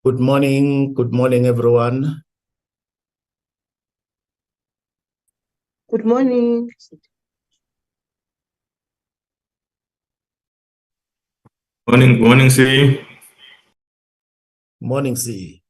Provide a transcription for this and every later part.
Good morning, everyone. Good morning. Morning, C. Morning, C.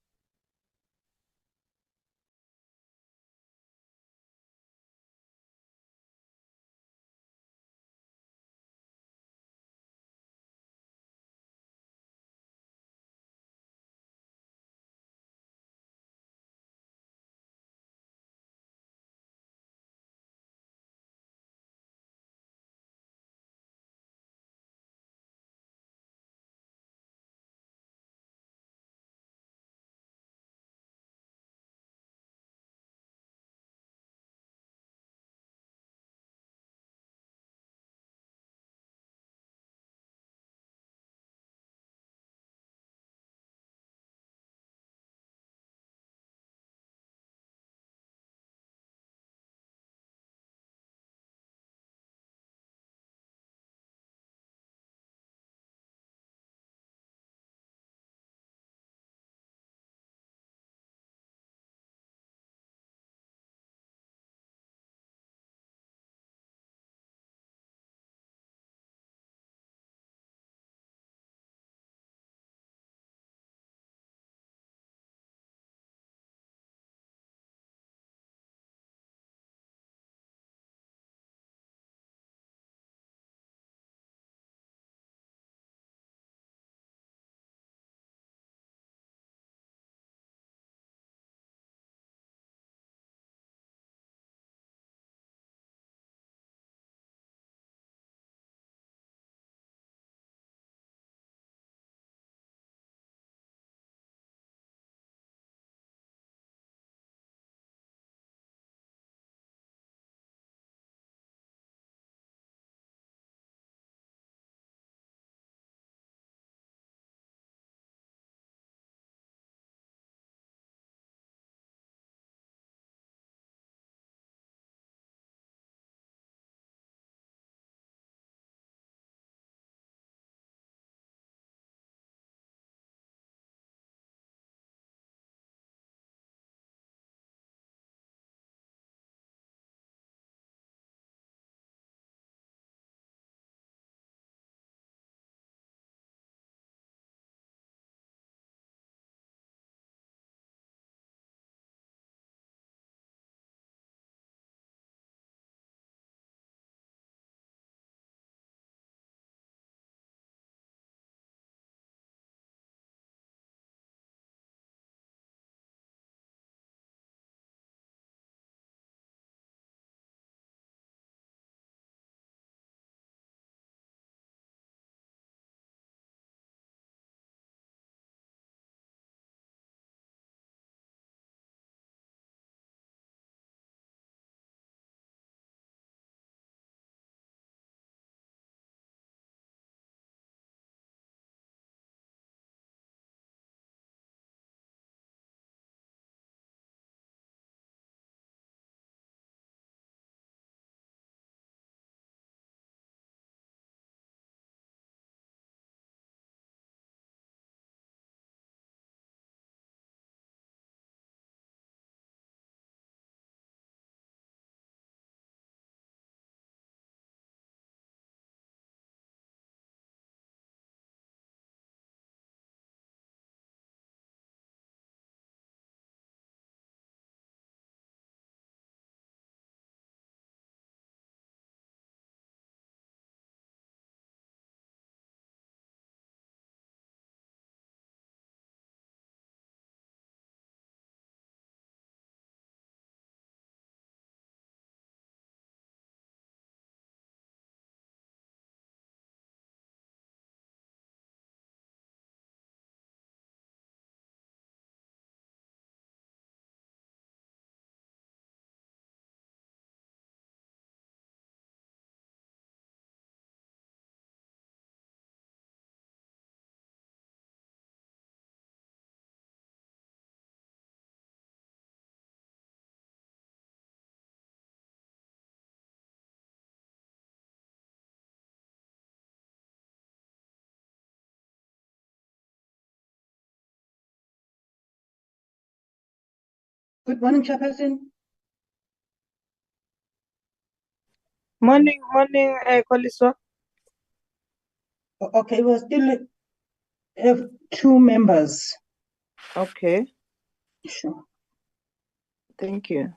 Good morning, Chairperson. Morning, Koliswa. Okay, we still have 2 members. Okay, Sure. thank you.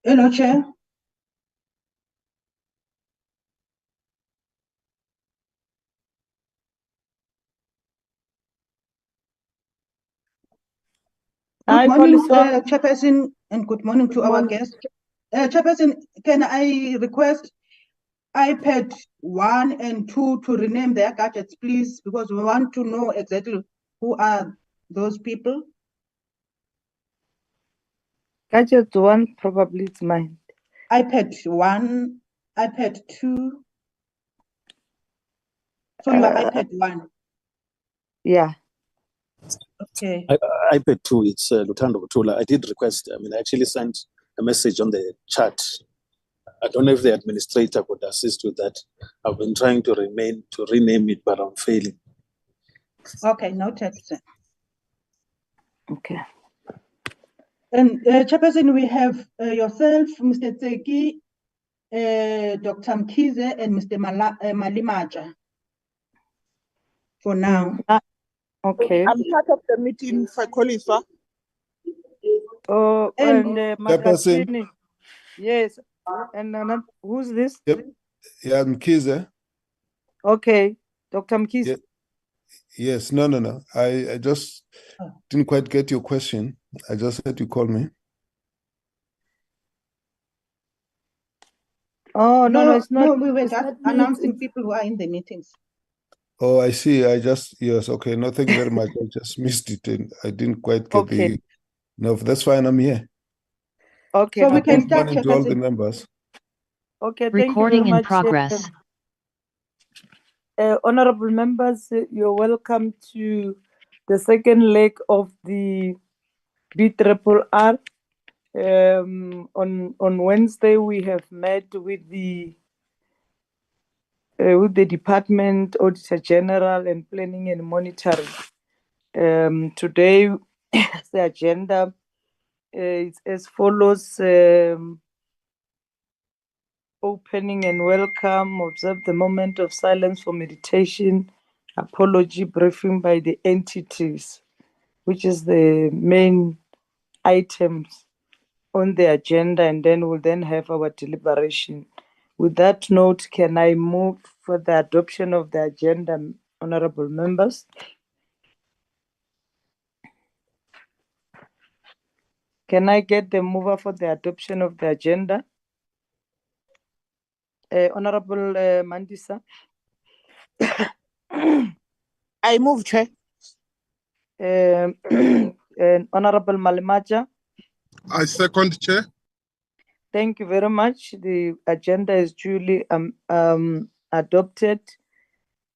Hello, Chair. Hi, Good morning, Koliswa. Chairperson, and good morning to our guest. Chairperson, can I request iPad 1 and 2 to rename their gadgets, please? Because we want to know exactly who are those people. Gadget 1, probably it's mine. iPad 1, iPad 2. So you are iPad 1. Yeah. Okay. iPad 2, it's Lutando Butula. I did request, I actually sent a message on the chat. I don't know if the administrator could assist with that. I've been trying to rename it, but I'm failing. Okay, noted, sir. Okay. And Chairperson, we have yourself, Mr. Tseki, Dr. Mkize, and Mr. Malimaja. For now. Okay. I'm part of the meeting for Koliswa. Oh, And- and Chairperson. Makasini. Yes. And who's this? Yep. Yeah, Mkize. Okay. Dr. Mkize. Yeah. Yes, no. I just didn't quite get your question. I just heard you call me. Oh, no, it's not. No, we were it's just not me, announcing it's- people who are in the meetings. Oh, I see. Yes, okay. No, thank you very much. I just missed it and I didn't quite get Okay. No, that's fine. I'm here. Okay. So we no, can Good start, morning to all the Chairperson. members. Okay, thank Recording you very in much. progress. Honorable members, you're welcome to the second leg of the BRRR. On Wednesday, we have met with the Department Auditor General and Planning and Monitoring. Today, the agenda is as follows. Opening and welcome, observe the moment of silence for meditation, apology briefing by the entities, which is the main items on the agenda, and then we'll then have our deliberation. With that note, can I move for the adoption of the agenda, honorable members? Can I get the mover for the adoption of the agenda? Honorable Mandisa? I move, Chair. And Honorable Malimaja? I second, Chair. Thank you very much. The agenda is duly adopted.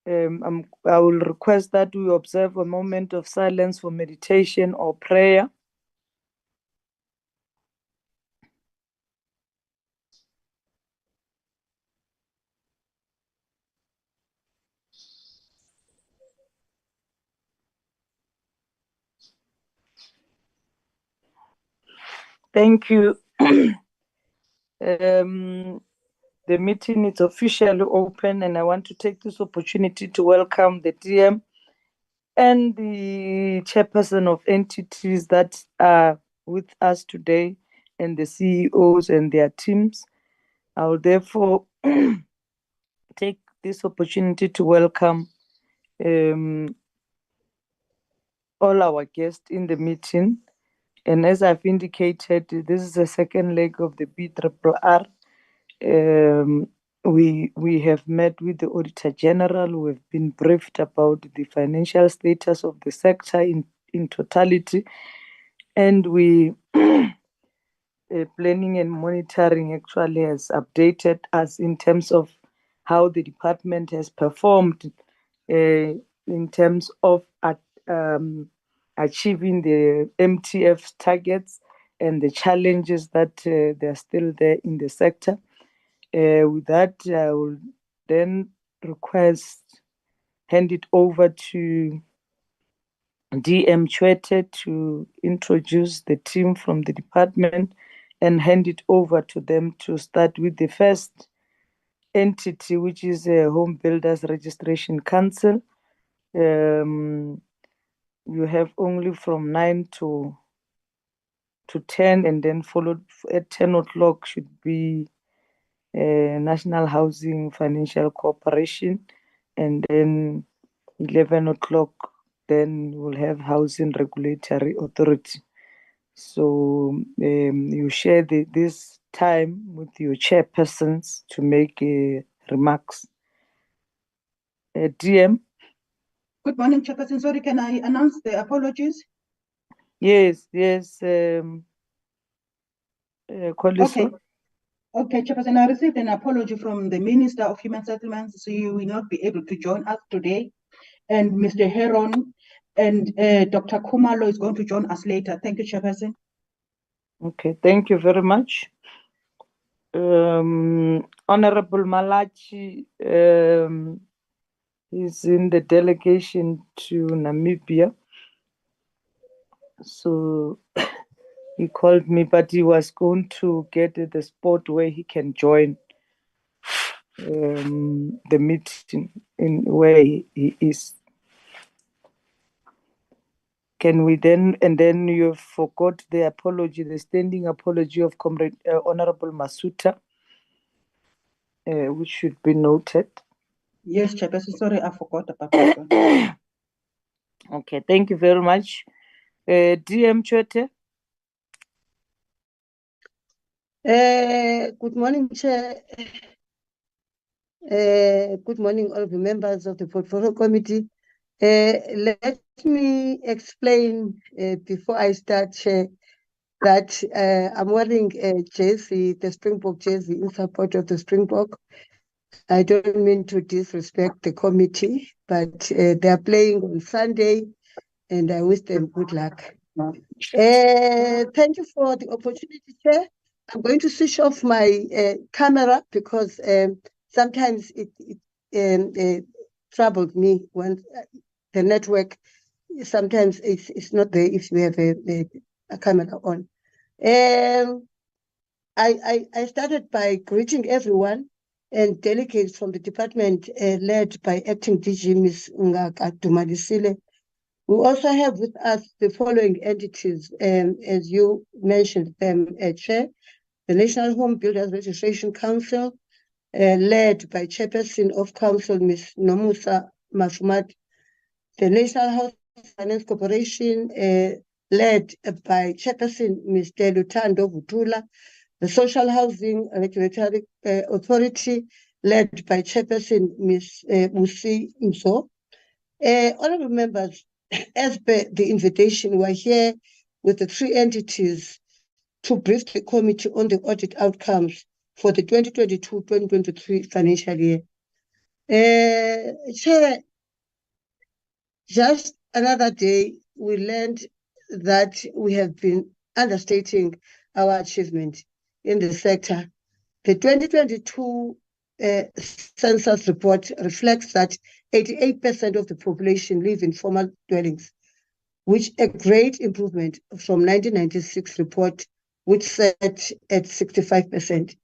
I will request that we observe a moment of silence for meditation or prayer. Thank you. The meeting is officially open, and I want to take this opportunity to welcome the DM and the chairperson of entities that are with us today, and the CEOs and their teams. I will therefore take this opportunity to welcome all our guests in the meeting. And as I've indicated, this is the second leg of the BRRR. We have met with the Auditor General. We've been briefed about the financial status of the sector in totality. And we planning and monitoring actually has updated us in terms of how the department has performed in terms of achieving the MTF targets and the challenges that they're still there in the sector. With that, I will then hand it over to DM Chwete to introduce the team from the department and hand it over to them to start with the first entity, which is a Home Builders Registration Council. You have only from 9 to 10, and then followed at 10 o'clock should be National Housing Financial Corporation, and then 11 o'clock, then we'll have Housing Regulatory Authority. So you share this time with your chairpersons to make remarks. DM? Good morning, Chairperson. Sorry, can I announce the apologies? Yes. Okay. Okay, Chairperson, I received an apology from the Minister of Human Settlements, so you will not be able to join us today. And Mr. Heron And Dr. Kumalo is going to join us later. Thank you, Chairperson. Okay, thank you very much. Honorable Malachi is in the delegation to Namibia. So he called me, but he was going to get the spot where he can join the meeting in where he is. Can we then, and then you forgot the apology, the standing apology of Comrade Honorable Masuta, which should be noted. Yes, Chairperson. Sorry, I forgot about that one. Okay, thank you very much. DM Chwete. Good morning, Chair. Good morning, all the members of the Portfolio Committee. Let me explain before I start, Chair, that I'm wearing a jersey, the Springbok jersey, in support of the Springbok. I don't mean to disrespect the committee, but they are playing on Sunday, and I wish them good luck. Thank you for the opportunity, Chair. I'm going to switch off my camera because sometimes it troubled me when the network, sometimes it's not there if you have a camera on. I started by greeting everyone and delegates from the department led by Acting DG Ms. Dumalisile. We also have with us the following entities, as you mentioned them, Chair, the National Home Builders Registration Council, led by Chairperson of Council, Ms. Nomusa Mafumat, the National House Finance Corporation, led by Chairperson, Ms. Lutando Vutula, the Social Housing Regulatory Authority, led by Chairperson, Ms. Musi Mso. Honorable members, as per the invitation, we're here with the three entities to brief the committee on the audit outcomes for the 2022-2023 financial year. Chair, just another day, we learned that we have been understating our achievement in the sector. The 2022 census report reflects that 88% of the population live in formal dwellings, which a great improvement from 1996 report, which set at 65%.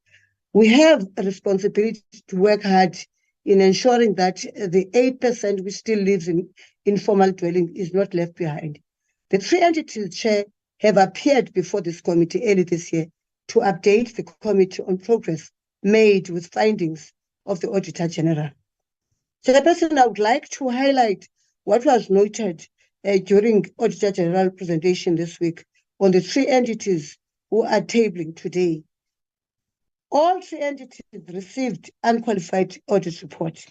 We have a responsibility to work hard in ensuring that the 8% which still lives in informal dwelling is not left behind. The three entities, Chair, have appeared before this committee early this year to update the committee on progress made with findings of the Auditor General. Chairperson, I would like to highlight what was noted during Auditor General presentation this week on the three entities who are tabling today. All three entities received unqualified audit report.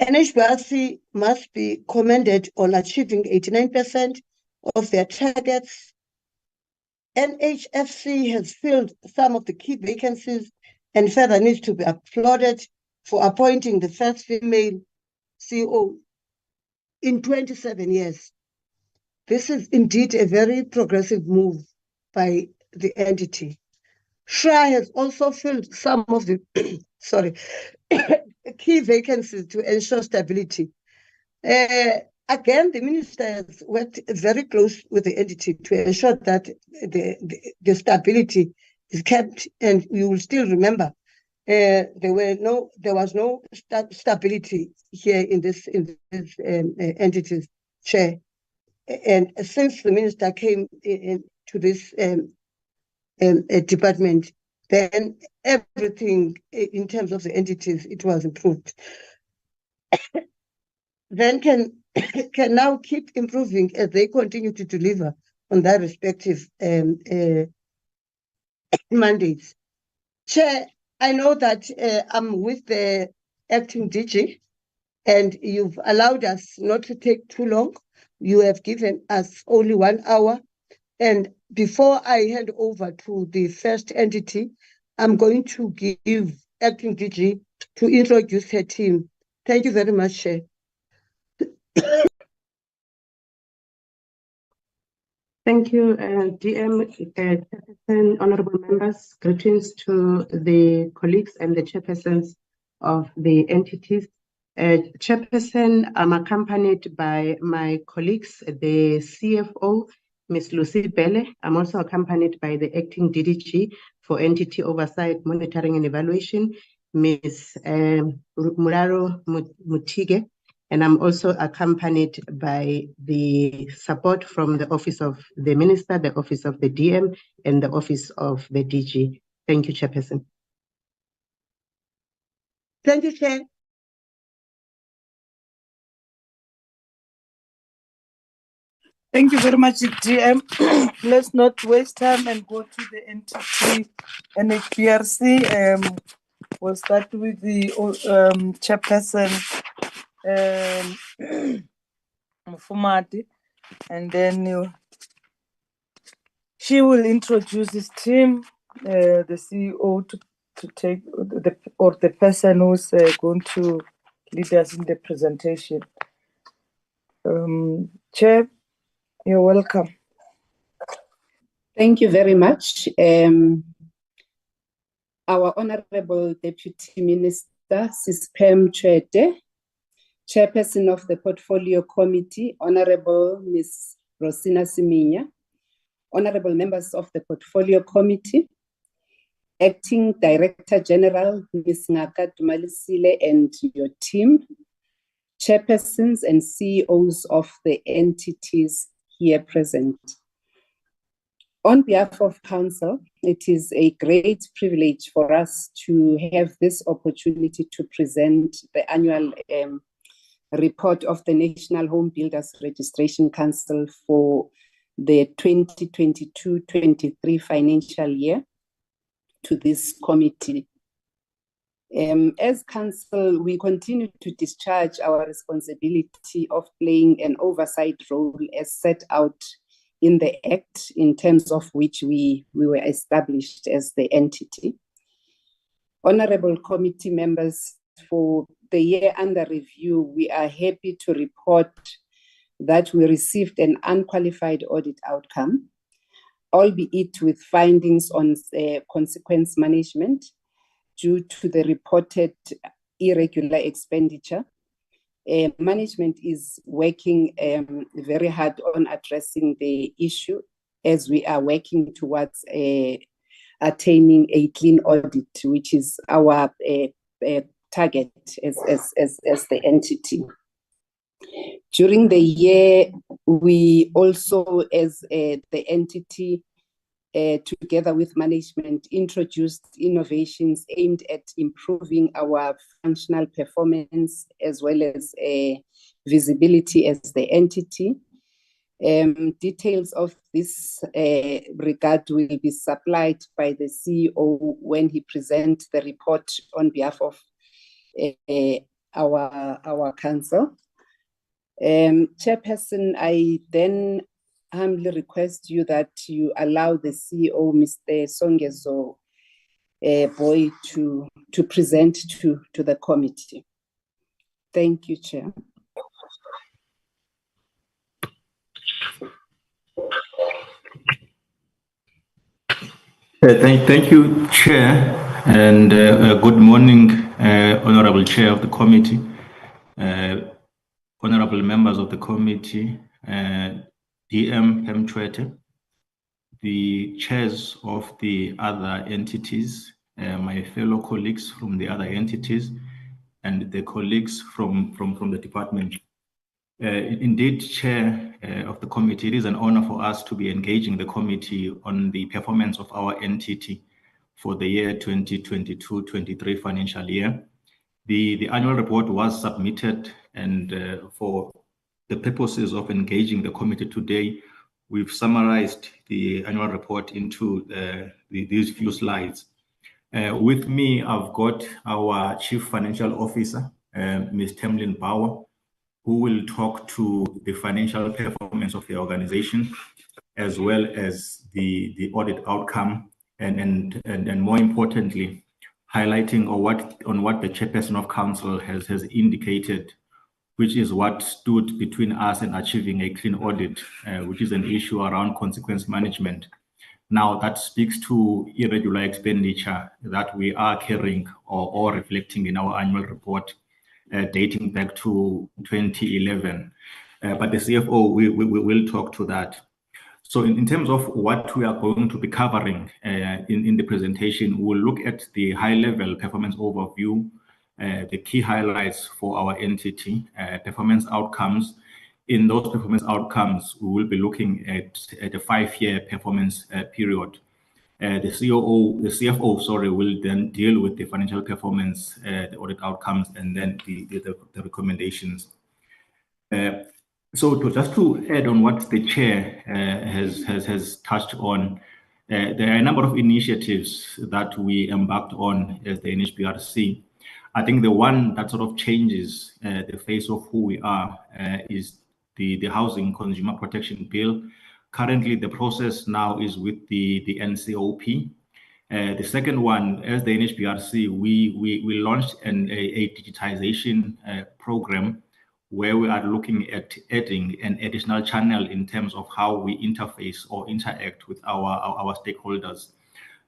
NHBRC must be commended on achieving 89% of their targets. NHFC has filled some of the key vacancies and further needs to be applauded for appointing the first female CEO in 27 years. This is indeed a very progressive move by the entity. SHRA has also filled some of the key vacancies to ensure stability. Again, the minister has worked very close with the entity to ensure that the stability is kept, and you will still remember there was no stability here in this entity's chair. And since the minister came into this department, then everything in terms of the entities, it was improved. Then can now keep improving as they continue to deliver on their respective mandates. Chair, I know that I'm with the acting DG, and you've allowed us not to take too long. You have given us only 1 hour. And before I hand over to the first entity, I'm going to give acting DG to introduce her team. Thank you very much, Chair. Thank you, DM, Chairperson, honorable members. Greetings to the colleagues and the chairpersons of the entities. Chairperson, I'm accompanied by my colleagues, the CFO, Ms. Lucy Bele. I'm also accompanied by the acting DDG for Entity Oversight, Monitoring and Evaluation, Ms. Muraro Mutige. And I'm also accompanied by the support from the Office of the Minister, the Office of the DM, and the Office of the DG. Thank you, Chairperson. Thank you, Chair. Thank you very much, DM. Let's not waste time and go to the entity NHBRC. We'll start with the chairperson, Mufumati, and then she will introduce his team, the CEO to take the person who's going to lead us in the presentation. Chair, you're welcome. Thank you very much. Our Honorable Deputy Minister, Sispem Chwete, Chairperson of the Portfolio Committee, Honorable Ms. Rosina Siminya, Honorable members of the Portfolio Committee, Acting Director General, Ms. Ngaka Dumalisile and your team, Chairpersons and CEOs of the entities here present. On behalf of Council, it is a great privilege for us to have this opportunity to present the annual report of the National Home Builders Registration Council for the 2022-23 financial year to this committee. As Council, we continue to discharge our responsibility of playing an oversight role as set out in the Act, in terms of which we were established as the entity. Honorable committee members, for the year under review, we are happy to report that we received an unqualified audit outcome, albeit with findings on consequence management due to the reported irregular expenditure. Management is working very hard on addressing the issue as we are working towards attaining a clean audit, which is our target as the entity. During the year, we also, as the entity, together with management, introduced innovations aimed at improving our functional performance as well as visibility as the entity. Details of this regard will be supplied by the CEO when he presents the report on behalf of our council. Chairperson, I then humbly request you that you allow the CEO, Mr. Songezo Boy, to present to the committee. Thank you, Chair. Thank you, Chair, and good morning, Honorable Chair of the committee, honorable members of the committee, DM Chwete, the chairs of the other entities, my fellow colleagues from the other entities, and the colleagues from the department. Indeed, Chair of the committee, it is an honor for us to be engaging the committee on the performance of our entity for the year 2022-23 financial year. The annual report was submitted, and for the purposes of engaging the committee today, we've summarized the annual report into these few slides. With me, I've got our Chief Financial Officer, Ms. Temlin Bauer, who will talk to the financial performance of the organization, as well as the audit outcome, and more importantly, highlighting on what the Chairperson of Council has indicated which is what stood between us and achieving a clean audit, which is an issue around consequence management. Now, that speaks to irregular expenditure that we are carrying or reflecting in our annual report dating back to 2011. But the CFO, we will talk to that. So in terms of what we are going to be covering in the presentation, we'll look at the high-level performance overview, the key highlights for our entity, performance outcomes. In those performance outcomes, we will be looking at a 5-year performance period. The CFO, will then deal with the financial performance, the audit outcomes, and then the recommendations. So just to add on what the chair has touched on, there are a number of initiatives that we embarked on as the NHBRC. I think the one that sort of changes the face of who we are is the Housing Consumer Protection Bill. Currently, the process now is with the NCOP. The second one, as the NHBRC, we launched a digitization program where we are looking at adding an additional channel in terms of how we interface or interact with our stakeholders.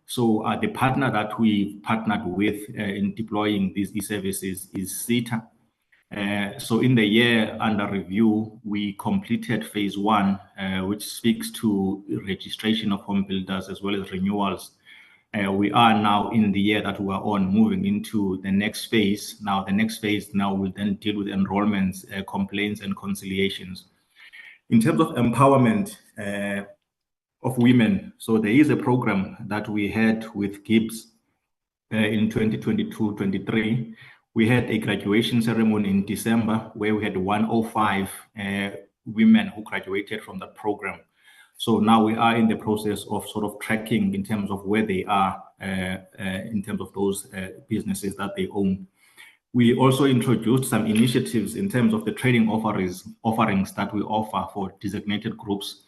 So the partner that we partnered with in deploying these e-services is SETA. So in the year under review, we completed phase 1, which speaks to registration of home builders as well as renewals. We are now in the year that we are on, moving into the next phase. Now, the next phase now will then deal with enrollments, complaints, and conciliations. In terms of empowerment of women, so there is a program that we had with GIBS in 2022-23. We had a graduation ceremony in December where we had 105 women who graduated from that program. So now we are in the process of sort of tracking in terms of where they are in terms of those businesses that they own. We also introduced some initiatives in terms of the training offerings that we offer for designated groups.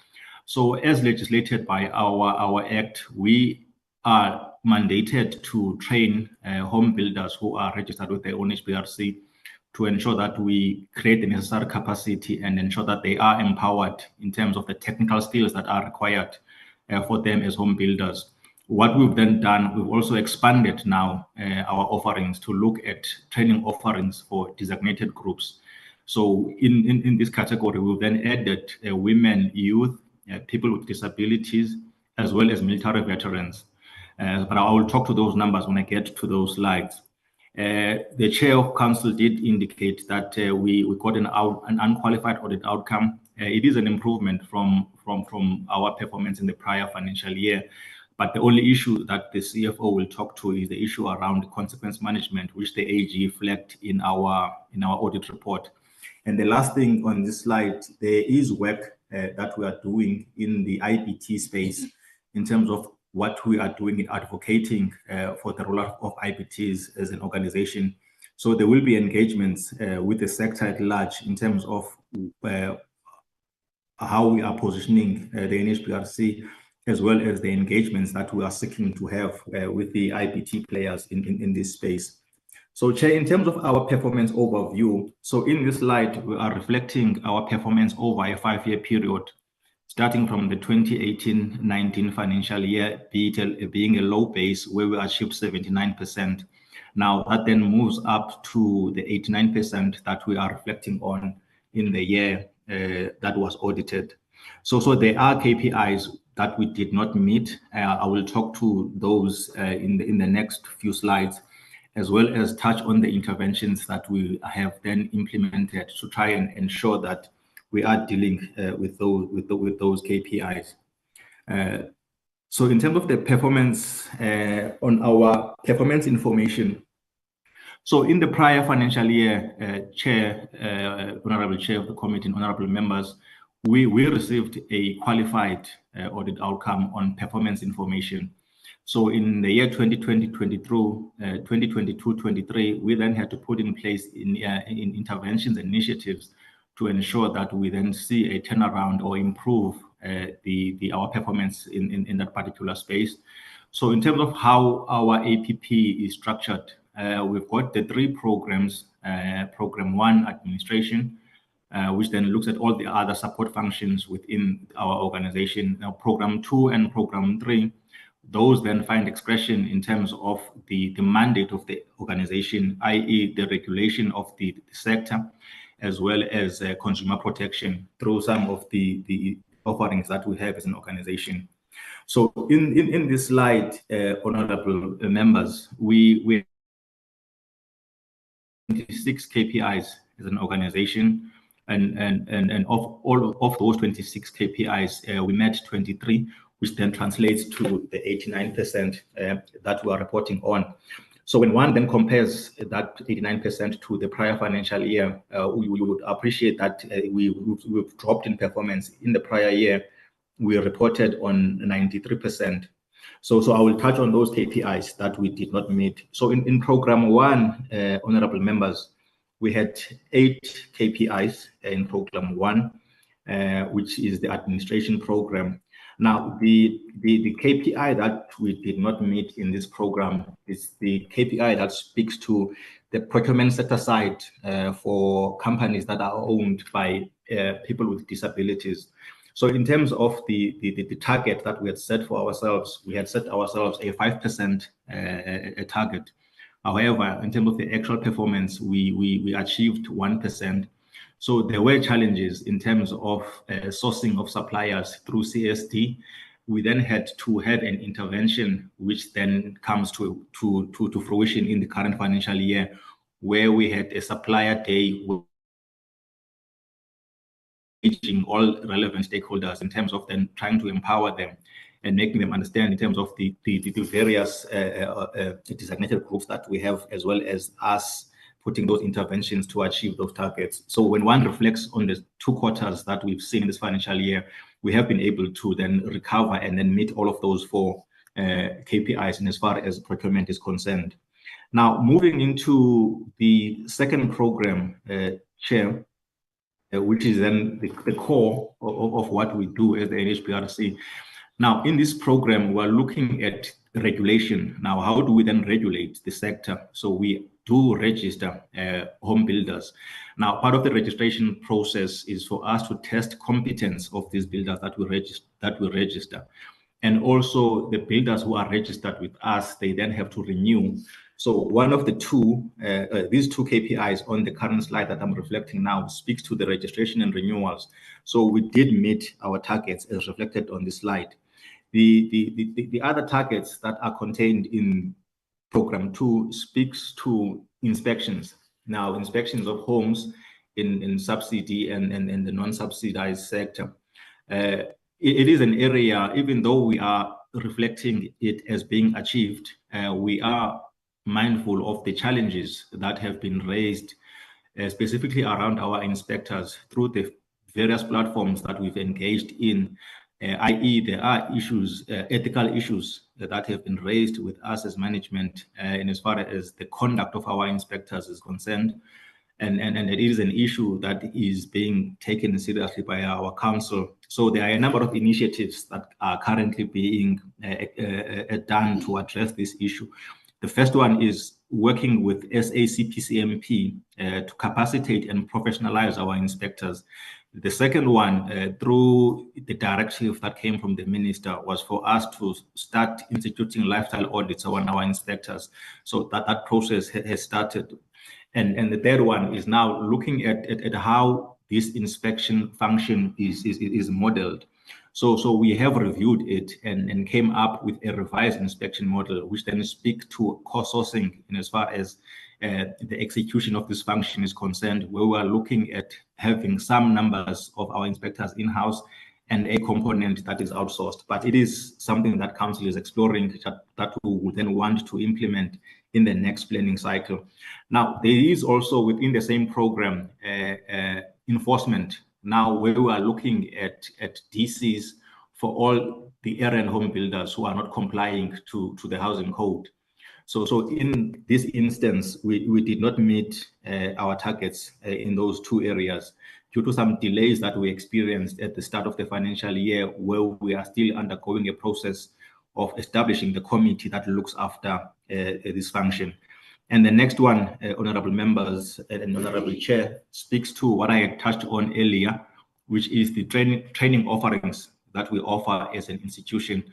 So as legislated by our act, we are mandated to train home builders who are registered with the NHBRC to ensure that we create the necessary capacity and ensure that they are empowered in terms of the technical skills that are required for them as home builders. What we've then done, we've also expanded now our offerings to look at training offerings for designated groups. So in this category, we've then added women, youth, people with disabilities, as well as military veterans. But I will talk to those numbers when I get to those slides. The chair of council did indicate that we got an unqualified audit outcome. It is an improvement from our performance in the prior financial year. But the only issue that the CFO will talk to is the issue around consequence management, which the AG flagged in our audit report. And the last thing on this slide, there is work that we are doing in the IBT space in terms of what we are doing in advocating for the role of IBTs as an organization. So there will be engagements with the sector at large in terms of how we are positioning the NHBRC, as well as the engagements that we are seeking to have with the IBT players in this space. So, Chair, in terms of our performance overview, so in this slide, we are reflecting our performance over a 5-year period, starting from the 2018-19 financial year, being a low base where we achieved 79%. Now, that then moves up to the 89% that we are reflecting on in the year that was audited. So there are KPIs that we did not meet. I will talk to those in the next few slides, as well as touch on the interventions that we have then implemented to try and ensure that we are dealing with those KPIs. So in terms of the performance on our performance information, so in the prior financial year, Chair, Honorable Chair of the Committee and Honorable Members, we received a qualified audit outcome on performance information. So in the year 2022-23, we then had to put in place in interventions and initiatives to ensure that we then see a turnaround or improve our performance in that particular space. So in terms of how our APP is structured, we've got the 3 programs, Program 1, Administration, which then looks at all the other support functions within our organization. Now, Program 2 and Program 3, those then find expression in terms of the mandate of the organization, i.e. the regulation of the sector, as well as consumer protection through some of the offerings that we have as an organization. So in this slide, honorable members, we 26 KPIs as an organization, and of all of those 26 KPIs, we met 23, which then translates to the 89% that we are reporting on. So when one then compares that 89% to the prior financial year, we would appreciate that we've dropped in performance. In the prior year, we reported on 93%. So I will touch on those KPIs that we did not meet. So in Program 1, honorable members, we had 8 KPIs in Program 1, which is the administration program. Now, the KPI that we did not meet in this program is the KPI that speaks to the procurement set aside for companies that are owned by people with disabilities. So in terms of the target that we had set for ourselves, we had set ourselves a 5% target. However, in terms of the actual performance, we achieved 1%. So there were challenges in terms of sourcing of suppliers through CSD. We then had to have an intervention, which then comes to fruition in the current financial year, where we had a supplier day reaching all relevant stakeholders in terms of then trying to empower them and making them understand in terms of the various designated groups that we have, as well as us putting those interventions to achieve those targets. So when one reflects on the 2 quarters that we've seen in this financial year, we have been able to then recover and then meet all of those 4 KPIs in as far as procurement is concerned. Now, moving into the second program, Chair, which is then the core of what we do as the NHBRC. Now, in this program, we're looking at regulation. Now, how do we then regulate the sector? So we do register home builders. Now, part of the registration process is for us to test competence of these builders that we register. And also the builders who are registered with us, they then have to renew. So one of the these 2 KPIs on the current slide that I'm reflecting now speaks to the registration and renewals. So we did meet our targets as reflected on this slide. The other targets that are contained in Program 2 speaks to inspections. Now, inspections of homes in subsidy and the non-subsidized sector. It is an area, even though we are reflecting it as being achieved, we are mindful of the challenges that have been raised, specifically around our inspectors through the various platforms that we've engaged in, i.e. there are issues, ethical issues that have been raised with us as management in as far as the conduct of our inspectors is concerned. And it is an issue that is being taken seriously by our council. So there are a number of initiatives that are currently being done to address this issue. The first one is working with SACPCMP to capacitate and professionalize our inspectors. The second one, through the directive that came from the minister, was for us to start instituting lifestyle audits on our inspectors. So that process has started. And the third one is now looking at how this inspection function is modeled. So we have reviewed it and came up with a revised inspection model, which then speaks to co-sourcing in as far as the execution of this function is concerned, where we are looking at having some numbers of our inspectors in-house and a component that is outsourced. But it is something that council is exploring that we would then want to implement in the next planning cycle. Now, there is also within the same program enforcement. Now, where we are looking at DCs for all the area and home builders who are not complying to the housing code. So in this instance, we did not meet our targets in those 2 areas due to some delays that we experienced at the start of the financial year, where we are still undergoing a process of establishing the committee that looks after this function. And the next one, honorable members and honorable chair, speaks to what I touched on earlier, which is the training offerings that we offer as an institution.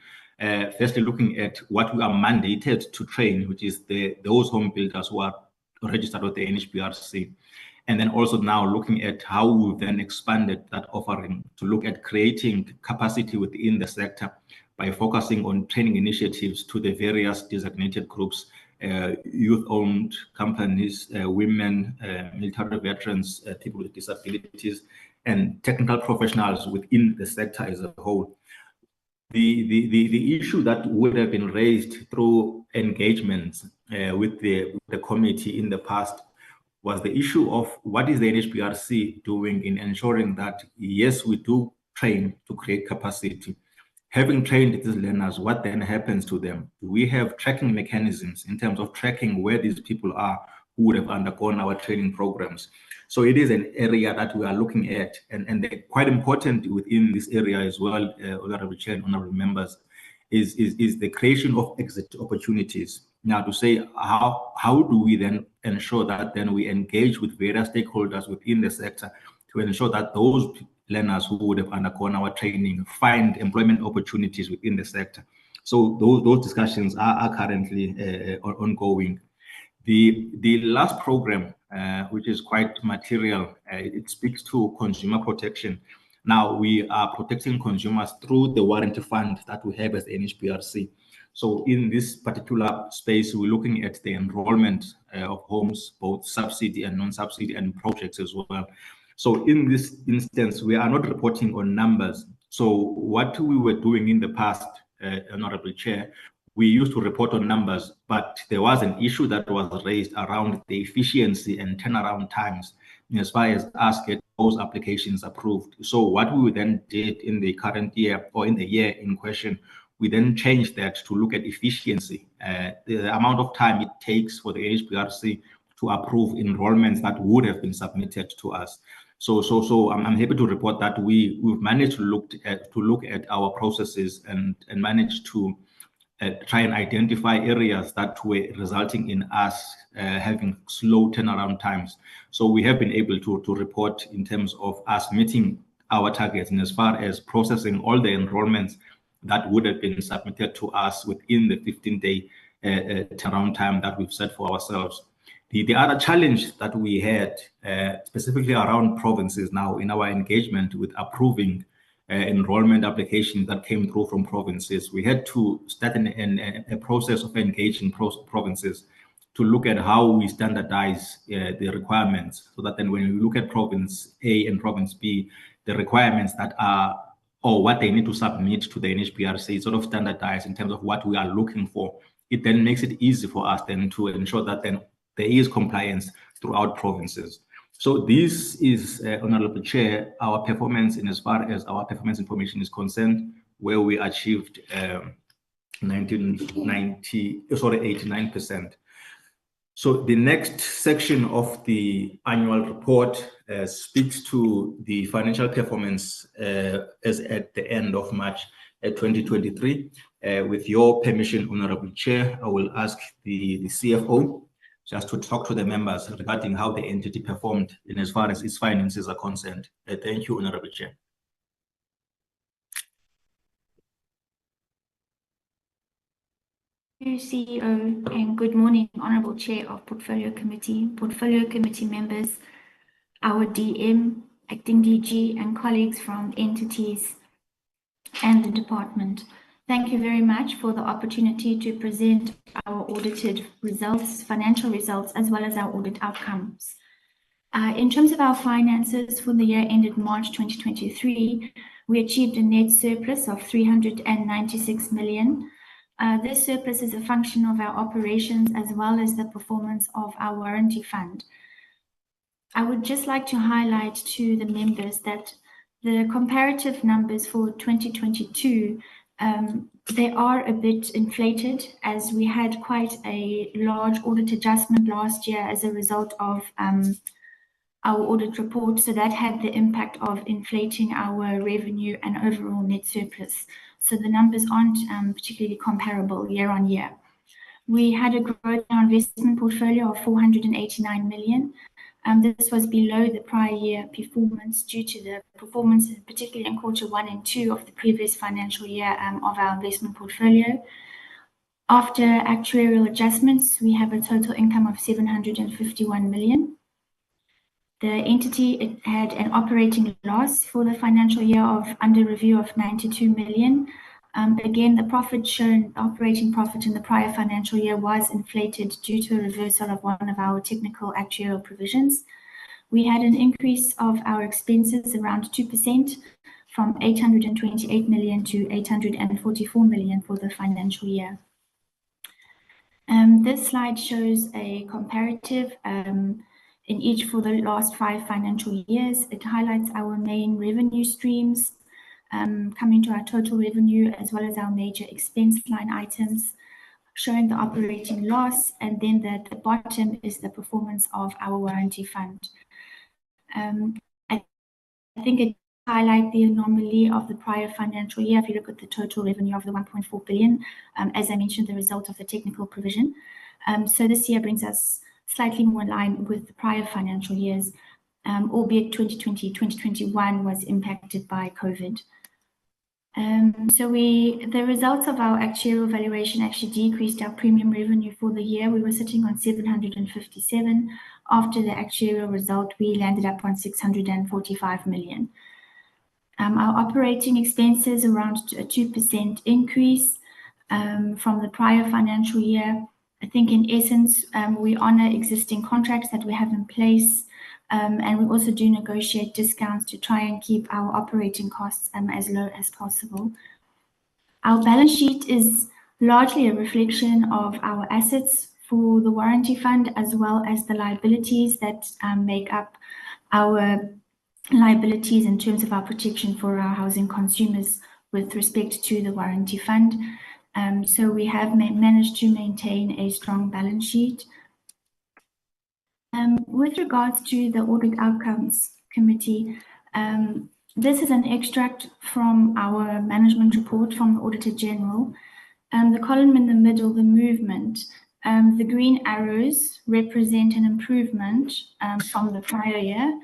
Firstly, looking at what we are mandated to train, which is those home builders who are registered with the NHBRC. And then also now looking at how we've then expanded that offering to look at creating capacity within the sector by focusing on training initiatives to the various designated groups, youth-owned companies, women, military veterans, people with disabilities, and technical professionals within the sector as a whole. The issue that would have been raised through engagements with the committee in the past was the issue of what is the NHBRC doing in ensuring that, yes, we do train to create capacity. Having trained these learners, what then happens to them? We have tracking mechanisms in terms of tracking where these people are who would have undergone our training programs. So it is an area that we are looking at, and quite important within this area as well, Honorable Chair and Honorable Members, is the creation of exit opportunities. Now, to say how do we then ensure that then we engage with various stakeholders within the sector to ensure that those learners who would have undergone our training find employment opportunities within the sector. So those discussions are currently ongoing. The last program, which is quite material, it speaks to consumer protection. Now, we are protecting consumers through the warranty fund that we have as the NHBRC. So in this particular space, we're looking at the enrollment of homes, both subsidy and non-subsidy, and projects as well. So in this instance, we are not reporting on numbers. So what we were doing in the past, Honorable Chair, we used to report on numbers, but there was an issue that was raised around the efficiency and turnaround times as far as us get those applications approved. So what we then did in the current year, or in the year in question, we then changed that to look at efficiency, the amount of time it takes for the NHBRC to approve enrollments that would have been submitted to us. So I'm happy to report that we've managed to look at our processes and managed to try and identify areas that were resulting in us having slow turnaround times. So we have been able to report in terms of us meeting our targets, and as far as processing all the enrollments that would have been submitted to us within the 15-day turnaround time that we've set for ourselves. The other challenge that we had, specifically around provinces now in our engagement with approving enrollment applications that came through from provinces, we had to start a process of engaging provinces to look at how we standardize the requirements, so that then when we look at province A and province B, the requirements that are, or what they need to submit to the NHBRC, sort of standardized in terms of what we are looking for. It then makes it easy for us then to ensure that then there is compliance throughout provinces. So this is, Honorable Chair, our performance in as far as our performance information is concerned, where we achieved 89%. So the next section of the annual report speaks to the financial performance as at the end of March 2023. With your permission, Honorable Chair, I will ask the CFO just to talk to the members regarding how the entity performed in as far as its finances are concerned. Thank you, Honorable Chair. Thank you, CEO, and good morning, Honorable Chair of Portfolio Committee members, our DM, Acting DG, and colleagues from entities and the department. Thank you very much for the opportunity to present our audited results, financial results, as well as our audit outcomes. In terms of our finances for the year ended March 2023, we achieved a net surplus of 396 million. This surplus is a function of our operations as well as the performance of our warranty fund. I would just like to highlight to the members that the comparative numbers for 2022, they are a bit inflated, as we had quite a large audit adjustment last year as a result of our audit report. So that had the impact of inflating our revenue and overall net surplus. So the numbers aren't particularly comparable year on year. We had a growth in our investment portfolio of 489 million. This was below the prior year performance due to the performance, particularly in quarter 1 and 2 of the previous financial year of our investment portfolio. After actuarial adjustments, we have a total income of 751 million. The entity had an operating loss for the financial year of under review of 92 million. Again, the profit shown, operating profit in the prior financial year was inflated due to a reversal of one of our technical actuarial provisions. We had an increase of our expenses around 2% from 828 million to 844 million for the financial year. This slide shows a comparative in each for the last 5 financial years. It highlights our main revenue streams, coming to our total revenue, as well as our major expense line items, showing the operating loss, and then at the bottom is the performance of our warranty fund. I think it highlights the anomaly of the prior financial year. If you look at the total revenue of the 1.4 billion, as I mentioned, the result of the technical provision. So this year brings us slightly more in line with the prior financial years, albeit 2020, 2021 was impacted by COVID. So the results of our actuarial valuation actually decreased our premium revenue for the year. We were sitting on 757. After the actuarial result, we landed up on 645 million. Our operating expenses around a 2% increase from the prior financial year. I think in essence, we honor existing contracts that we have in place, and we also do negotiate discounts to try and keep our operating costs as low as possible. Our balance sheet is largely a reflection of our assets for the warranty fund, as well as the liabilities that make up our liabilities in terms of our protection for our housing consumers with respect to the warranty fund. So we have managed to maintain a strong balance sheet. With regards to the Audit Outcomes Committee, this is an extract from our management report from the Auditor General. The column in the middle, the movement, the green arrows represent an improvement from the prior year,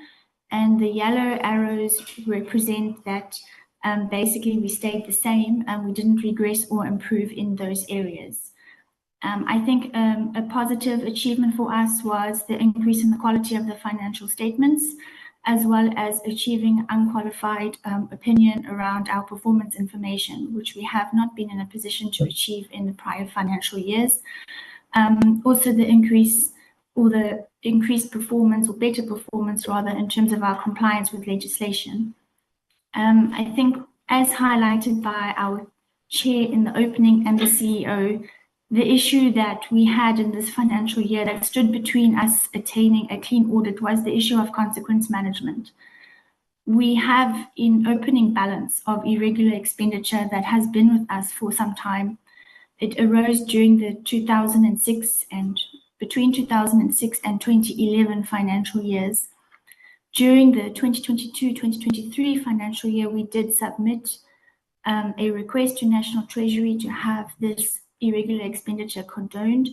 and the yellow arrows represent that basically we stayed the same and we didn't regress or improve in those areas. I think a positive achievement for us was the increase in the quality of the financial statements, as well as achieving unqualified opinion around our performance information, which we have not been in a position to achieve in the prior financial years. Also the increase or the increased performance, or better performance rather, in terms of our compliance with legislation. I think, as highlighted by our chair in the opening and the CEO, the issue that we had in this financial year that stood between us attaining a clean audit was the issue of consequence management. We have in opening balance of irregular expenditure that has been with us for some time. It arose during the 2006 and between 2006 and 2011 financial years. During the 2022-2023 financial year, we did submit a request to National Treasury to have this irregular expenditure condoned,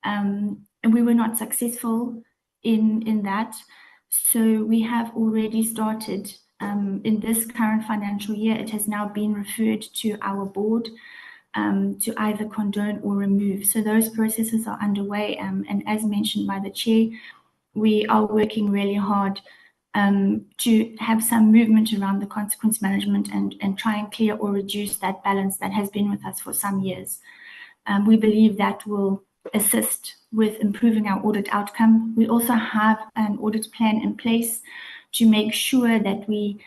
and we were not successful in that. So we have already started in this current financial year. It has now been referred to our board to either condone or remove. So those processes are underway, and as mentioned by the chair, we are working really hard to have some movement around the consequence management and try and clear or reduce that balance that has been with us for some years. We believe that will assist with improving our audit outcome. We also have an audit plan in place to make sure that we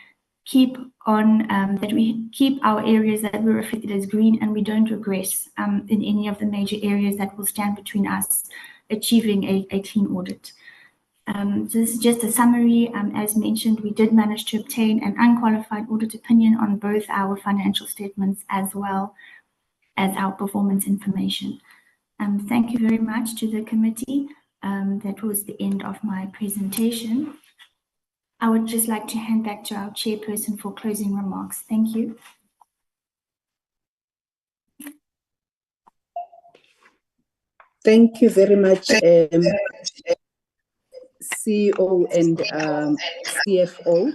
keep on, that we keep our areas that were reflected as green and we don't regress in any of the major areas that will stand between us achieving a clean audit. So this is just a summary. As mentioned, we did manage to obtain an unqualified audit opinion on both our financial statements as well as our performance information. Thank you very much to the committee. That was the end of my presentation. I would just like to hand back to our chairperson for closing remarks. Thank you. Thank you very much, CEO and CFO.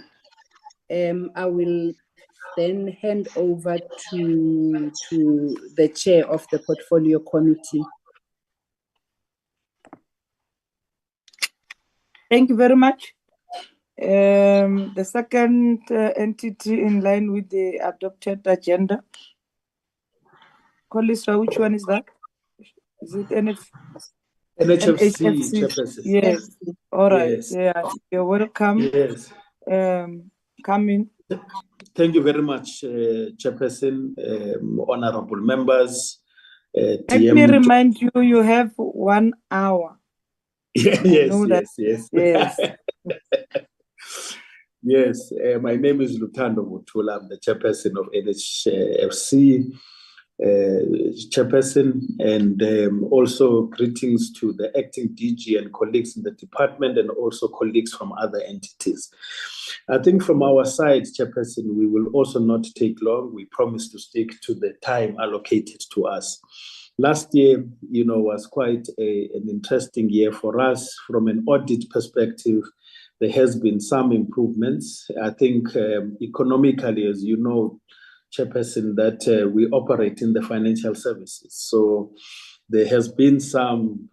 I will then hand over to the chair of the portfolio committee. Thank you very much. The second entity in line with the adopted agenda. Koliswa, which one is that? Is it NHFC, Chairperson. Yes. All right. Yes. Yeah, you're welcome. Yes. Come in. Thank you very much, Chairperson, honorable members. Let me remind you, you have 1 hour. Yes. Yes. Yes, my name is Luthando Mutula. I'm the chairperson of NHFC, chairperson, and also greetings to the acting DG and colleagues in the department and also colleagues from other entities. I think from our side, chairperson, we will also not take long. We promise to stick to the time allocated to us. Last year, was quite an interesting year for us. From an audit perspective, there has been some improvements. I think economically, as you know, Chairperson, that we operate in the financial services. So there has been some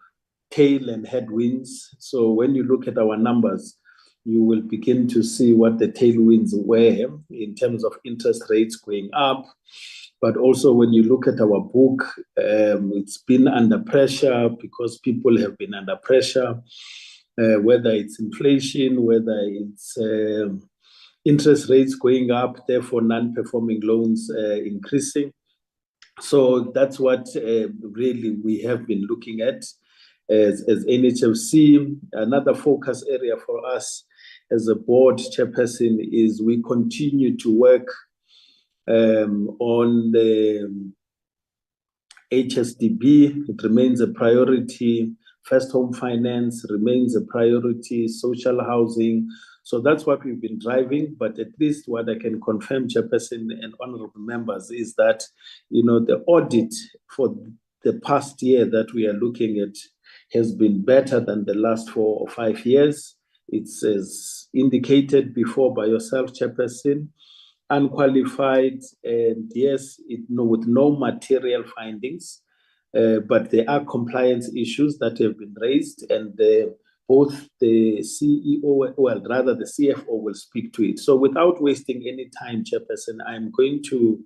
tail and headwinds. So when you look at our numbers, you will begin to see what the tailwinds were in terms of interest rates going up. But also when you look at our book, it's been under pressure because people have been under pressure, whether it's inflation, whether it's interest rates going up, therefore non-performing loans increasing. So that's what really we have been looking at as NHFC. Another focus area for us as a board chairperson is we continue to work on the HSDB. It remains a priority. First home finance remains a priority, social housing. So that's what we've been driving. But at least what I can confirm, Chairperson and honorable members, is that, the audit for the past year that we are looking at has been better than the last 4 or 5 years. It's as indicated before by yourself, Chairperson, unqualified, and yes, with no material findings, but there are compliance issues that have been raised, and both the CEO, the CFO will speak to it. So without wasting any time, Chairperson, I'm going to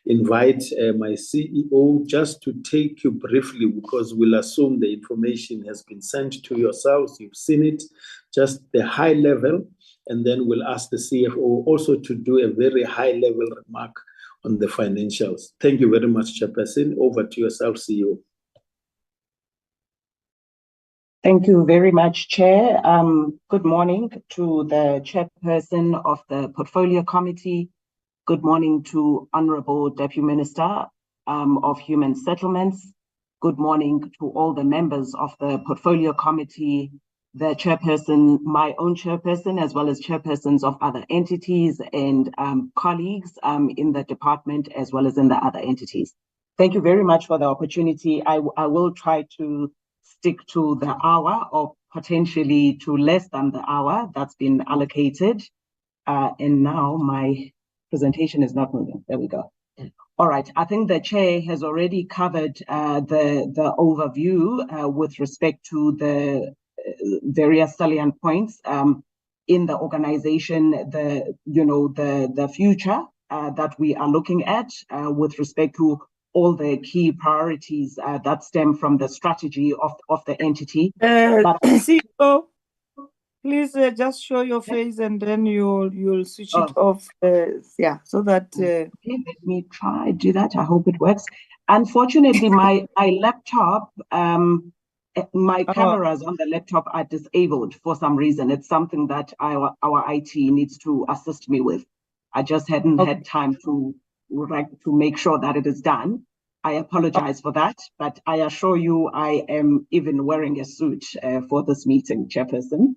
invite my CEO just to take you briefly, because we'll assume the information has been sent to yourselves, you've seen it, just the high level, and then we'll ask the CFO also to do a very high-level remark on the financials. Thank you very much, Chairperson. Over to yourself, CEO. Thank you very much, Chair. Good morning to the Chairperson of the Portfolio Committee. Good morning to Honourable Deputy Minister of Human Settlements. Good morning to all the members of the Portfolio Committee, the chairperson, my own chairperson, as well as chairpersons of other entities and colleagues in the department, as well as in the other entities. Thank you very much for the opportunity. I will try to stick to the hour or potentially to less than the hour that's been allocated. And now my presentation is not moving. There we go. All right, I think the chair has already covered the overview with respect to the various salient points in the organization, the future that we are looking at with respect to all the key priorities that stem from the strategy of the entity. CEO, please just show your face and then you'll switch it off. So that. Okay, let me try do that. I hope it works. Unfortunately, my laptop. My cameras on the laptop are disabled for some reason. It's something that our IT needs to assist me with. I just hadn't had time to make sure that it is done. I apologize for that, but I assure you I am even wearing a suit for this meeting, Chairperson.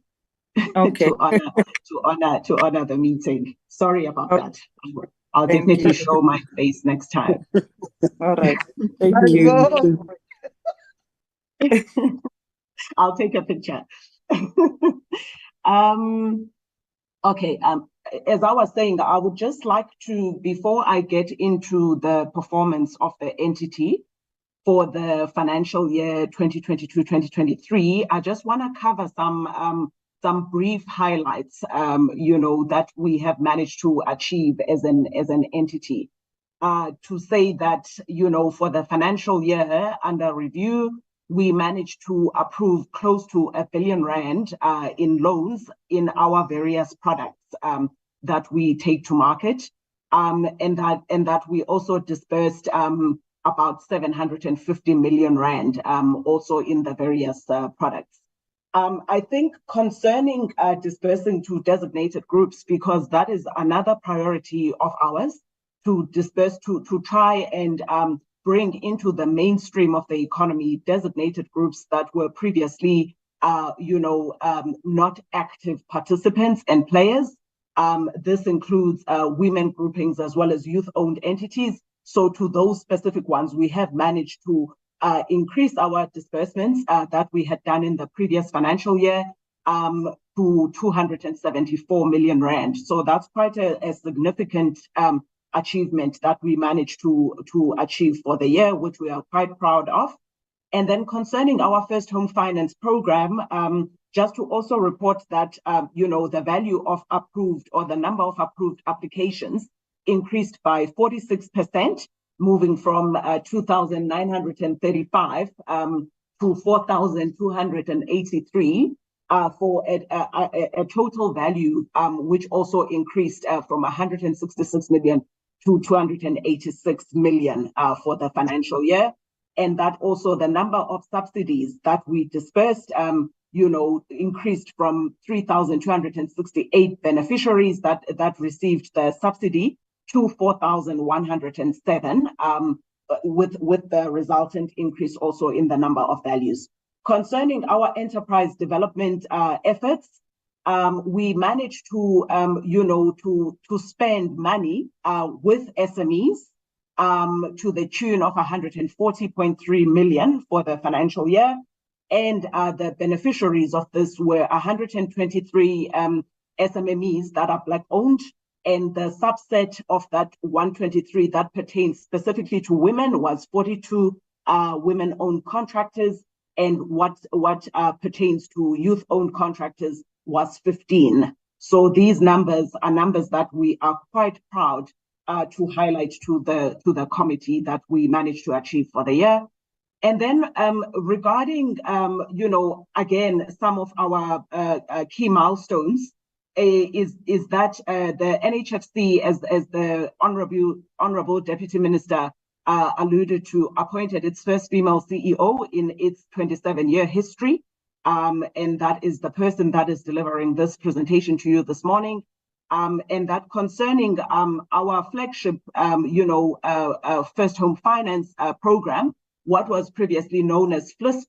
Okay. to honor the meeting. Sorry about that. I'll definitely show my face next time. All right. Thank you. I'll take a picture. Okay, as I was saying, I would just like to, before I get into the performance of the entity for the financial year 2022-2023, I just want to cover some brief highlights, that we have managed to achieve as an entity. To say that, for the financial year under review, we managed to approve close to R1 billion in loans in our various products that we take to market, and that we also dispersed about 750 million rand also in the various products. I think concerning dispersing to designated groups, because that is another priority of ours, to disperse, to try and bring into the mainstream of the economy designated groups that were previously, not active participants and players. This includes women groupings as well as youth-owned entities. So to those specific ones, we have managed to increase our disbursements that we had done in the previous financial year to 274 million rand. So that's quite a significant achievement that we managed to achieve for the year, which we are quite proud of. And then concerning our first home finance program, just to also report that, the value of approved, or the number of approved applications increased by 46%, moving from 2,935 to 4,283 for a total value, which also increased from 166 million to 286 million for the financial year. And that also the number of subsidies that we dispersed, increased from 3,268 beneficiaries that received the subsidy to 4,107, with the resultant increase also in the number of values. Concerning our enterprise development efforts, we managed to, to spend money with SMEs to the tune of 140.3 million for the financial year. And the beneficiaries of this were 123 SMMEs that are Black-owned, and the subset of that 123 that pertains specifically to women was 42 women-owned contractors, and what pertains to youth-owned contractors was 15. So these numbers are numbers that we are quite proud to highlight to the committee that we managed to achieve for the year. And then regarding, again, some of our key milestones, is that the NHFC, as the Honorable Deputy Minister alluded to, appointed its first female CEO in its 27-year history. And that is the person that is delivering this presentation to you this morning. And that concerning our flagship, first home finance program, what was previously known as FLISP,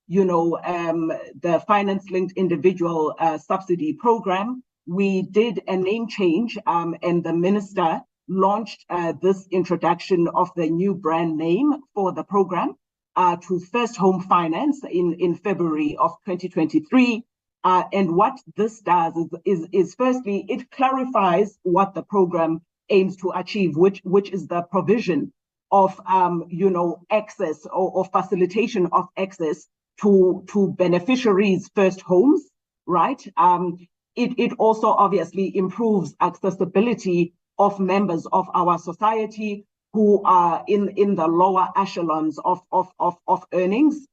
the finance-linked individual subsidy program, we did a name change, and the minister launched this introduction of the new brand name for the program to First Home Finance in February of 2023. And what this does is firstly, it clarifies what the program aims to achieve, which is the provision of access or facilitation of access to beneficiaries' first homes, right? It also obviously improves accessibility of members of our society who are in the lower echelons of earnings,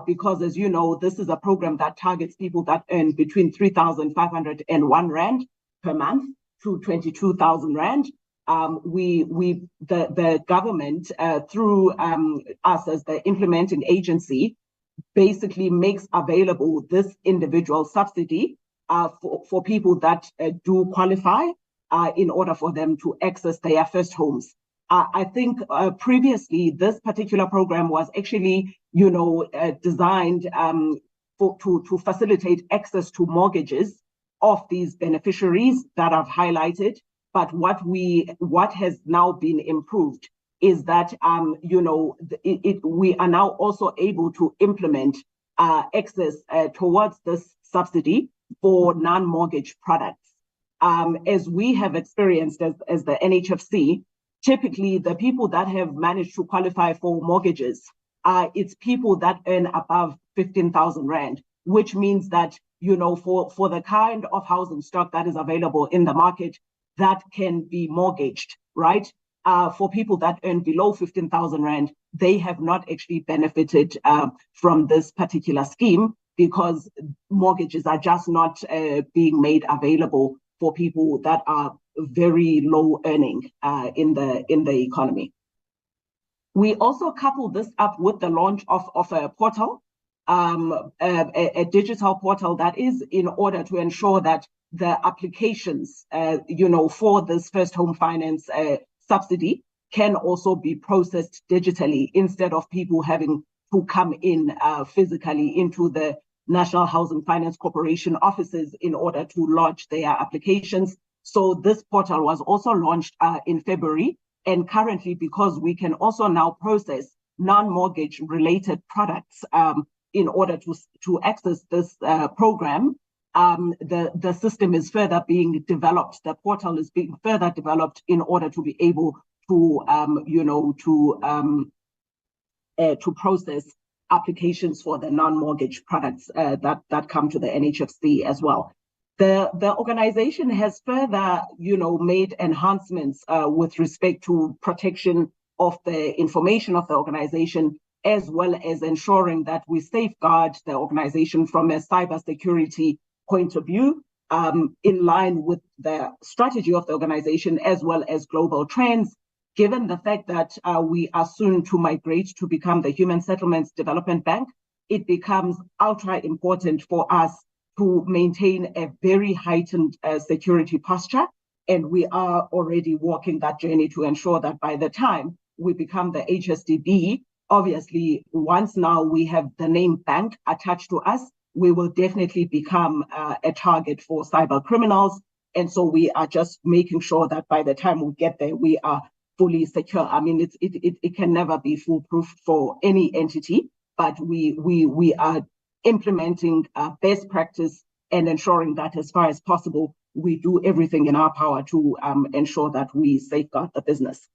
because, as you know, this is a program that targets people that earn between 3,501 rand per month to 22,000 rand. The government, through us as the implementing agency, basically makes available this individual subsidy for people that do qualify in order for them to access their first homes. I think previously this particular program was actually, designed to facilitate access to mortgages of these beneficiaries that I've highlighted. But what has now been improved is that, we are now also able to implement access towards this subsidy for non-mortgage products. As we have experienced as the NHFC, typically the people that have managed to qualify for mortgages, it's people that earn above 15,000 Rand, which means that, for the kind of housing stock that is available in the market, that can be mortgaged, right? For people that earn below 15,000 Rand, they have not actually benefited from this particular scheme because mortgages are just not being made available for people that are very low earning in the economy. We also couple this up with the launch of a portal, a digital portal that is in order to ensure that the applications, for this first home finance subsidy can also be processed digitally instead of people having to come in physically into the National Housing Finance Corporation offices in order to lodge their applications. So this portal was also launched in February. And currently, because we can also now process non-mortgage related products in order to access this program, the system is further being developed. The portal is being further developed in order to be able to, to process applications for the non-mortgage products that come to the NHFC as well. The organization has further, made enhancements with respect to protection of the information of the organization, as well as ensuring that we safeguard the organization from a cybersecurity point of view, in line with the strategy of the organization, as well as global trends. Given the fact that we are soon to migrate to become the Human Settlements Development Bank, it becomes outright important for us to maintain a very heightened security posture. And we are already walking that journey to ensure that by the time we become the HSDB, obviously, once now we have the name bank attached to us, we will definitely become a target for cyber criminals. And so we are just making sure that by the time we get there, we are fully secure. I mean, it can never be foolproof for any entity, but we are implementing best practice and ensuring that as far as possible, we do everything in our power to ensure that we safeguard the business.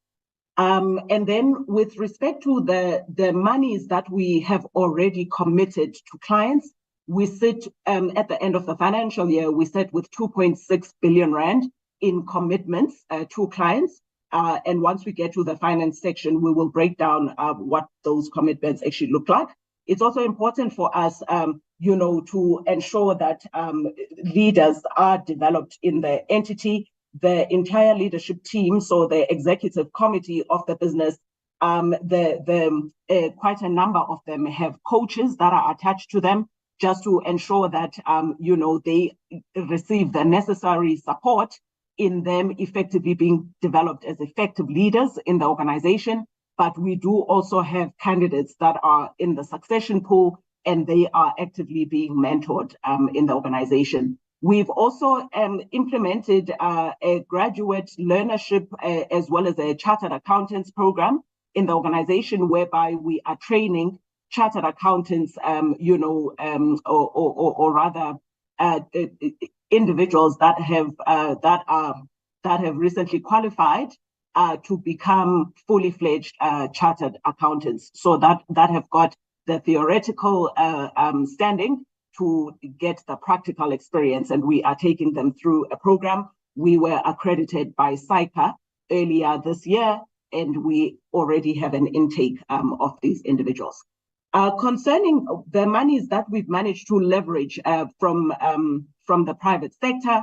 And then with respect to the monies that we have already committed to clients, we sit at the end of the financial year, we sit with 2.6 billion Rand in commitments to clients. And once we get to the finance section, we will break down what those commitments actually look like. It's also important for us, to ensure that leaders are developed in the entity. The entire leadership team, so the executive committee of the business, quite a number of them have coaches that are attached to them, just to ensure that they receive the necessary support in them effectively being developed as effective leaders in the organization. But we do also have candidates that are in the succession pool, and they are actively being mentored in the organization. We've also implemented a graduate learnership as well as a chartered accountants program in the organization, whereby we are training chartered accountants, or rather individuals that have recently qualified to become fully fledged chartered accountants, so that have got the theoretical standing to get the practical experience, and we are taking them through a program. We were accredited by SAICA earlier this year, and we already have an intake of these individuals. Concerning the monies that we've managed to leverage from the private sector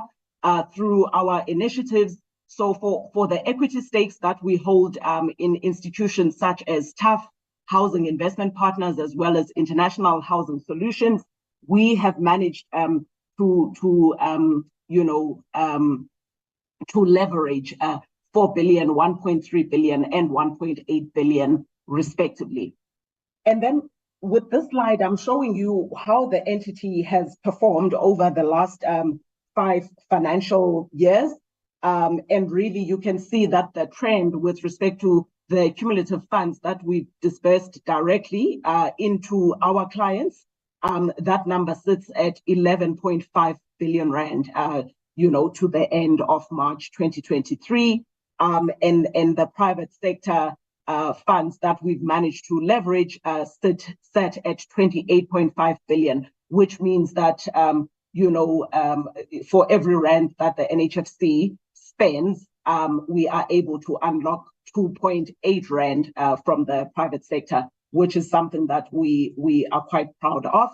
through our initiatives, so for the equity stakes that we hold in institutions such as TAF, Housing Investment Partners, as well as International Housing Solutions, we have managed to leverage 4 billion, 1.3 billion, and 1.8 billion, respectively. And then with this slide, I'm showing you how the entity has performed over the last 5 financial years. And really, you can see that the trend with respect to the cumulative funds that we've disbursed directly into our clients, that number sits at 11.5 billion rand, to the end of March 2023. And the private sector funds that we've managed to leverage set at 28.5 billion, which means that, for every rand that the NHFC spends, we are able to unlock 2.8 rand from the private sector, which is something that we are quite proud of.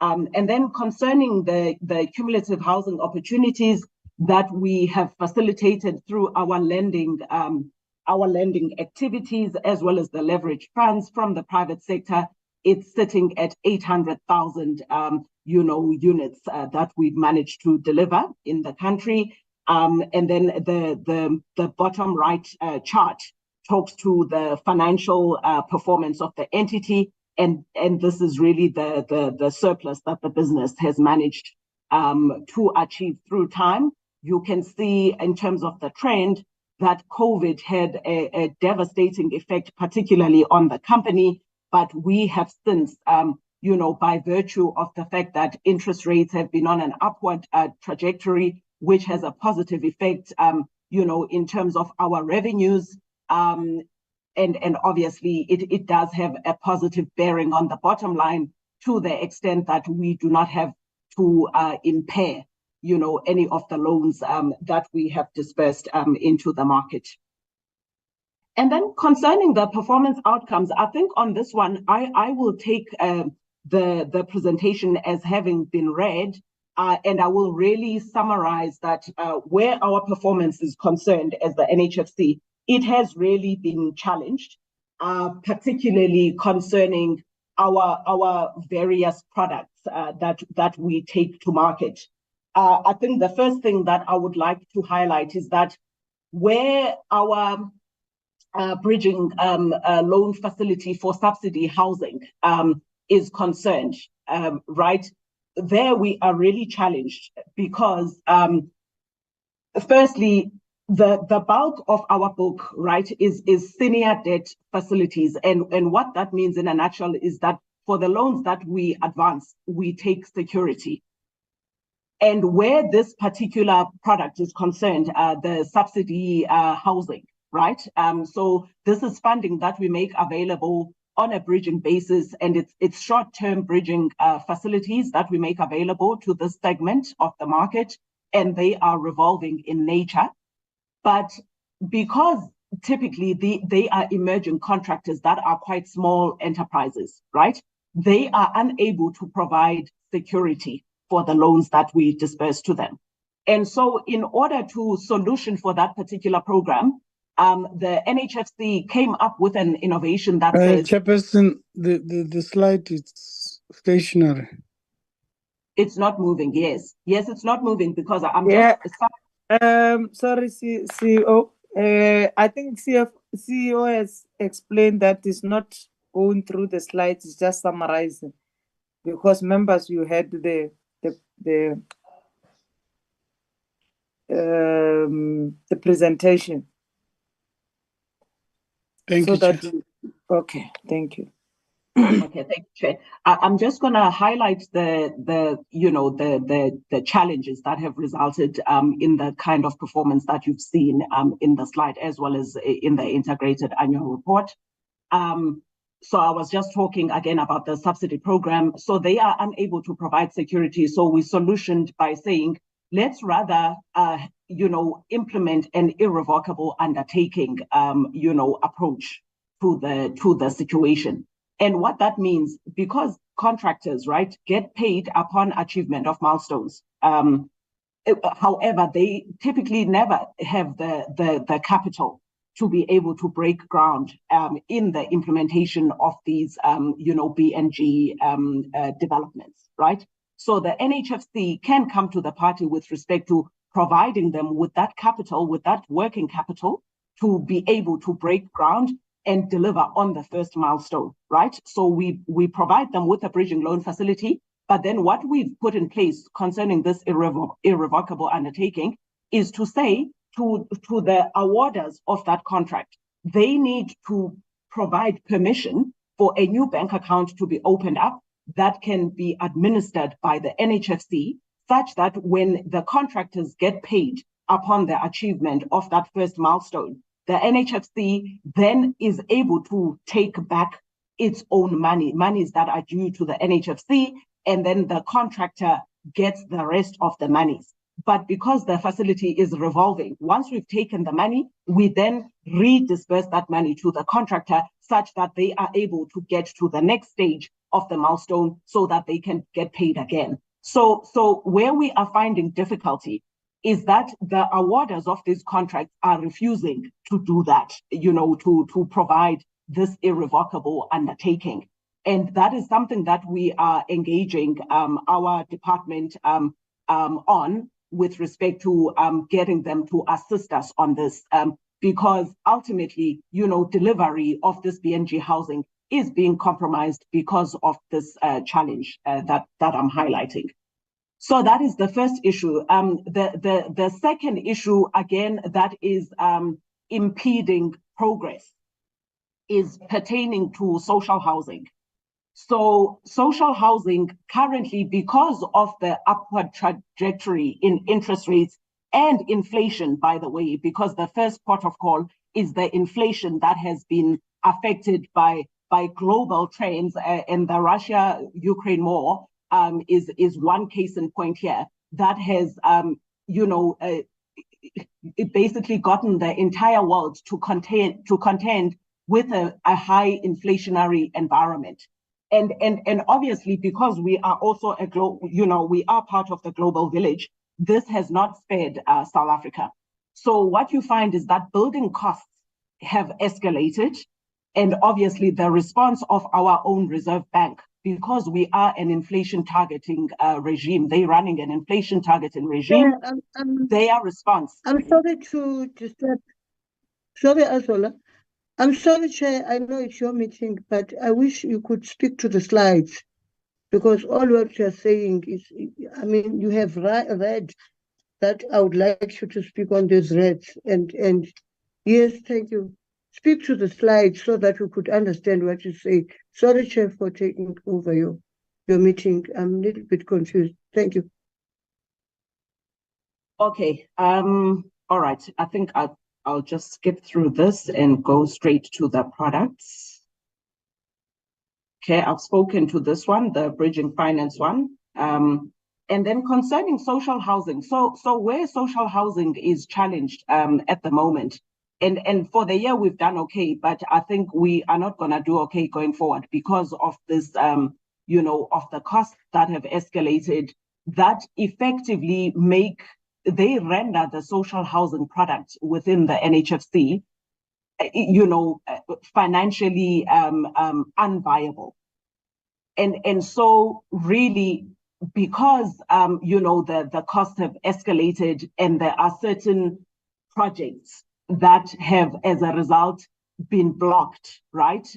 And then concerning the cumulative housing opportunities that we have facilitated through our lending activities, as well as the leverage funds from the private sector, it's sitting at 800,000 units that we've managed to deliver in the country. And then the bottom right chart talks to the financial performance of the entity, and this is really the surplus that the business has managed to achieve through time. You can see in terms of the trend that COVID had a devastating effect, particularly on the company, but we have since, by virtue of the fact that interest rates have been on an upward trajectory, which has a positive effect, in terms of our revenues, and obviously it does have a positive bearing on the bottom line to the extent that we do not have to impair, any of the loans that we have dispersed into the market. And then concerning the performance outcomes, I think on this one, I will take the presentation as having been read, and I will really summarize that where our performance is concerned as the NHFC, it has really been challenged, particularly concerning our various products that we take to market. I think the first thing that I would like to highlight is that where our bridging loan facility for subsidy housing is concerned, right, there we are really challenged because firstly, the bulk of our book, right, is senior debt facilities. And what that means in a nutshell is that for the loans that we advance, we take security. And where this particular product is concerned, the subsidy housing, right? So this is funding that we make available on a bridging basis, and it's short-term bridging facilities that we make available to this segment of the market, and they are revolving in nature. But because typically they are emerging contractors that are quite small enterprises, right? They are unable to provide security for the loans that we disperse to them. And so in order to solution for that particular program, the NHFC came up with an innovation that says— Chairperson, the slide is stationary. It's not moving, yes. Yes, it's not moving because I'm sorry, CEO. I think CEO has explained that it's not going through the slides, it's just summarizing. Because members, you had the presentation. Thank you, Chair. Okay, thank you. Okay, thank you, Chair. I'm just going to highlight the challenges that have resulted in the kind of performance that you've seen in the slide, as well as in the integrated annual report. So I was just talking again about the subsidy program. So they are unable to provide security. So we solutioned by saying, let's rather, implement an irrevocable undertaking, approach to the situation. And what that means, because contractors, right, get paid upon achievement of milestones. However, they typically never have the capital to be able to break ground in the implementation of these, BNG developments, right? So the NHFC can come to the party with respect to providing them with that capital, with that working capital, to be able to break ground and deliver on the first milestone, right? So we provide them with a bridging loan facility, but then what we've put in place concerning this irrevocable undertaking is to say to the awarders of that contract, they need to provide permission for a new bank account to be opened up that can be administered by the NHFC, such that when the contractors get paid upon the achievement of that first milestone, the NHFC then is able to take back its own monies that are due to the NHFC, and then the contractor gets the rest of the monies. But because the facility is revolving, once we've taken the money, we then redisperse that money to the contractor such that they are able to get to the next stage of the milestone so that they can get paid again. So where we are finding difficulty is that the awarders of these contracts are refusing to do that, to provide this irrevocable undertaking. And that is something that we are engaging our department on with respect to getting them to assist us on this, because ultimately, delivery of this BNG housing is being compromised because of this challenge that I'm highlighting. So that is the first issue. The second issue, again, that is impeding progress is pertaining to social housing. So social housing currently, because of the upward trajectory in interest rates and inflation, by the way, because the first port of call is the inflation that has been affected by global trends, and the Russia-Ukraine war is one case in point here that has, it basically gotten the entire world to contend with a high inflationary environment. And obviously, because we are also we are part of the global village, this has not spared South Africa. So what you find is that building costs have escalated, and obviously the response of our own Reserve Bank, because we are an inflation targeting regime, they running an inflation targeting regime, their response. I'm sorry to disturb. Sorry, Azola. I'm sorry, Chair, I know it's your meeting, but I wish you could speak to the slides, because all what you're saying is, you have read that I would like you to speak on these reads. And yes, thank you. Speak to the slides so that we could understand what you say. Sorry, Chair, for taking over your meeting. I'm a little bit confused. Thank you. Okay. All right. I think I'll just skip through this and go straight to the products. Okay, I've spoken to this one, the bridging finance one. And then concerning social housing, so where social housing is challenged at the moment, and for the year we've done okay, but I think we are not gonna do okay going forward because of this, of the costs that have escalated that effectively they render the social housing product within the NHFC, financially unviable. And so really, because, the costs have escalated and there are certain projects that have, as a result, been blocked, right?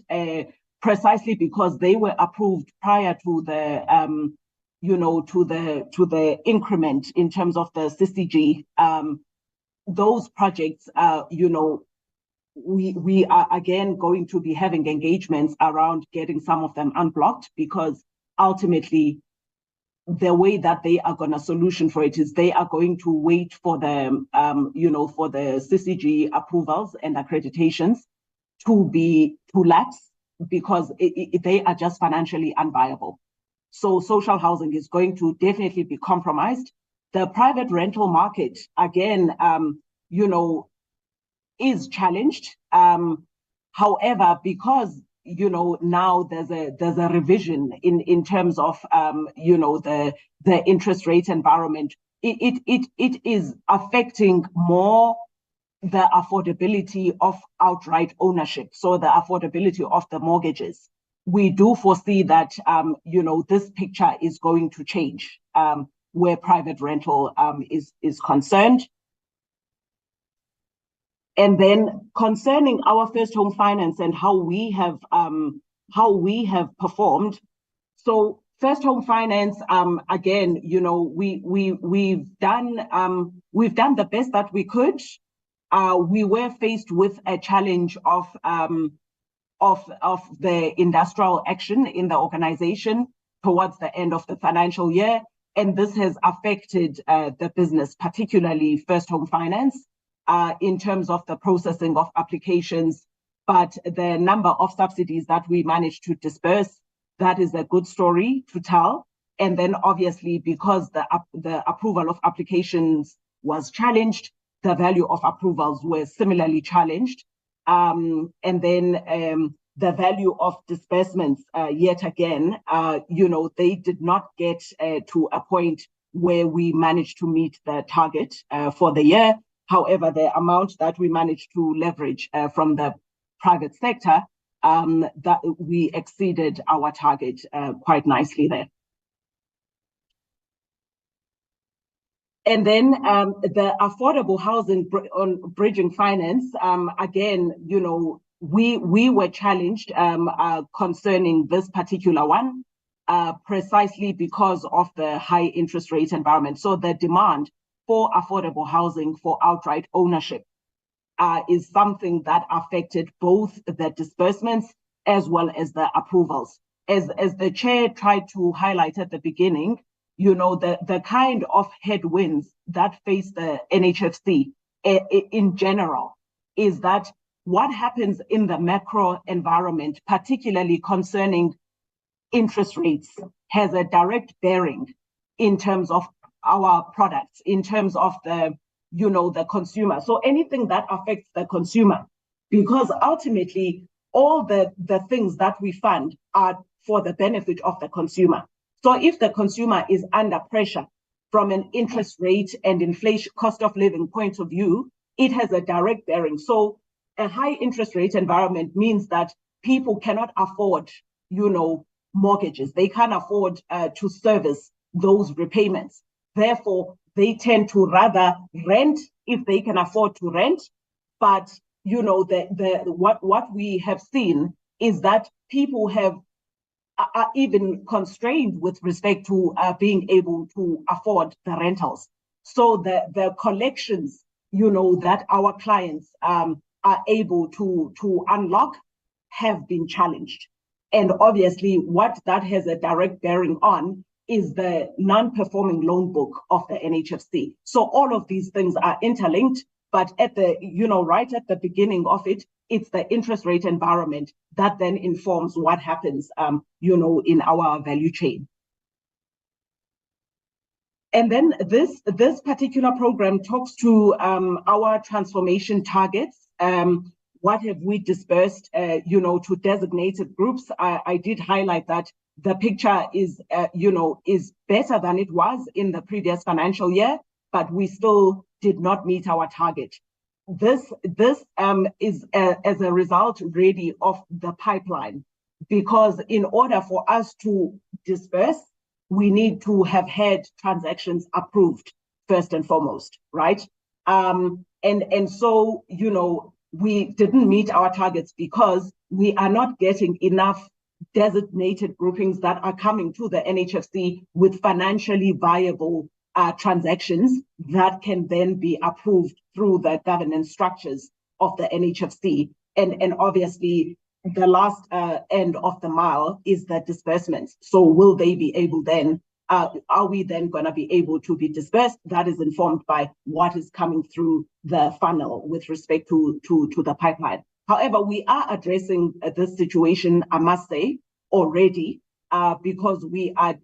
Precisely because they were approved prior to the, to the increment in terms of the CCG. Those projects, we are again going to be having engagements around getting some of them unblocked, because ultimately the way that they are going to solution for it is they are going to wait for the, for the CCG approvals and accreditations to lapse, because they are just financially unviable. So social housing is going to definitely be compromised. The private rental market, again, is challenged. However, because now there's a revision in terms of the interest rate environment, it is affecting more the affordability of outright ownership, so the affordability of the mortgages. We do foresee that this picture is going to change where private rental is concerned. And then concerning our first home finance and how we have performed. So first home finance, again, we've done the best that we could. we were faced with a challenge of the industrial action in the organization towards the end of the financial year. And this has affected the business, particularly First Home Finance, in terms of the processing of applications. But the number of subsidies that we managed to disperse, that is a good story to tell. And then obviously, because the approval of applications was challenged, the value of approvals were similarly challenged. And then the value of disbursements, yet again, they did not get to a point where we managed to meet the target for the year. However, the amount that we managed to leverage from the private sector, that we exceeded our target quite nicely there. And then the affordable housing on bridging finance, again, we were challenged concerning this particular one, precisely because of the high interest rate environment. So the demand for affordable housing for outright ownership is something that affected both the disbursements as well as the approvals. As the chair tried to highlight at the beginning, the kind of headwinds that face the NHFC in general is that what happens in the macro environment, particularly concerning interest rates, has a direct bearing in terms of our products, in terms of the consumer. So anything that affects the consumer, because ultimately all the things that we fund are for the benefit of the consumer. So if the consumer is under pressure from an interest rate and inflation, cost of living point of view, it has a direct bearing. So a high interest rate environment means that people cannot afford, mortgages. They can't afford to service those repayments. Therefore, they tend to rather rent if they can afford to rent. But what we have seen is that people are even constrained with respect to being able to afford the rentals. So the collections, that our clients are able to unlock have been challenged. And obviously what that has a direct bearing on is the non-performing loan book of the NHFC. So all of these things are interlinked, but at the, right at the beginning of it, it's the interest rate environment that then informs what happens, in our value chain. And then this particular program talks to our transformation targets. What have we dispersed, to designated groups? I did highlight that the picture is, is better than it was in the previous financial year, but we still did not meet our target. This is as a result really of the pipeline, because in order for us to disperse, we need to have had transactions approved first and foremost, right? And so, we didn't meet our targets because we are not getting enough designated groupings that are coming to the NHFC with financially viable transactions that can then be approved through the governance structures of the NHFC. And obviously, the last end of the mile is the disbursements. So will they be able then, are we then going to be able to be dispersed? That is informed by what is coming through the funnel with respect to the pipeline. However, we are addressing this situation, I must say, already, because we are,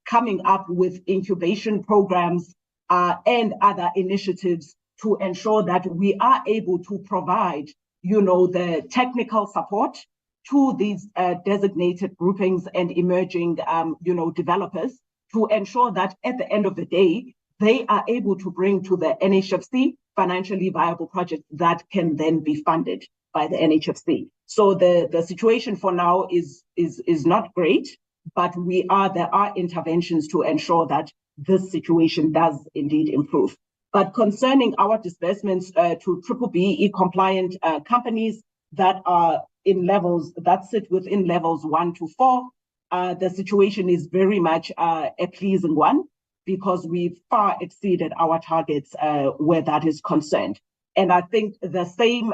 coming up with incubation programs and other initiatives to ensure that we are able to provide, the technical support to these designated groupings and emerging, developers to ensure that at the end of the day, they are able to bring to the NHFC financially viable projects that can then be funded by the NHFC. So the situation for now is not great, but there are interventions to ensure that this situation does indeed improve. But concerning our disbursements to BBBE compliant companies that are in levels that sit within levels 1 to 4, the situation is very much a pleasing one. because we've far exceeded our targets where that is concerned. And I think the same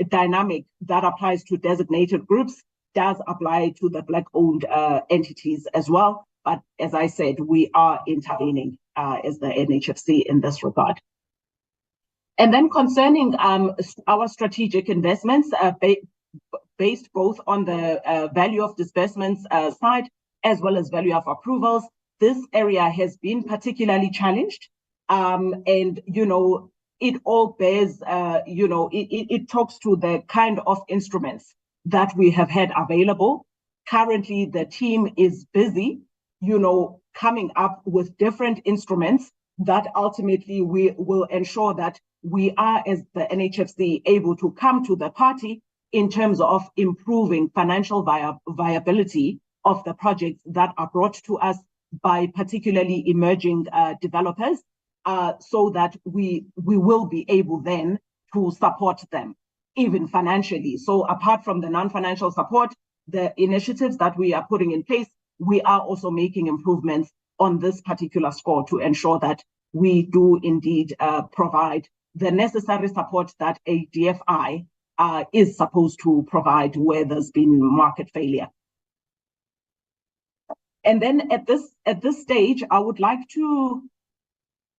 dynamic that applies to designated groups does apply to the Black-owned entities as well. But as I said, we are intervening as the NHFC in this regard. And then concerning our strategic investments, based both on the value of disbursements side as well as value of approvals, this area has been particularly challenged. And, you know, it all bears, you know, it talks to the kind of instruments that we have had available. Currently, the team is busy, you know, coming up with different instruments that ultimately we will ensure that we are, as the NHFC, able to come to the party in terms of improving financial viability of the projects that are brought to us by particularly emerging developers, so that we will be able then to support them, even financially. So apart from the non-financial support, the initiatives that we are putting in place, we are also making improvements on this particular score to ensure that we do indeed provide the necessary support that a DFI is supposed to provide where there's been market failure. And then at this stage, I would like to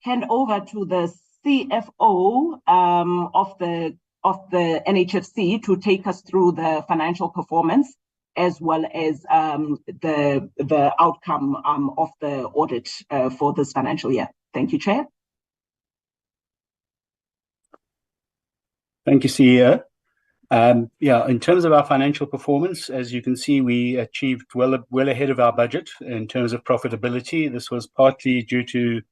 hand over to the CFO of the NHFC to take us through the financial performance as well as the outcome of the audit for this financial year. Thank you, Chair. Thank you, CEO. Yeah, in terms of our financial performance, as you can see, we achieved well ahead of our budget in terms of profitability. This was partly due to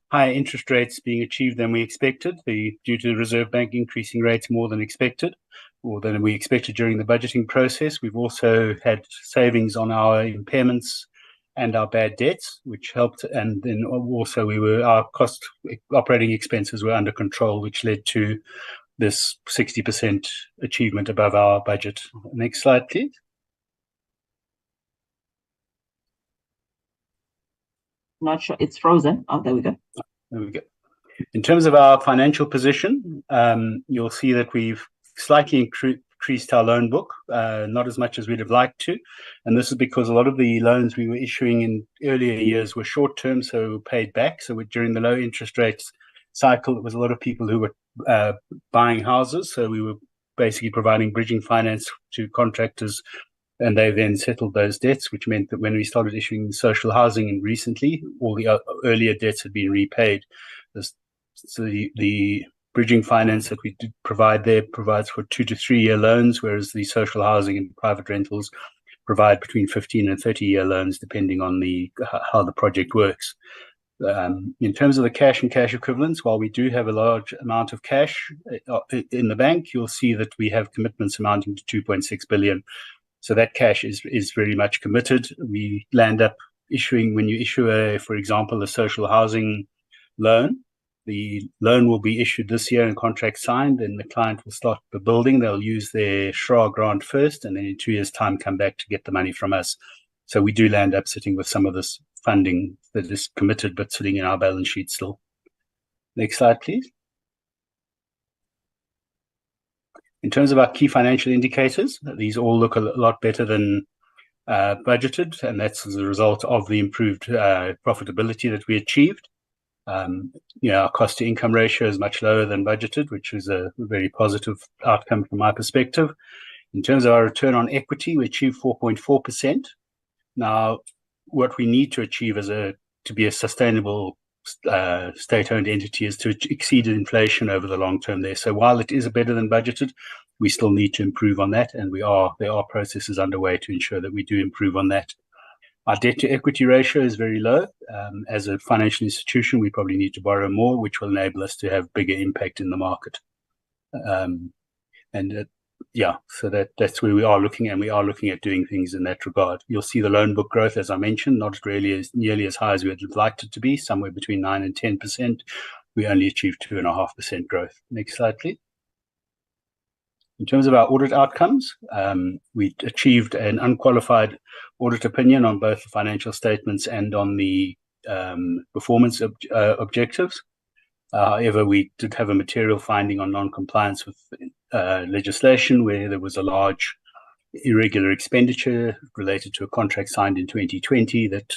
higher interest rates being achieved than we expected, due to the Reserve Bank increasing rates more than expected, or than we expected during the budgeting process. We've also had savings on our impairments and our bad debts, which helped. And then also our operating expenses were under control, which led to this 60% achievement above our budget. Next slide, please. Not sure, it's frozen. Oh, there we go. There we go. In terms of our financial position, you'll see that we've slightly increased our loan book, not as much as we'd have liked to. And this is because a lot of the loans we were issuing in earlier years were short-term, so paid back. So during the low interest rates cycle, it was a lot of people who were buying houses. So we were basically providing bridging finance to contractors, and they then settled those debts, which meant that when we started issuing social housing recently, all the earlier debts had been repaid. So the bridging finance that we did provide there provides for 2 to 3 year loans, whereas the social housing and private rentals provide between 15 and 30 year loans, depending on how the project works. In terms of the cash and cash equivalents, while we do have a large amount of cash in the bank, you'll see that we have commitments amounting to 2.6 billion. So that cash is very much committed. We land up issuing, when you issue for example, a social housing loan, the loan will be issued this year and contract signed, and the client will start the building. They'll use their SHRA grant first, and then in 2 years' time come back to get the money from us. So we do land up sitting with some of this funding that is committed but sitting in our balance sheet still. Next slide, please. In terms of our key financial indicators, these all look a lot better than budgeted, and that's as a result of the improved profitability that we achieved. Our cost to income ratio is much lower than budgeted, which is a very positive outcome from my perspective. In terms of our return on equity, we achieved 4.4%. Now, what we need to achieve to be a sustainable state-owned entity is to exceed inflation over the long term there. So while it is better than budgeted, we still need to improve on that, and there are processes underway to ensure that we do improve on that. Our debt to equity ratio is very low. As a financial institution, we probably need to borrow more, which will enable us to have bigger impact in the market. So that's where we are looking, and we are looking at doing things in that regard. You'll see the loan book growth, as I mentioned, not really nearly as high as we would have liked it to be, somewhere between 9 and 10%. We only achieved 2.5% growth. Next slide, please. In terms of our audit outcomes, we achieved an unqualified audit opinion on both the financial statements and on the performance objectives. However, we did have a material finding on non-compliance with legislation where there was a large irregular expenditure related to a contract signed in 2020 that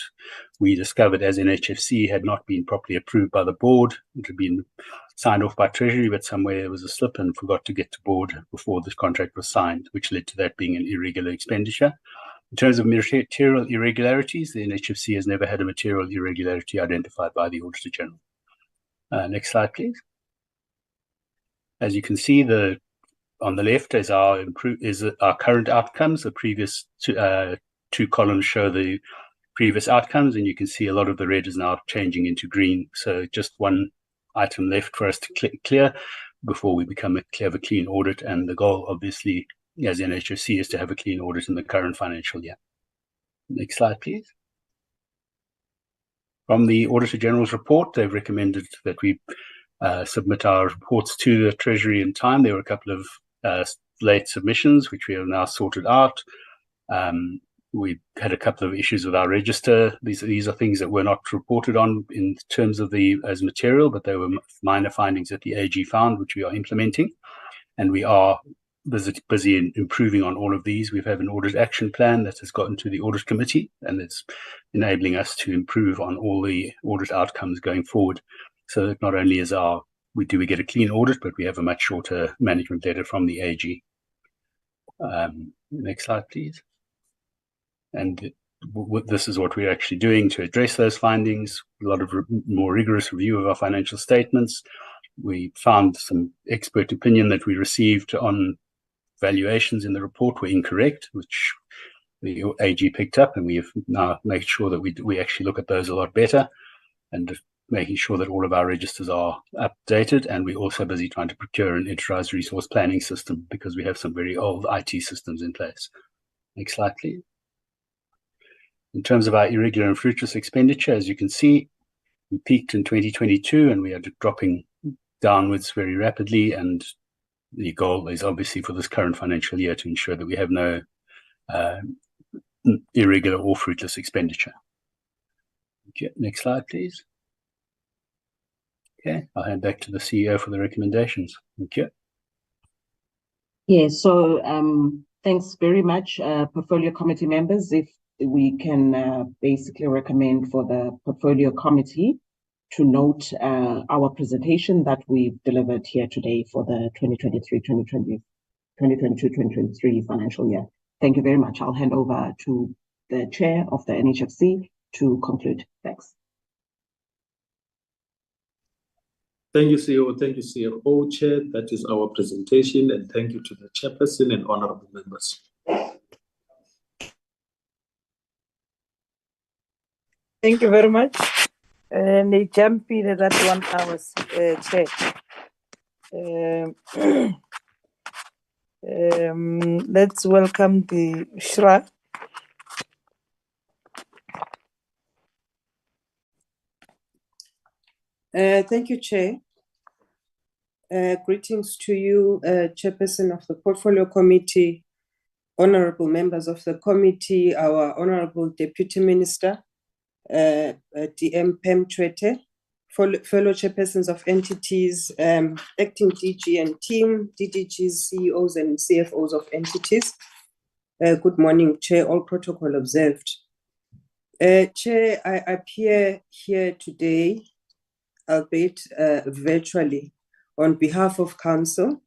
we discovered as NHFC had not been properly approved by the board. It had been signed off by Treasury, but somewhere there was a slip and forgot to get to board before this contract was signed, which led to that being an irregular expenditure. In terms of material irregularities, the NHFC has never had a material irregularity identified by the Auditor General. Next slide, please. As you can see, on the left is our current outcomes. The previous two columns show the previous outcomes, and you can see a lot of the red is now changing into green. So just one item left for us to clear before we have a clean audit. And the goal, obviously, as NHFC is to have a clean audit in the current financial year. Next slide, please. From the Auditor General's report, they've recommended that we submit our reports to the Treasury in time. There were a couple of late submissions, which we have now sorted out. We had a couple of issues with our register. These are things that were not reported on in terms of as material, but they were minor findings that the AG found, which we are implementing. And we are busy in improving on all of these. We have an audit action plan that has gotten to the audit committee, and it's enabling us to improve on all the audit outcomes going forward. So that not only do we get a clean audit, but we have a much shorter management letter from the AG. Next slide, please. And this is what we're actually doing to address those findings. A lot of more rigorous review of our financial statements. We found some expert opinion that we received on valuations in the report were incorrect, which the AG picked up, and we have now made sure that we actually look at those a lot better and making sure that all of our registers are updated. And we're also busy trying to procure an enterprise resource planning system because we have some very old IT systems in place. Next slide, please. In terms of our irregular and fruitless expenditure, as you can see, we peaked in 2022 and we are dropping downwards very rapidly. And the goal is obviously for this current financial year to ensure that we have no irregular or fruitless expenditure. Okay, next slide, please. Okay, I'll hand back to the CEO for the recommendations. Thank you. Yeah, so thanks very much, Portfolio Committee members. If we can basically recommend for the Portfolio Committee to note our presentation that we've delivered here today for the 2022-2023 financial year. Thank you very much. I'll hand over to the Chair of the NHFC to conclude. Thanks. Thank you, CEO. Thank you, CFO, Chair. That is our presentation, and thank you to the Chairperson and honorable members. Thank you very much. And they jump in at that 1 hour, Chair. Let's welcome the SHRA. Thank you, Chair. Greetings to you, Chairperson of the Portfolio Committee, honorable members of the committee, our honorable Deputy Minister, DM Pemtshwete, fellow chairpersons of entities, acting DG and team, DDGs, CEOs and CFOs of entities. Good morning, Chair, all protocol observed. Chair, I appear here today, albeit virtually, on behalf of Council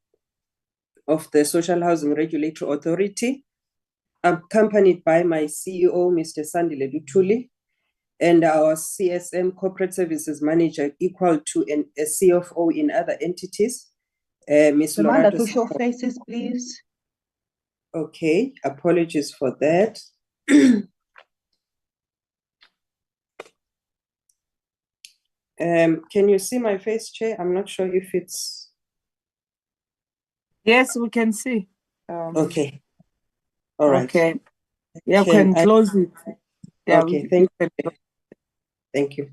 of the Social Housing Regulatory Authority, accompanied by my CEO, Mr. Sandile Lutuli, and our CSM Corporate Services Manager, equal to a CFO in other entities, Ms. Amanda, Lorato. to show faces, please. Okay, apologies for that. Can you see my face, Chair? I'm not sure if it's... Yes, we can see. Okay. All right. Okay. Yeah, can close it. Yeah, okay, thank you. Thank you.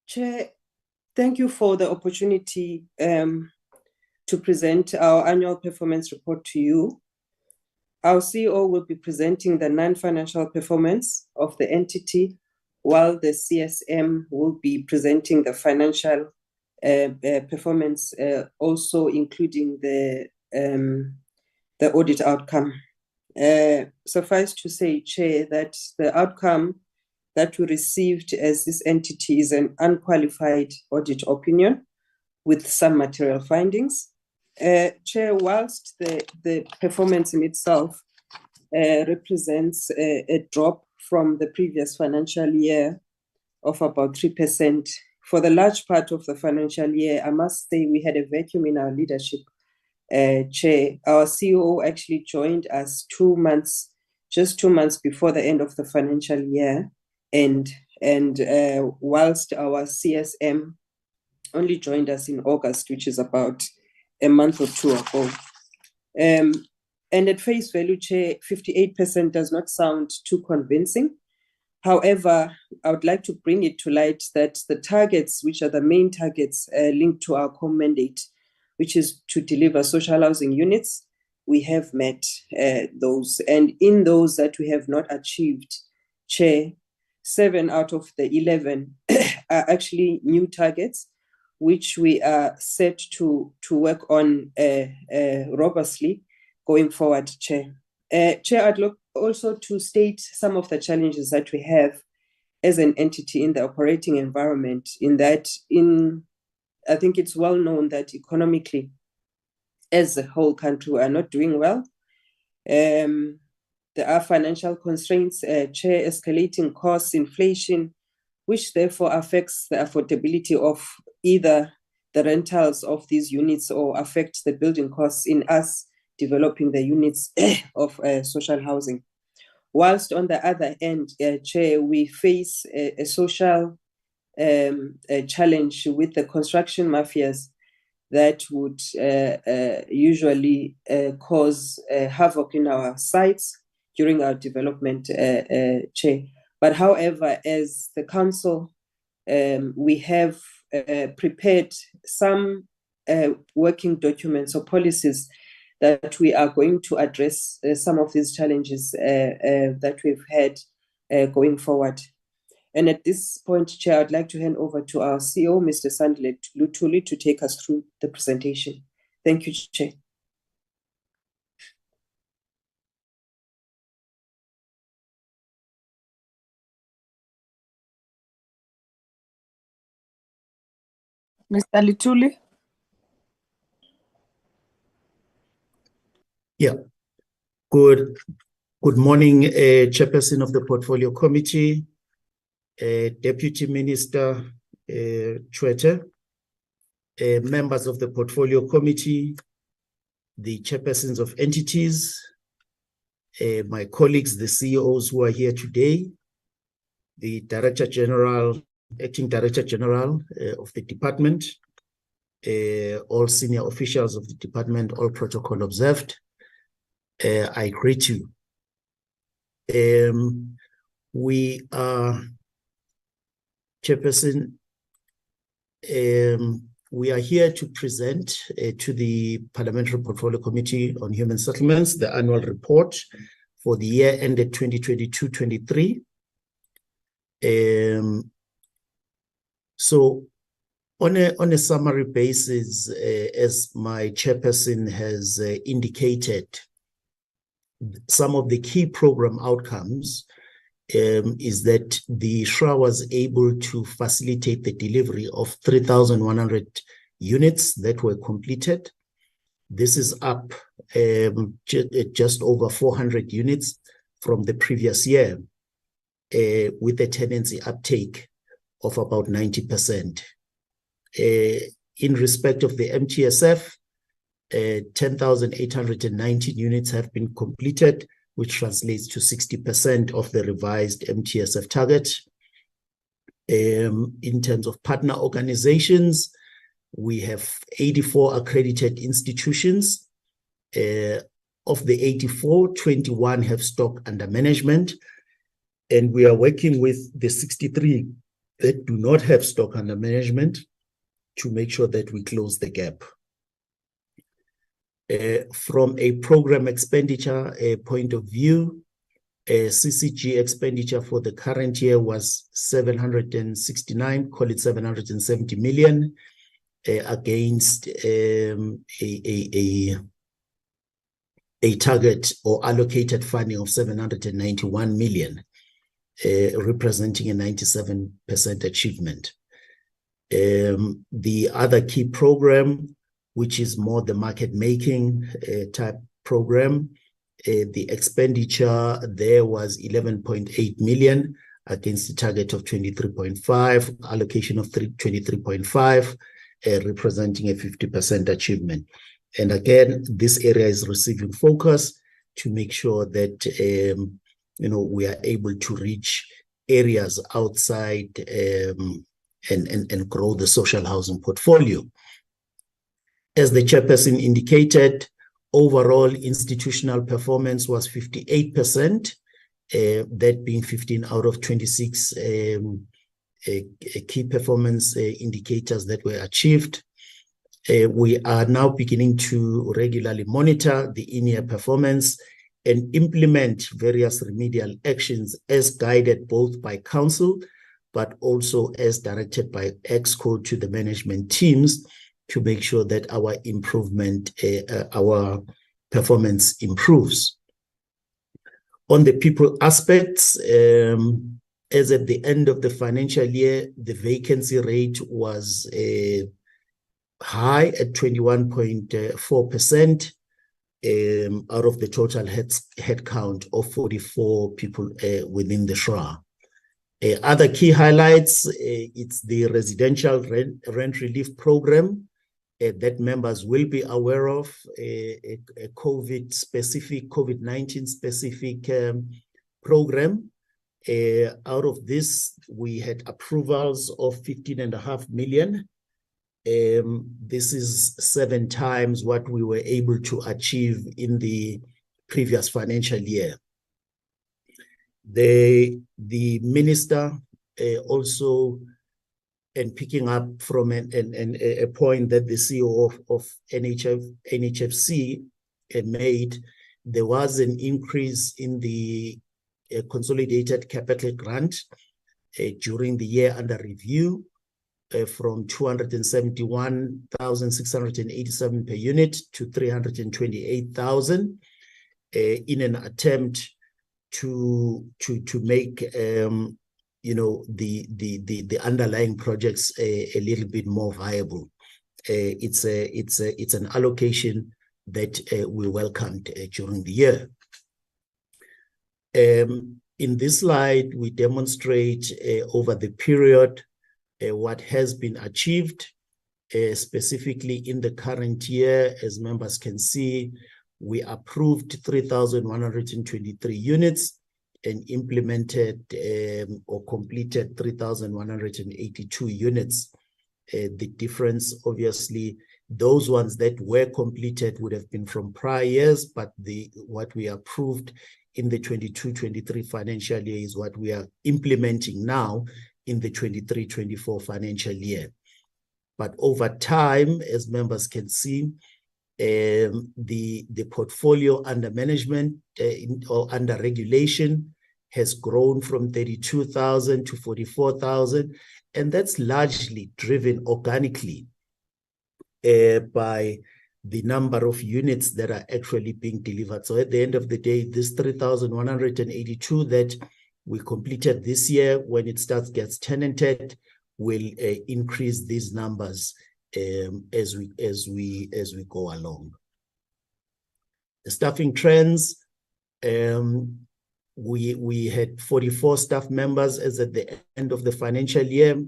Chair, thank you for the opportunity to present our annual performance report to you. Our CEO will be presenting the non-financial performance of the entity, while the CSM will be presenting the financial performance, also including the audit outcome. Suffice to say, Chair, that the outcome that we received as this entity is an unqualified audit opinion with some material findings. Chair, whilst the performance in itself represents a drop from the previous financial year of about 3%, for the large part of the financial year, I must say we had a vacuum in our leadership. Chair, our CEO actually joined us just 2 months before the end of the financial year, and whilst our CSM only joined us in August, which is about a month or two ago. And at face value, Chair, 58% does not sound too convincing. However, I would like to bring it to light that the targets, which are the main targets linked to our core mandate, which is to deliver social housing units, we have met those. And in those that we have not achieved, Chair, 7 out of the 11 are actually new targets, which we are set to work on robustly going forward, Chair. Chair, I'd look also to state some of the challenges that we have as an entity in the operating environment, in that I think it's well known that economically, as a whole country, we are not doing well. There are financial constraints, Chair, escalating costs, inflation, which therefore affects the affordability of either the rentals of these units or affects the building costs in us developing the units of social housing. Whilst on the other end, Chair, we face a social challenge with the construction mafias that would usually cause havoc in our sites during our development, Chair. But however, as the council, we have prepared some working documents or policies that we are going to address some of these challenges that we've had going forward. And at this point, Chair, I'd like to hand over to our CEO, Mr. Sandile Lutuli, to take us through the presentation. Thank you, Chair. Mr. Lutuli. Yeah. Good morning, Chairperson of the Portfolio Committee, Deputy Minister Chwete, members of the Portfolio Committee, the Chairpersons of entities, my colleagues, the CEOs who are here today, the Director General, Acting Director General of the department, all senior officials of the department, all protocol observed. I greet you. We are, Chairperson, we are here to present to the Parliamentary Portfolio Committee on Human Settlements the annual report for the year ended 2022-23. So on a summary basis, as my Chairperson has indicated, some of the key program outcomes is that the SHRA was able to facilitate the delivery of 3,100 units that were completed. This is up just over 400 units from the previous year, with a tenancy uptake of about 90%. In respect of the MTSF, 10,819 units have been completed, which translates to 60% of the revised MTSF target. In terms of partner organizations, we have 84 accredited institutions. Of the 84, 21 have stock under management, and we are working with the 63 that do not have stock under management to make sure that we close the gap. From a program expenditure point of view, CCG expenditure for the current year was 769, call it 770 million, against a target or allocated funding of 791 million, representing a 97% achievement. The other key program, which is more the market making type program, the expenditure there was 11.8 million against the target of 23.5, allocation of 23.5, representing a 50% achievement. And again, this area is receiving focus to make sure that we are able to reach areas outside and grow the social housing portfolio. As the chairperson indicated, overall institutional performance was 58%, that being 15 out of 26 key performance indicators that were achieved. We are now beginning to regularly monitor the in-year performance and implement various remedial actions as guided both by council, but also as directed by ExCo to the management teams to make sure that our performance improves. On the people aspects, as at the end of the financial year, the vacancy rate was high at 21.4% out of the total headcount of 44 people within the SHRA. Other key highlights, it's the residential rent relief program that members will be aware of, a COVID-19 specific program. Out of this, we had approvals of 15.5 million. This is 7 times what we were able to achieve in the previous financial year. The minister also, and picking up from a point that the CEO of NHFC made, there was an increase in the consolidated capital grant during the year under review, from 271,687 per unit to 328,000, in an attempt to make the underlying projects a little bit more viable. It's an allocation that we welcomed during the year. In this slide, we demonstrate over the period what has been achieved, specifically in the current year. As members can see, we approved 3,123 units and implemented or completed 3,182 units. The difference, obviously, those ones that were completed would have been from prior years, but what we approved in the 22-23 financial year is what we are implementing now in the 23-24 financial year. But over time, as members can see, the portfolio under management or under regulation has grown from 32,000 to 44,000, and that's largely driven organically by the number of units that are actually being delivered. So at the end of the day, this 3,182 that we completed this year, when it gets tenanted, will increase these numbers as we go along. The staffing trends, we had 44 staff members as at the end of the financial year,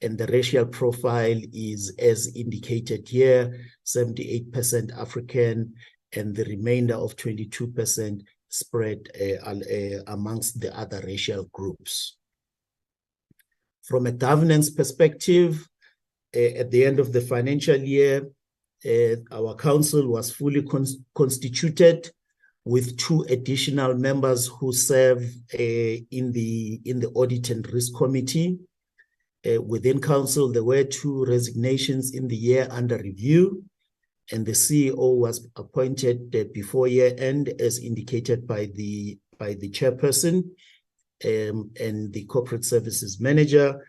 and the racial profile is as indicated here, 78% African, and the remainder of 22% spread amongst the other racial groups. From a governance perspective, at the end of the financial year, our council was fully constituted with 2 additional members who serve in the Audit and Risk Committee. Within council, there were 2 resignations in the year under review. and the CEO was appointed before year end, as indicated by the chairperson, and the corporate services manager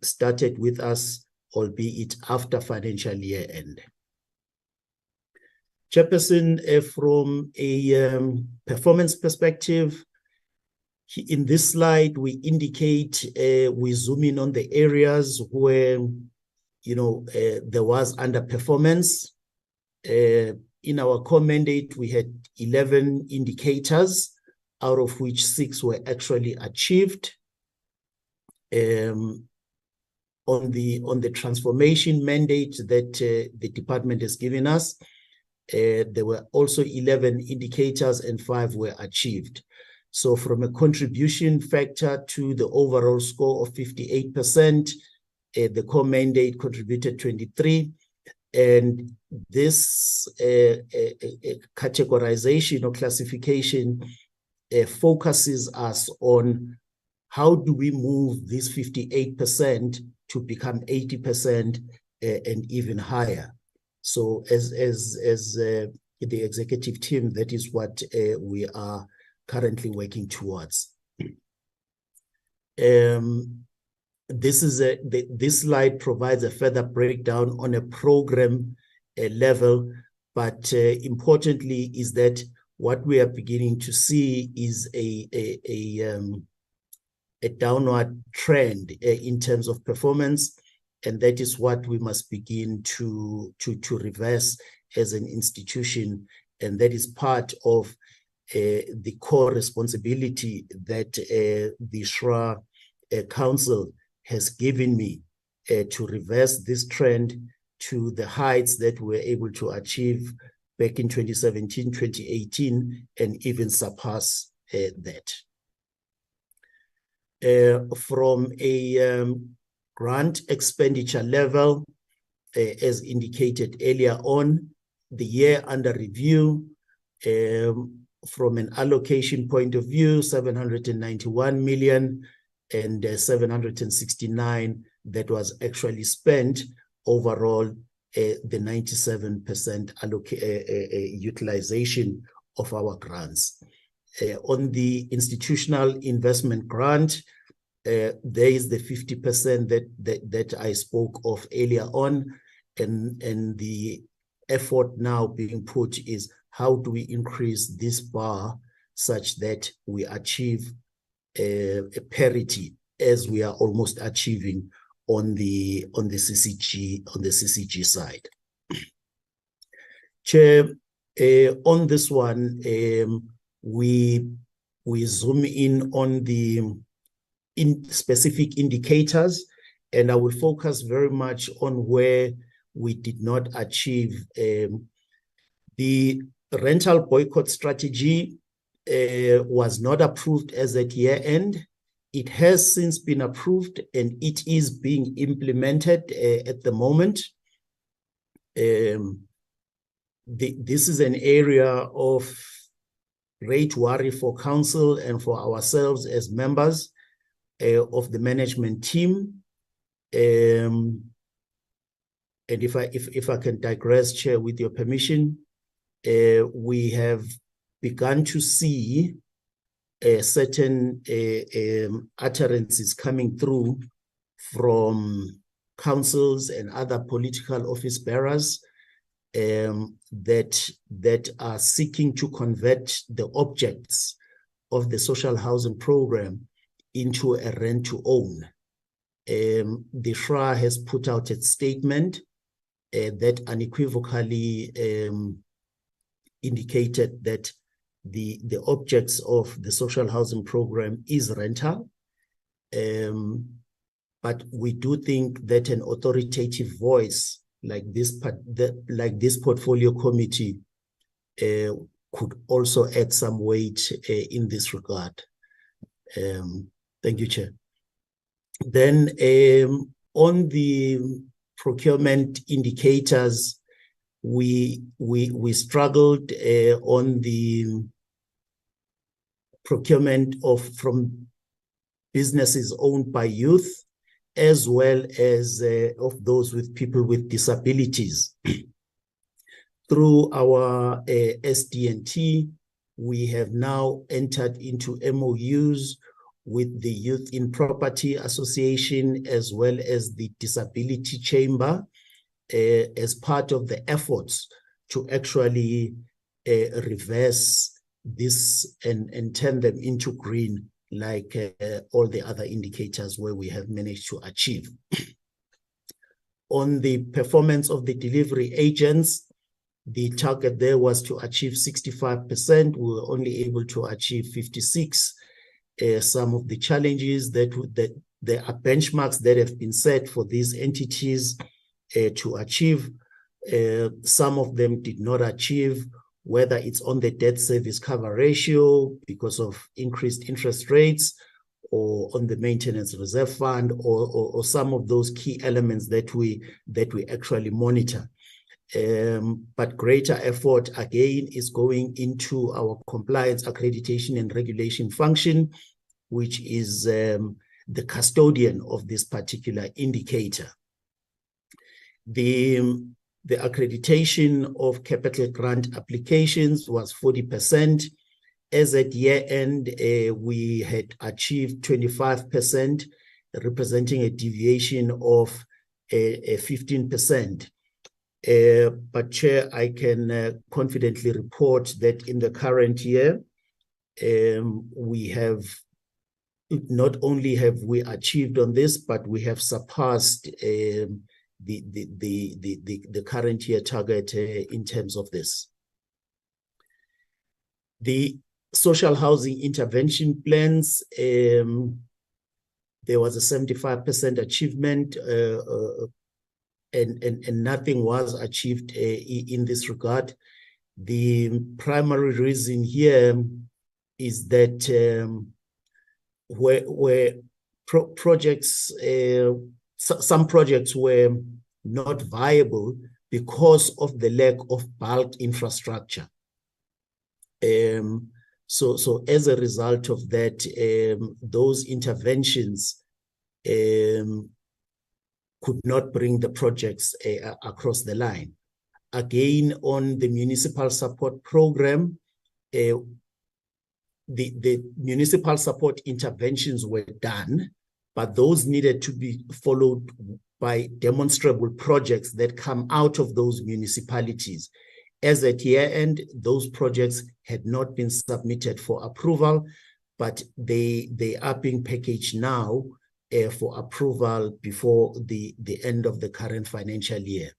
started with us, albeit after financial year end. Chairperson, from a performance perspective, in this slide, we indicate, we zoom in on the areas where, there was underperformance. In our core mandate, we had 11 indicators, out of which 6 were actually achieved. On the transformation mandate that the department has given us, there were also 11 indicators and 5 were achieved. So from a contribution factor to the overall score of 58%, the core mandate contributed 23%. And this categorization or classification focuses us on how do we move this 58% to become 80% and even higher. So as the executive team, that is what we are currently working towards. This slide provides a further breakdown on a program level, but importantly is that what we are beginning to see is a downward trend in terms of performance, and that is what we must begin to reverse as an institution, and that is part of the core responsibility that the SHRA Council has given me to reverse this trend to the heights that we were able to achieve back in 2017, 2018, and even surpass that. From a grant expenditure level, as indicated earlier on, the year under review, from an allocation point of view, 791 million and 769 that was actually spent. Overall, the 97% utilization of our grants. On the institutional investment grant, there is the 50% that I spoke of earlier on, and the effort now being put is how do we increase this bar such that we achieve a parity as we are almost achieving on the CCG side. Chair, on this one, we zoom in on the specific indicators, and I will focus very much on where we did not achieve. The rental boycott strategy was not approved as at year end. It has since been approved and it is being implemented at the moment. This is an area of great worry for council and for ourselves as members of the management team. And if I can digress, Chair, with your permission, we have begun to see certain utterances coming through from councils and other political office bearers that are seeking to convert the objects of the social housing program into a rent-to-own. The SHRA has put out a statement that unequivocally indicated that the objects of the social housing program is rental. But we do think that an authoritative voice like this portfolio committee could also add some weight in this regard. Thank you, Chair. Then on the procurement indicators, we struggled on the procurement from businesses owned by youth, as well as of those with people with disabilities. Through our SDNT, we have now entered into MOUs with the Youth in Property Association as well as the Disability Chamber as part of the efforts to actually reverse this and turn them into green, like all the other indicators where we have managed to achieve. On the performance of the delivery agents, the target there was to achieve 65%. We were only able to achieve 56%. Some of the challenges that there are benchmarks that have been set for these entities to achieve. Some of them did not achieve, whether it's on the debt service cover ratio because of increased interest rates, or on the maintenance reserve fund, or some of those key elements that we actually monitor. But greater effort again is going into our compliance, accreditation, and regulation function, which is the custodian of this particular indicator. The accreditation of capital grant applications was 40%. As at year end, we had achieved 25%, representing a deviation of 15%. But Chair, I can confidently report that in the current year, we have not only have we achieved on this, but we have surpassed the current year target in terms of this. The social housing intervention plans, there was a 75% achievement, and nothing was achieved in this regard. The primary reason here is that some projects were not viable because of the lack of bulk infrastructure. So as a result of that, those interventions could not bring the projects across the line. Again, on the municipal support program, the municipal support interventions were done, but those needed to be followed by demonstrable projects that come out of those municipalities. As at year end, those projects had not been submitted for approval, but they are being packaged now for approval before the end of the current financial year.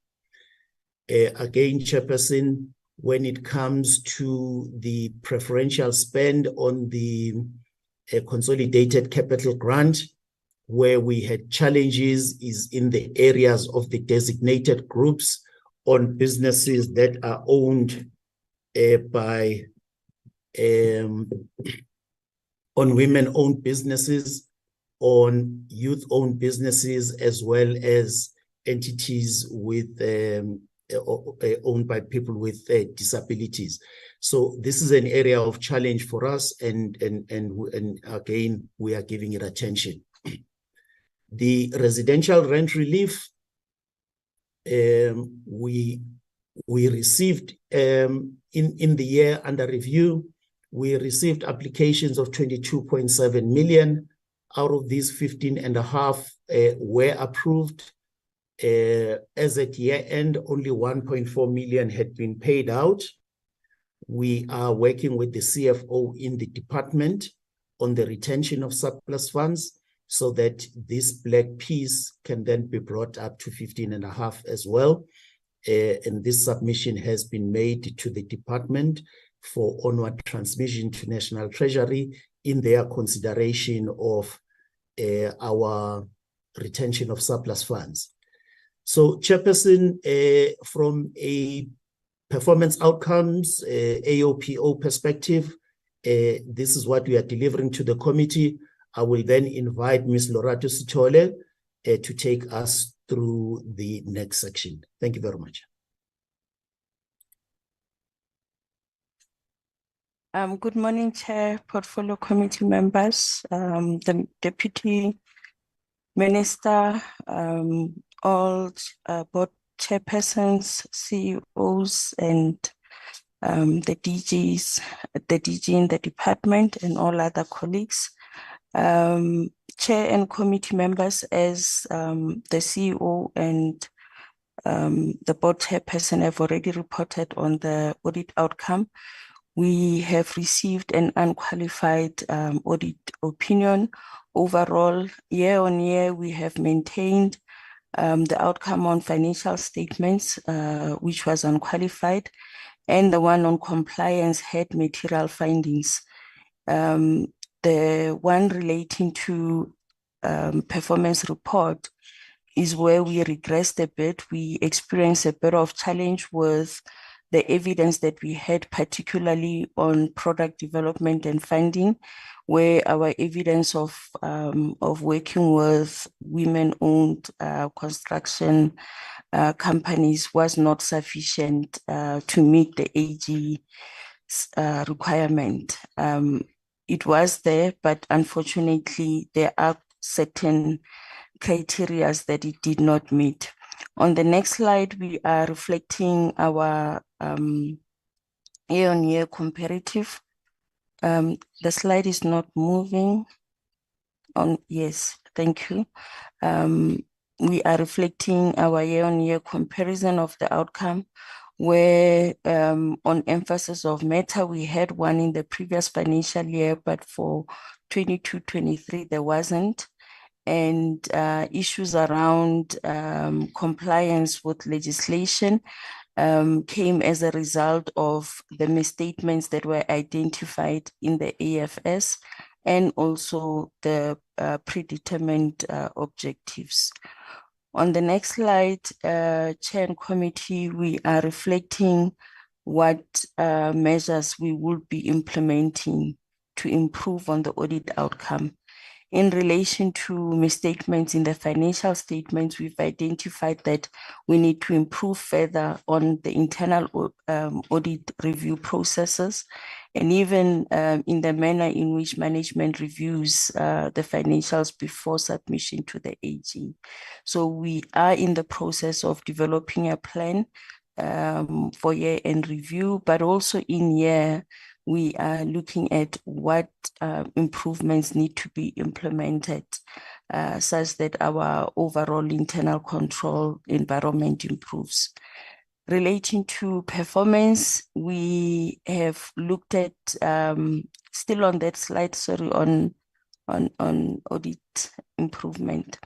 Again, Chairperson, when it comes to the preferential spend on the consolidated capital grant, where we had challenges is in the areas of the designated groups on businesses that are owned by on women-owned businesses, on youth-owned businesses, as well as entities with owned by people with disabilities. So this is an area of challenge for us, and again, we are giving it attention. The residential rent relief, we received in the year under review, we received applications of 22.7 million. Out of these, 15.5 were approved. As at year end, only 1.4 million had been paid out. We are working with the CFO in the department on the retention of surplus funds, so that this black piece can then be brought up to 15.5 as well. And this submission has been made to the department for onward transmission to National Treasury in their consideration of our retention of surplus funds. So, Chairperson, from a performance outcomes, AOPO perspective, this is what we are delivering to the committee. I will then invite Ms. Lorato Sithole to take us through the next section. Thank you very much. Good morning, Chair, Portfolio Committee members, the Deputy Minister, all board chairpersons, CEOs, and the DGs, the DG in the department, and all other colleagues. Chair and committee members, as the CEO and the board chairperson have already reported on the audit outcome. We have received an unqualified audit opinion. Overall, year on year, we have maintained the outcome on financial statements, which was unqualified, and the one on compliance had material findings. The one relating to performance report is where we regressed a bit. We experienced a bit of challenge with the evidence that we had, particularly on product development and funding, where our evidence of working with women-owned construction companies was not sufficient to meet the AG requirement. It was there, but unfortunately, there are certain criteria that it did not meet. On the next slide, we are reflecting our year-on-year comparative. The slide is not moving on. Yes, thank you. We are reflecting our year-on-year comparison of the outcome, where on emphasis of matter, we had one in the previous financial year, but for 22-23, there wasn't. And issues around compliance with legislation came as a result of the misstatements that were identified in the AFS and also the predetermined objectives. On the next slide, Chair and Committee, we are reflecting what measures we will be implementing to improve on the audit outcome. In relation to misstatements in the financial statements, we've identified that we need to improve further on the internal audit review processes, and even in the manner in which management reviews the financials before submission to the AG. So we are in the process of developing a plan for year-end review, but also in year, we are looking at what improvements need to be implemented such that our overall internal control environment improves. Relating to performance, we have looked at, still on that slide, sorry, on audit improvement.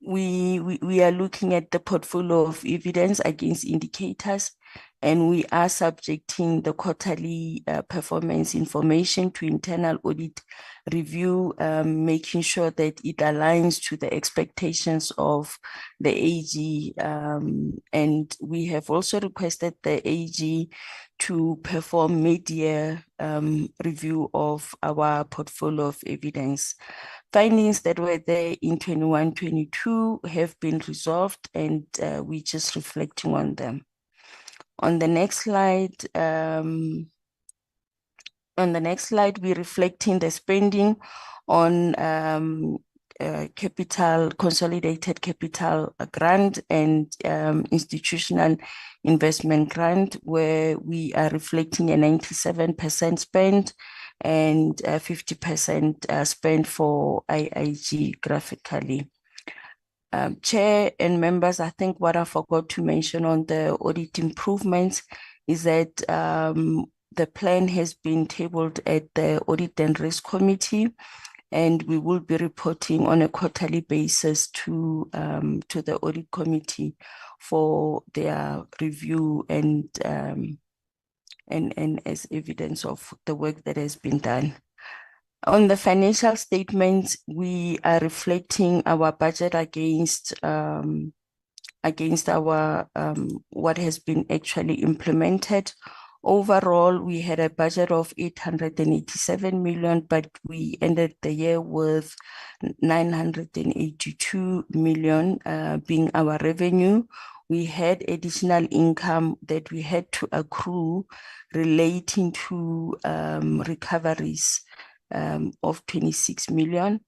We are looking at the portfolio of evidence against indicators, and we are subjecting the quarterly performance information to internal audit review, making sure that it aligns to the expectations of the AG. And we have also requested the AG to perform mid-year review of our portfolio of evidence. Findings that were there in 21-22 have been resolved, and we're just reflecting on them. On the next slide, we're reflecting the spending on consolidated capital grant and institutional investment grant, where we are reflecting a 97% spend and 50% spend for IIG graphically. Chair and members, I think what I forgot to mention on the audit improvements is that the plan has been tabled at the Audit and Risk Committee, and we will be reporting on a quarterly basis to the Audit Committee for their review and as evidence of the work that has been done. On the financial statements, we are reflecting our budget against our what has been actually implemented. Overall, we had a budget of 887 million, but we ended the year with 982 million being our revenue. We had additional income that we had to accrue relating to recoveries of 26 million.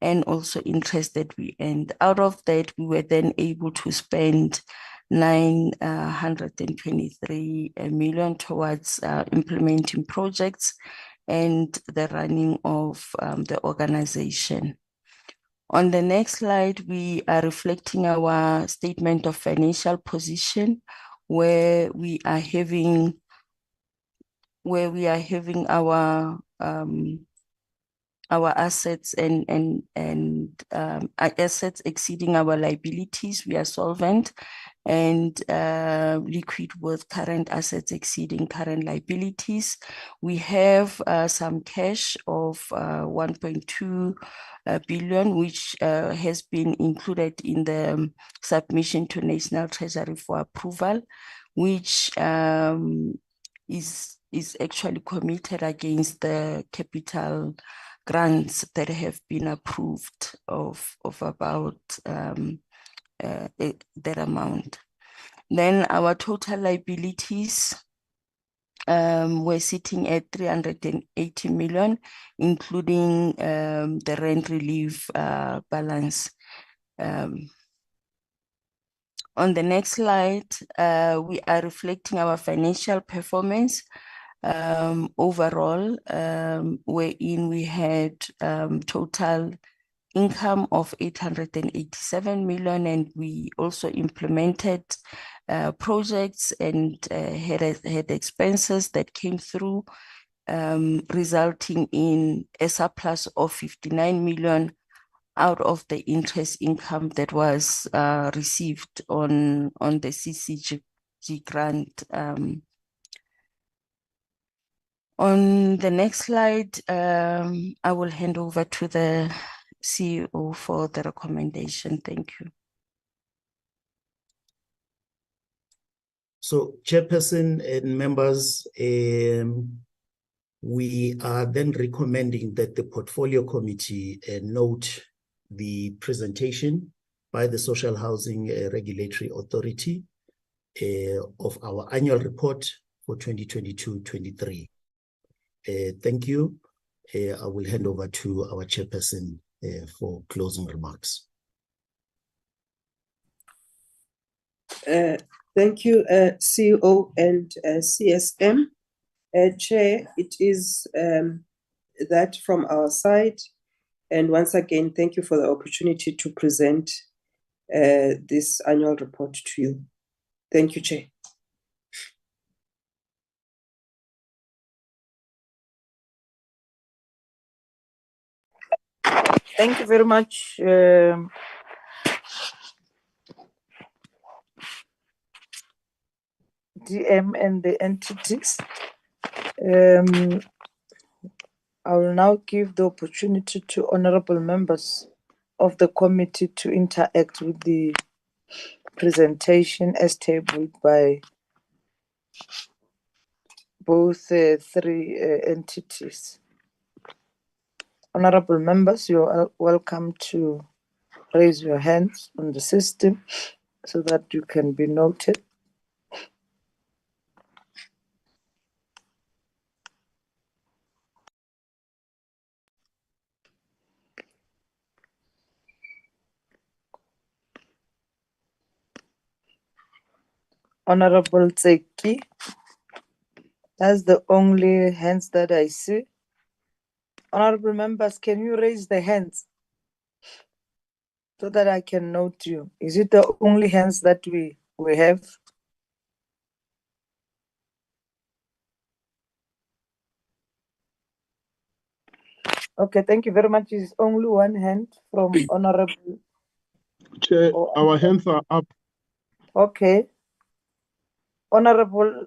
and also interest that we earned. Out of that, we were then able to spend 923 million towards implementing projects and the running of the organization. On the next slide, we are reflecting our statement of financial position, where we are having our assets and assets exceeding our liabilities. We are solvent and liquid with current assets exceeding current liabilities. We have some cash of 1.2 billion, which has been included in the submission to National Treasury for approval, which is actually committed against the capital grants that have been approved of about that amount. Then our total liabilities were sitting at 380 million, including the rent relief balance. On the next slide, we are reflecting our financial performance overall, wherein we had total income of 887 million, and we also implemented projects and had expenses that came through, resulting in a surplus of 59 million out of the interest income that was received on the CCG grant. On the next slide, I will hand over to the CEO for the recommendation. Thank you. So, Chairperson and members, we are then recommending that the Portfolio Committee note the presentation by the Social Housing Regulatory Authority of our annual report for 2022-23. Thank you. I will hand over to our Chairperson for closing remarks. Thank you, CEO and CSM. Chair, it is that from our side. And once again, thank you for the opportunity to present this annual report to you. Thank you, Chair. Thank you very much, DM and the entities. I will now give the opportunity to honorable members of the committee to interact with the presentation as tabled by both three entities. Honorable members, you are welcome to raise your hands on the system so that you can be noted. Honorable Tseki, that's the only hands that I see. Honorable members, can you raise the hands so that I can note you? Is it the only hands that we have? Okay, thank you very much. It's only one hand from Honorable. Chair, our hands are up. Okay. Honorable,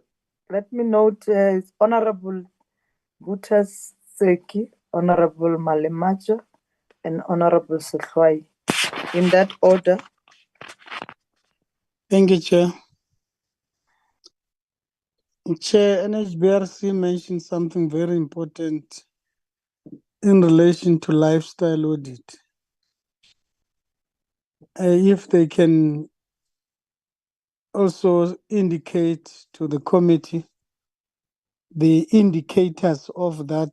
let me note, Honorable Butas Seki, Honorable Malemacha, and Honorable Sekhwai. In that order. Thank you, Chair. Chair, NHBRC mentioned something very important in relation to lifestyle audit. If they can also indicate to the committee the indicators of that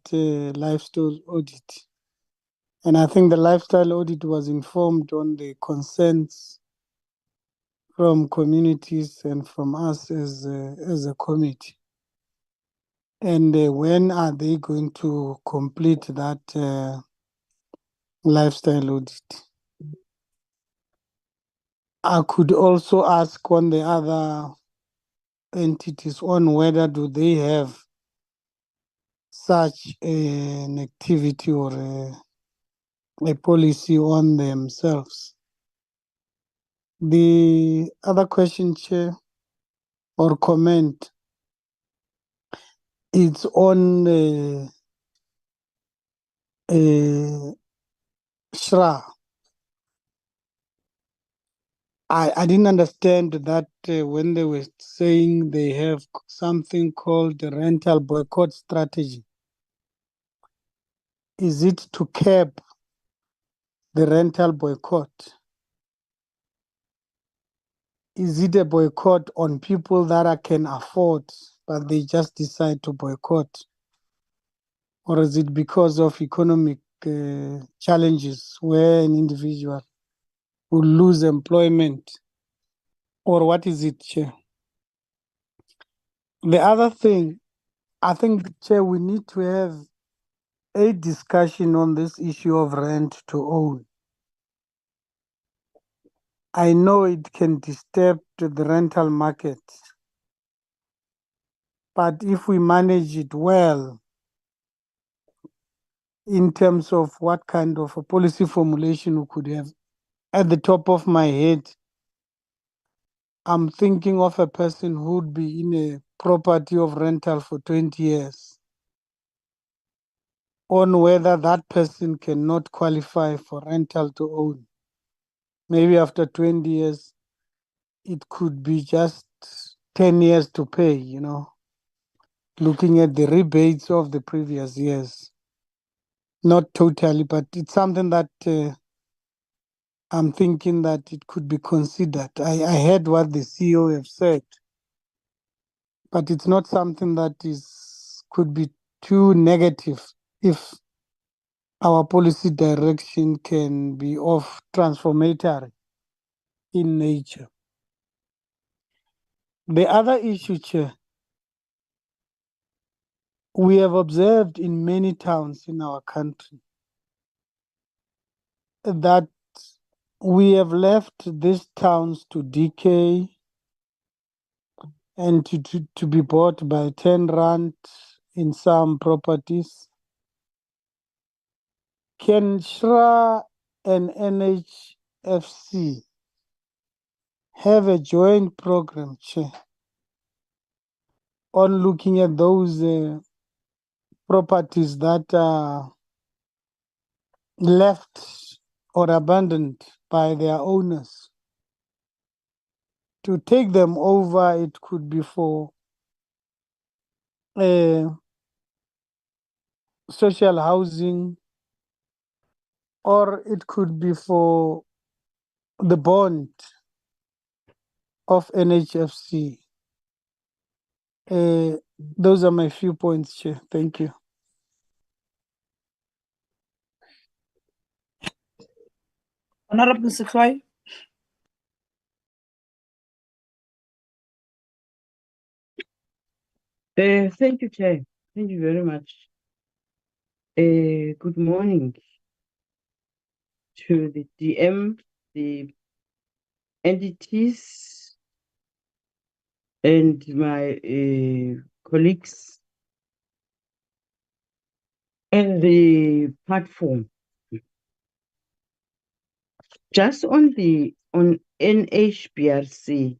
lifestyle audit, And I think the lifestyle audit was informed on the concerns from communities and from us as a committee. And when are they going to complete that lifestyle audit? I could also ask on the other entities on whether do they have such an activity or a policy on themselves. The other question, Chair, or comment, it's on SHRA. I didn't understand that when they were saying they have something called the rental boycott strategy. Is it to curb the rental boycott? Is it a boycott on people that can afford, but they just decide to boycott? Or is it because of economic challenges where an individual will lose employment? Or what is it, Chair? The other thing, I think, Chair, we need to have a discussion on this issue of rent to own. I know it can disturb the rental market, but if we manage it well, in terms of what kind of a policy formulation we could have, at the top of my head, I'm thinking of a person who would be in a property of rental for 20 years, on whether that person cannot qualify for rental to own. Maybe after 20 years, it could be just 10 years to pay, you know, looking at the rebates of the previous years. Not totally, but it's something that I'm thinking that it could be considered. I heard what the CEO have said, but it's not something that could be too negative if our policy direction can be of transformatory in nature. The other issue, Chair, we have observed in many towns in our country that we have left these towns to decay and to be bought by 10 rand in some properties. Can SHRA and NHFC have a joint program, Chair, on looking at those properties that are left or abandoned by their owners? To take them over, it could be for social housing, or it could be for the bond of NHFC. Those are my few points, Chair. Thank you. Honorable Secretary. Thank you, Chair. Thank you very much. Good morning to the DM, the entities, and my colleagues and the platform. Just on NHBRC.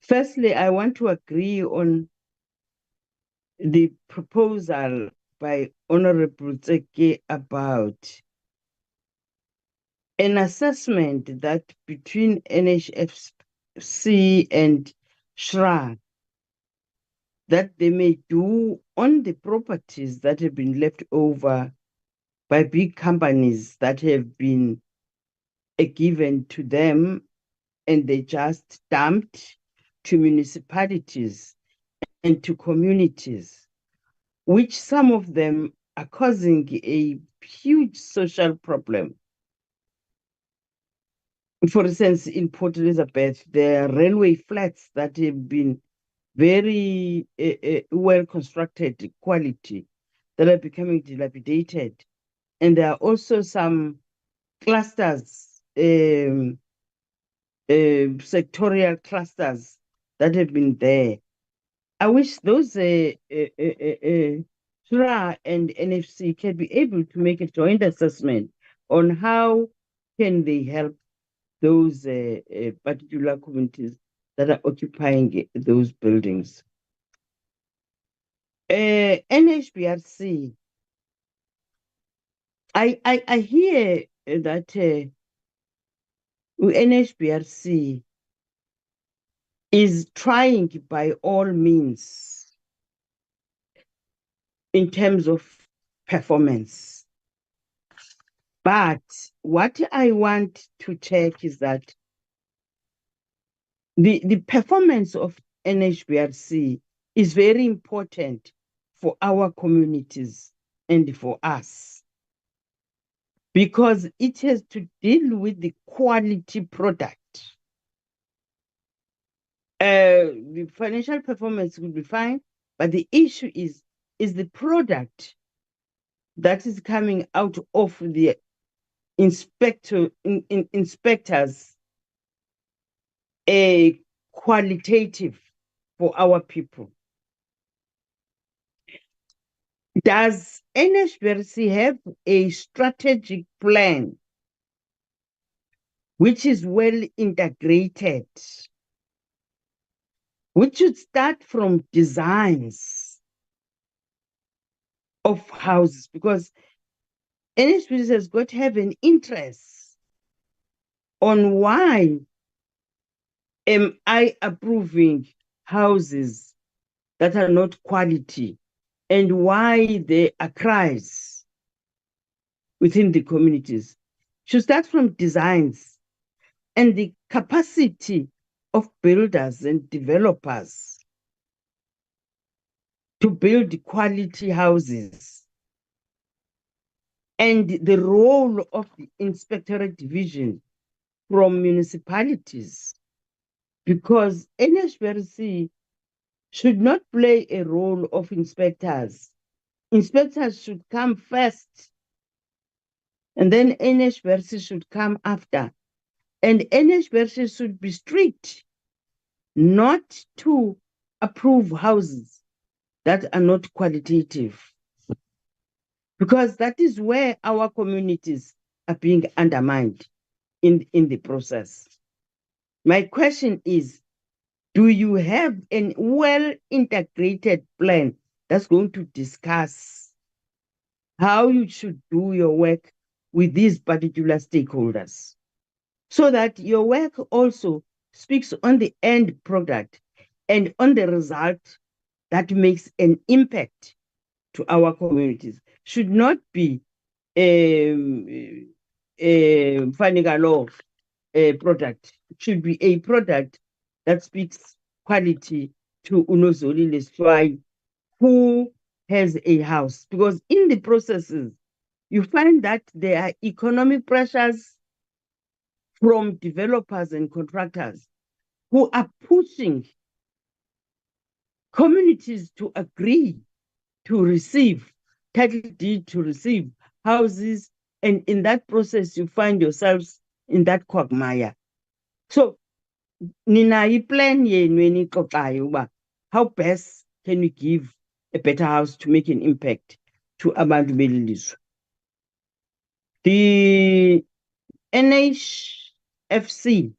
Firstly, I want to agree on the proposal by Honorable Tseke about an assessment that between NHFC and SHRA that they may do on the properties that have been left over by big companies that have been given to them and they just dumped to municipalities and to communities, which some of them are causing a huge social problem. For instance, in Port Elizabeth, there are railway flats that have been very well constructed, quality, that are becoming dilapidated. And there are also some clusters, sectorial clusters that have been there. I wish those SHRA and NHFC can be able to make a joint assessment on how can they help those particular communities that are occupying those buildings. NHBRC, I hear that NHBRC is trying by all means in terms of performance. But what I want to check is that the performance of NHBRC is very important for our communities and for us, because it has to deal with the quality product. The financial performance will be fine, but the issue is the product that is coming out of the inspectors a qualitative for our people. Does NHBRC have a strategic plan which is well integrated, which should start from designs of houses? Because NHBRC has got to have an interest on why am I approving houses that are not quality, and why there are cries within the communities. Should start from designs and the capacity of builders and developers to build quality houses, and the role of the inspectorate division from municipalities, because NHBRC should not play a role of inspectors. Inspectors should come first, and then NHBRC should come after. And NHBRC should be strict not to approve houses that are not qualitative, because that is where our communities are being undermined in the process. My question is, do you have a well-integrated plan that's going to discuss how you should do your work with these particular stakeholders, so that your work also speaks on the end product and on the result that makes an impact to our communities? Should not be finding a law product. It should be a product that speaks quality to Unozoli Leswai, who has a house. Because in the processes, you find that there are economic pressures from developers and contractors who are pushing communities to agree to receive title deed, to receive houses, and in that process you find yourselves in that quagmire. So nina plan how best can we give a better house to make an impact to abantu belilizwe? The NHFC,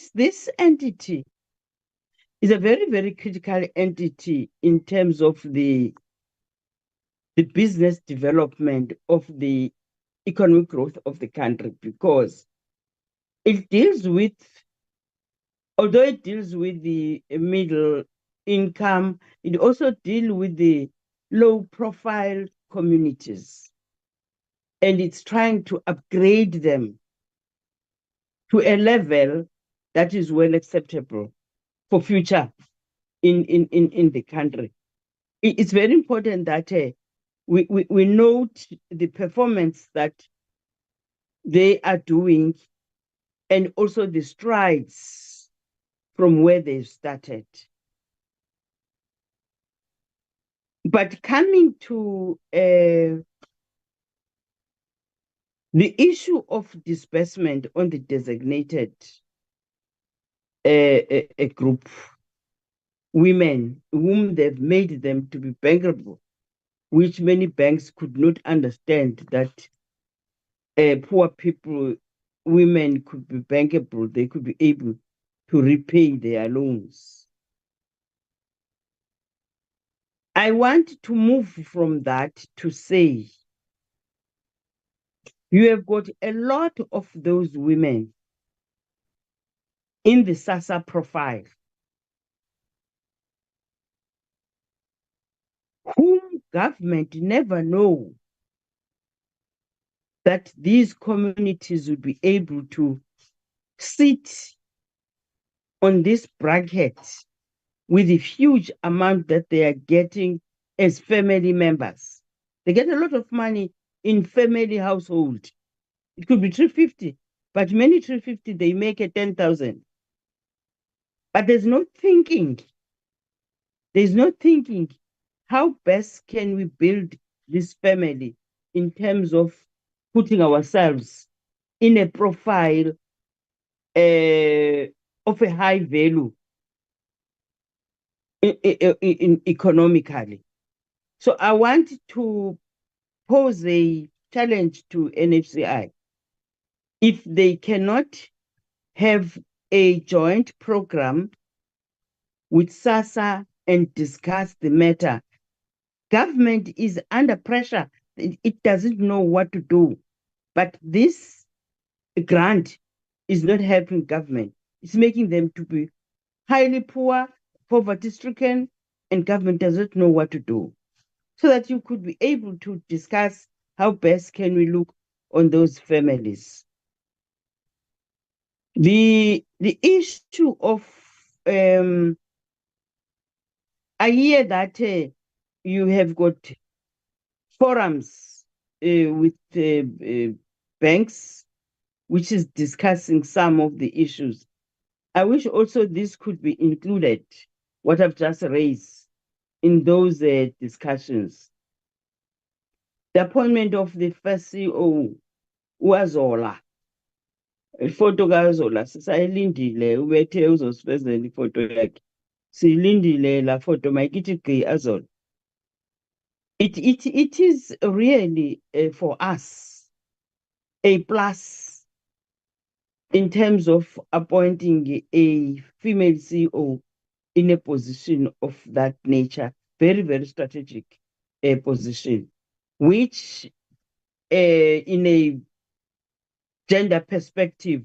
this entity is a very, very critical entity in terms of the business development of the economic growth of the country, because it deals with, although it deals with the middle income, it also deals with the low profile communities, and it's trying to upgrade them to a level that is well acceptable for future in the country. It's very important that we note the performance that they are doing and also the strides from where they've started. But coming to the issue of disbursement on the designated a group, women whom they've made them to be bankable, which many banks could not understand that poor people, women could be bankable, they could be able to repay their loans. I want to move from that to say, you have got a lot of those women in the SASSA profile whom government never know that these communities will be able to sit on this bracket with the huge amount that they are getting as family members. They get a lot of money in family household. It could be 350, but many 350, they make a 10,000. But there's no thinking. There's no thinking. How best can we build this family in terms of putting ourselves in a profile of a high value in economically? So I want to pose a challenge to NHCI. If they cannot have a joint program with SASSA and discuss the matter, government is under pressure. It doesn't know what to do. But this grant is not helping government. It's making them to be highly poor, poverty-stricken, and government doesn't know what to do. So that you could be able to discuss how best can we look on those families. The issue of I hear that you have got forums with banks, which is discussing some of the issues. I wish also this could be included, what I've just raised, in those discussions. The appointment of the first CEO, uyazola. Ifoto kaZola sisayilindile ubethe uzosivezela ifoto yakhe. Siyilindile la foto mayikithi gqi aZola. It is really for us a plus in terms of appointing a female CEO in a position of that nature, very, very strategic position, which in a gender perspective,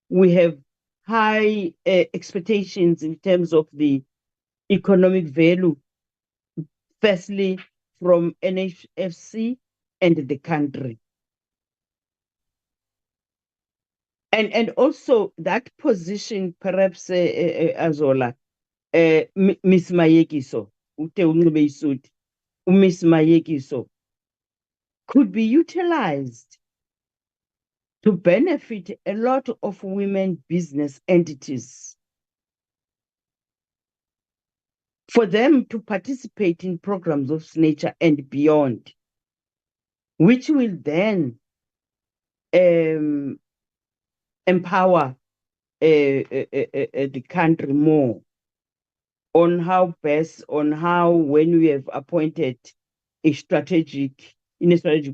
we have high expectations in terms of the economic value, firstly from NHFC and the country. And also that position, perhaps, Azola, Miss Mayekiso, Miss Mayekiso, could be utilized to benefit a lot of women business entities, for them to participate in programs of this nature and beyond, which will then empower the country more on how best, on how, when we have appointed in a strategic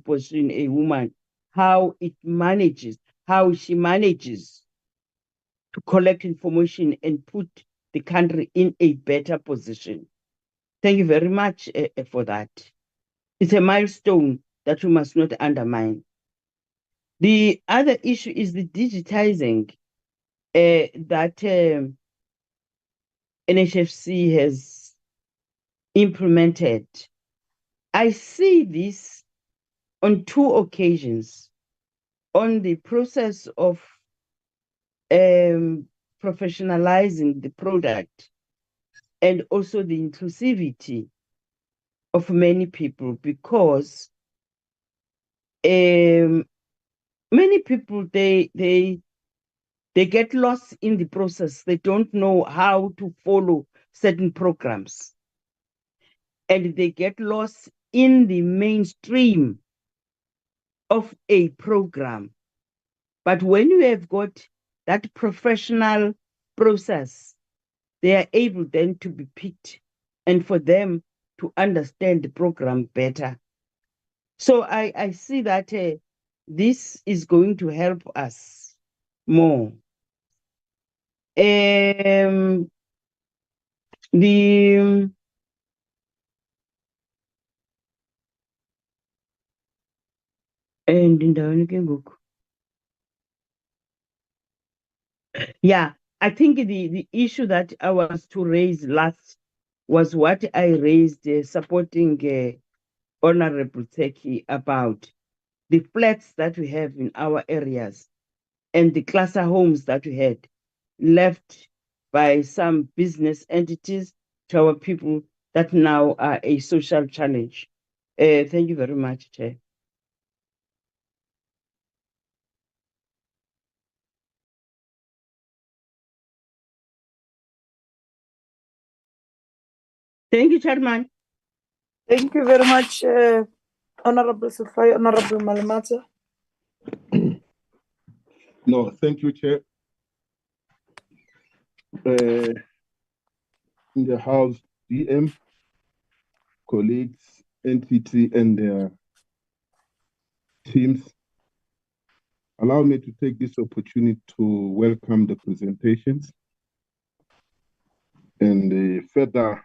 position, a woman, how she manages to collect information and put the country in a better position. Thank you very much for that. It's a milestone that we must not undermine. The other issue is the digitizing that NHFC has implemented. I see this on two occasions. On the process of professionalizing the product and also the inclusivity of many people, because many people they get lost in the process. They don't know how to follow certain programs, and they get lost in the mainstream of a program. But when you have got that professional process, they are able then to be picked and for them to understand the program better. So I see that this is going to help us more. The and yeah, I think the issue that I was to raise last was what I raised supporting Honorable Teki about the flats that we have in our areas and the cluster homes that we had left by some business entities to our people that now are a social challenge. Thank you very much, Chair. Thank you, Chairman. Thank you very much, Honorable Sifai, Honorable Malamata. No, thank you, Chair. In the House, DM, colleagues, entity, and their teams, allow me to take this opportunity to welcome the presentations and further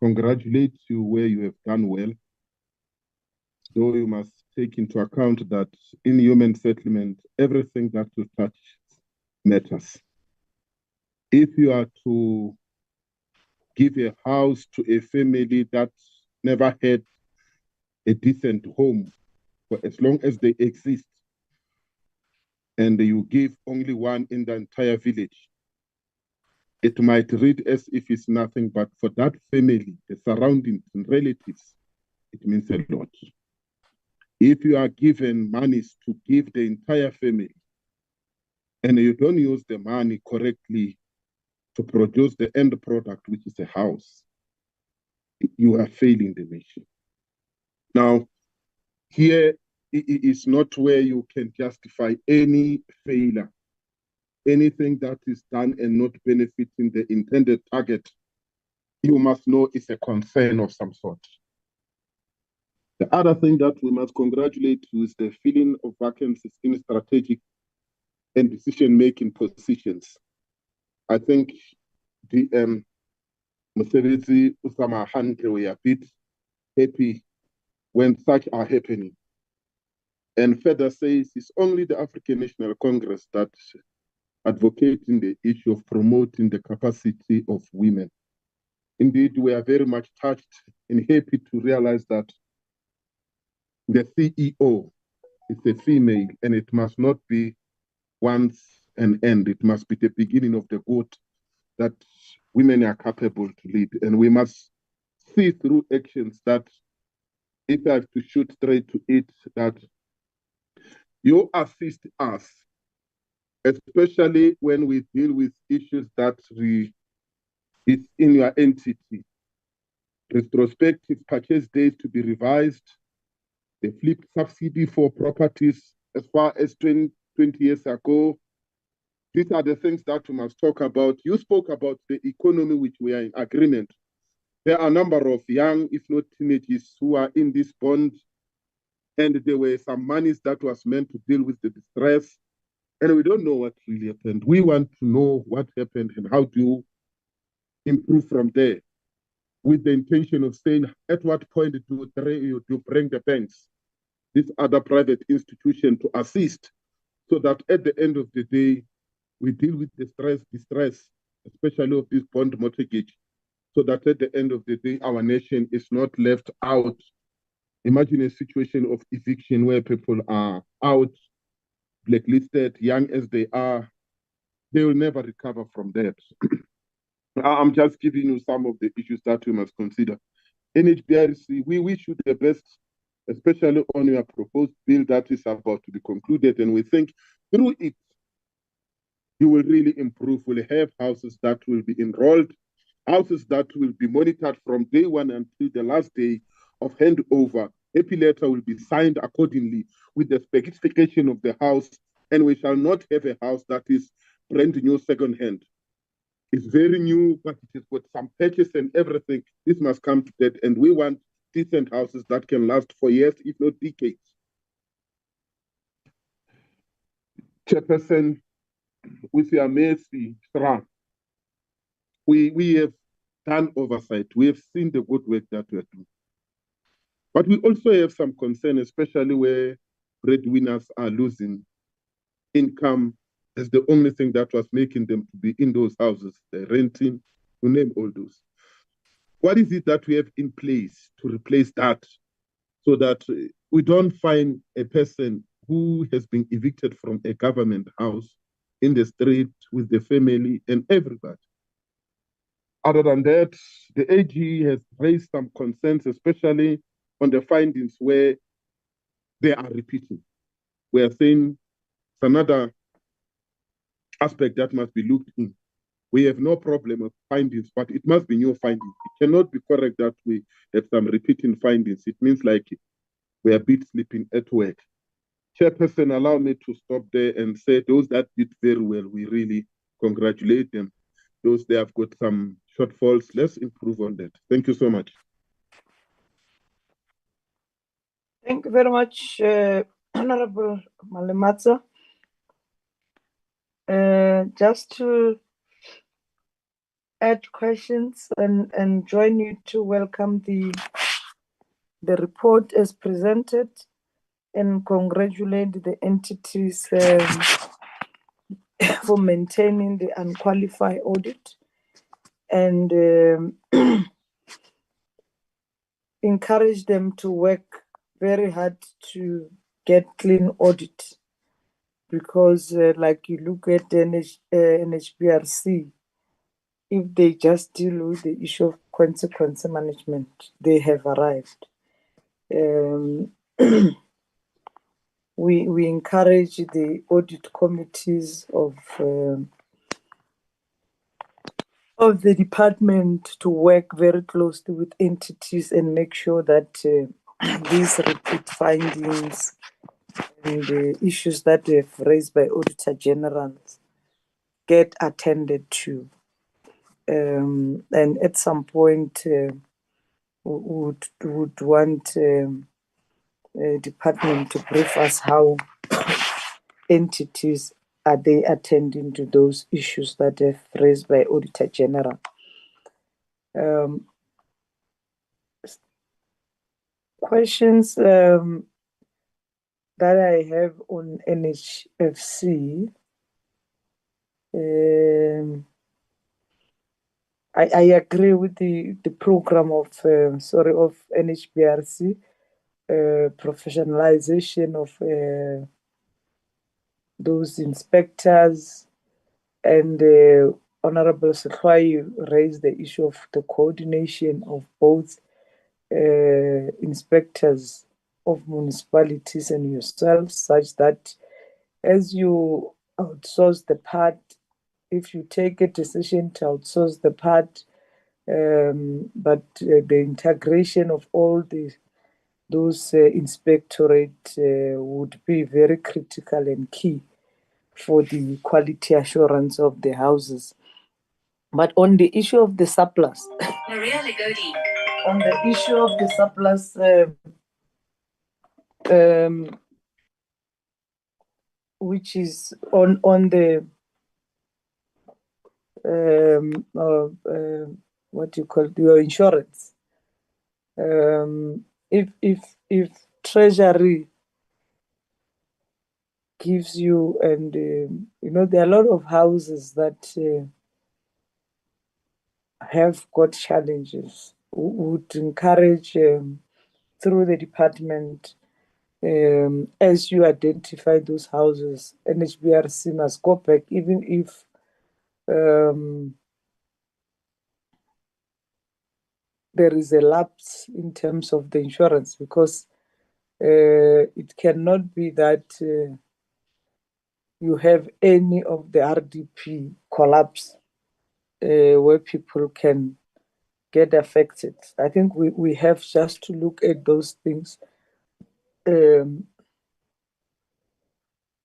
congratulate you where you have done well. Though you must take into account that in human settlement, everything that you touch matters. If you are to give a house to a family that never had a decent home for as long as they exist, and you give only one in the entire village, it might read as if it's nothing, but for that family, the surroundings and relatives, it means a lot. If you are given monies to give the entire family, and you don't use the money correctly to produce the end product, which is a house, you are failing the nation. Now, here it is not where you can justify any failure. Anything that is done and not benefiting the intended target, you must know is a concern of some sort. The other thing that we must congratulate you is the filling of vacancies in strategic and decision-making positions. I think the Mosebetsi Usama Handle, we are a bit happy when such are happening. And further says it's only the African National Congress that advocating the issue of promoting the capacity of women. Indeed, we are very much touched and happy to realize that the CEO is a female, and it must not be once an end. It must be the beginning of the good that women are capable to lead. And we must see through actions that, if I have to shoot straight to it, that you assist us, especially when we deal with issues that is in your entity. Retrospective purchase dates to be revised, the flip subsidy for properties as far as 20 years ago. These are the things that we must talk about. You spoke about the economy, which we are in agreement. There are a number of young, if not teenagers, who are in this bond, and there were some monies that was meant to deal with the distress, and we don't know what really happened. We want to know what happened and how to improve from there, with the intention of saying at what point do you bring the banks, this other private institution, to assist, so that at the end of the day, we deal with the distress, especially of this bond mortgage, so that at the end of the day, our nation is not left out. Imagine a situation of eviction where people are out, blacklisted, young as they are, they will never recover from that. I'm just giving you some of the issues that we must consider. NHBRC, we wish you the best, especially on your proposed bill that is about to be concluded. And we think through it, you will really improve. We'll have houses that will be enrolled, houses that will be monitored from day one until the last day of handover. Happy letter will be signed accordingly with the specification of the house, and we shall not have a house that is brand new second hand. It's very new, but it has got some patches and everything. This must come to that, and we want decent houses that can last for years, if not decades. Chairperson, with your mercy, SHRA, we have done oversight. We have seen the good work that we are doing. But we also have some concern, especially where breadwinners are losing income as the only thing that was making them to be in those houses, they're renting, you name all those. What is it that we have in place to replace that so that we don't find a person who has been evicted from a government house in the street with the family and everybody? Other than that, the AG has raised some concerns, especially on the findings where they are repeating. We are saying it's another aspect that must be looked in. We have no problem with findings, but it must be new findings. It cannot be correct that we have some repeating findings. It means like we are a bit sleeping at work. Chairperson, allow me to stop there and say those that did very well, we really congratulate them. Those they have got some shortfalls, let's improve on that. Thank you so much. Thank you very much, Honorable Malematsa. Just to add questions and join you to welcome the report as presented and congratulate the entities for maintaining the unqualified audit and encourage them to work very hard to get clean audit, because like you look at NHBRC, if they just deal with the issue of consequence management, they have arrived. We encourage the audit committees of the department to work very closely with entities and make sure that these repeat findings and the issues that they've raised by Auditor General get attended to. And at some point, would want department to brief us how entities are they attending to those issues that have raised by Auditor General. Questions that I have on NHFC. I agree with the program of NHBRC, professionalization of those inspectors, and Honorable SHRA raised the issue of the coordination of both inspectors of municipalities and yourselves, such that as you outsource the part, if you take a decision to outsource the part, but the integration of all those inspectorate would be very critical and key for the quality assurance of the houses. But on the issue of the surplus, on the issue of the surplus, which is on the what do you call it, your insurance. If Treasury gives you, and there are a lot of houses that have got challenges, would encourage through the department, as you identify those houses, NHBRC must go back, even if there is a lapse in terms of the insurance, because it cannot be that you have any of the RDP collapse where people can get affected. I think we have just to look at those things,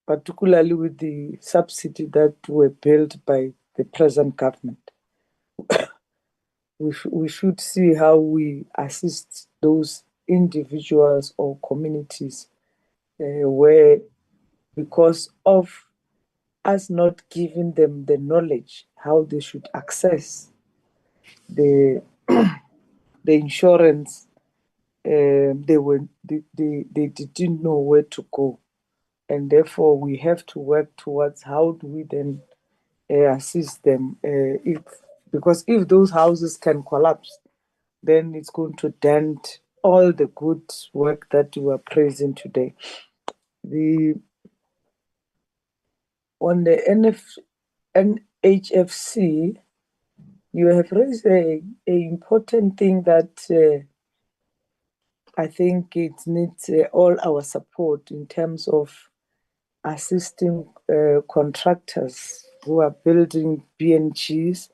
particularly with the subsidy that were built by the present government. We should see how we assist those individuals or communities where, because of us not giving them the knowledge how they should access the the insurance, they didn't know where to go, and therefore we have to work towards how do we then assist them, because if those houses can collapse, then it's going to dent all the good work that you are praising today. On the NHFC, you have raised a important thing that I think it needs all our support in terms of assisting contractors who are building BNGs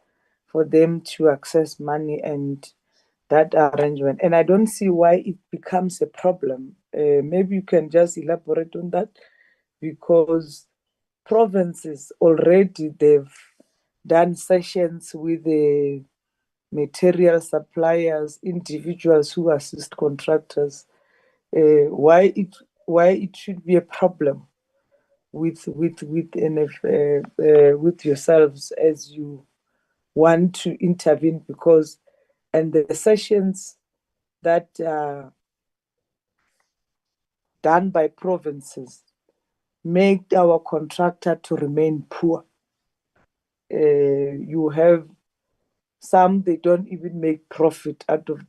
for them to access money and that arrangement. And I don't see why it becomes a problem. Maybe you can just elaborate on that, because provinces already, they've done sessions with the material suppliers, individuals who assist contractors. Why it should be a problem with yourselves as you want to intervene, because and the sessions that are done by provinces make our contractor to remain poor. You have some, they don't even make profit out of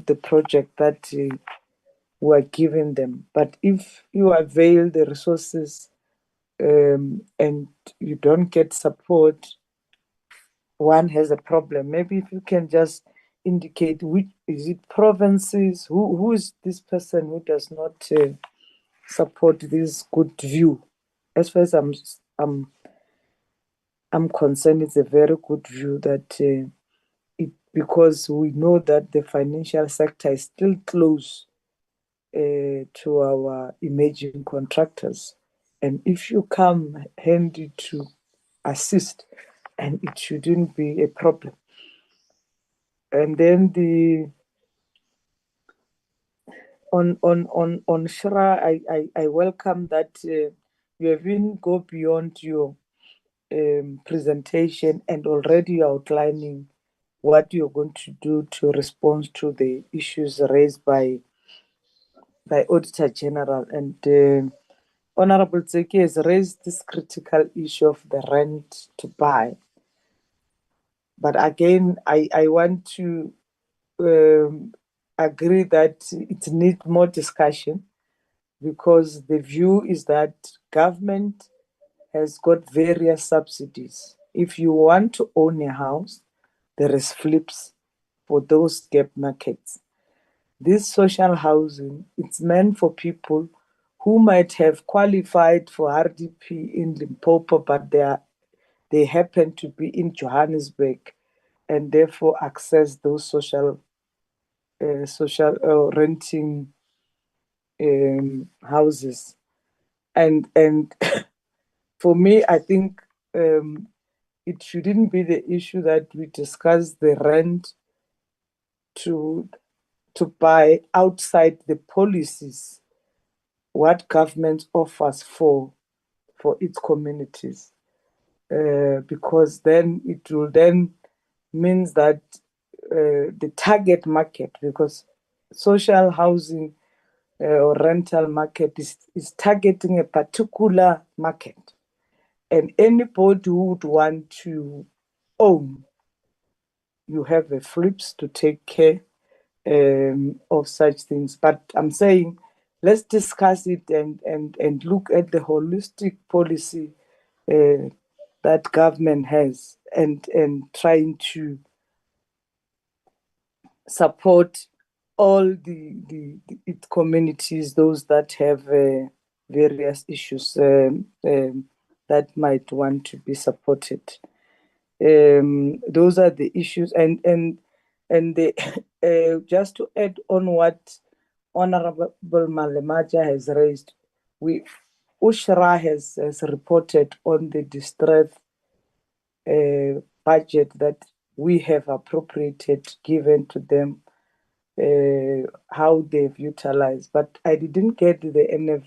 the project that we're giving them. But if you avail the resources and you don't get support, one has a problem. Maybe if you can just indicate which is it provinces, who is this person who does not support this good view. As far as I'm concerned, it's a very good view that because we know that the financial sector is still close to our emerging contractors, and if you come handy to assist, and it shouldn't be a problem. And then on SHRA, I welcome that you even go beyond your presentation and already outlining what you're going to do to respond to the issues raised by Auditor General. And Honorable Tseki has raised this critical issue of the rent to buy. But again, I want to agree that it needs more discussion, because the view is that government has got various subsidies. If you want to own a house, there is flips for those gap markets. This social housing, it's meant for people who might have qualified for RDP in Limpopo, but they happen to be in Johannesburg and therefore access those social renting houses. And for me, I think it shouldn't be the issue that we discuss the rent to buy outside the policies what government offers for its communities, because then it will then means that the target market, because social housing or rental market is targeting a particular market, and anybody who would want to own, you have a flips to take care of such things. But I'm saying, let's discuss it and look at the holistic policy that government has, and trying to support all its communities, those that have various issues that might want to be supported. Those are the issues, and just to add on what Honorable Malemaja has raised, SHRA has reported on the distress budget that we have appropriated, given to them, how they've utilized. But I didn't get the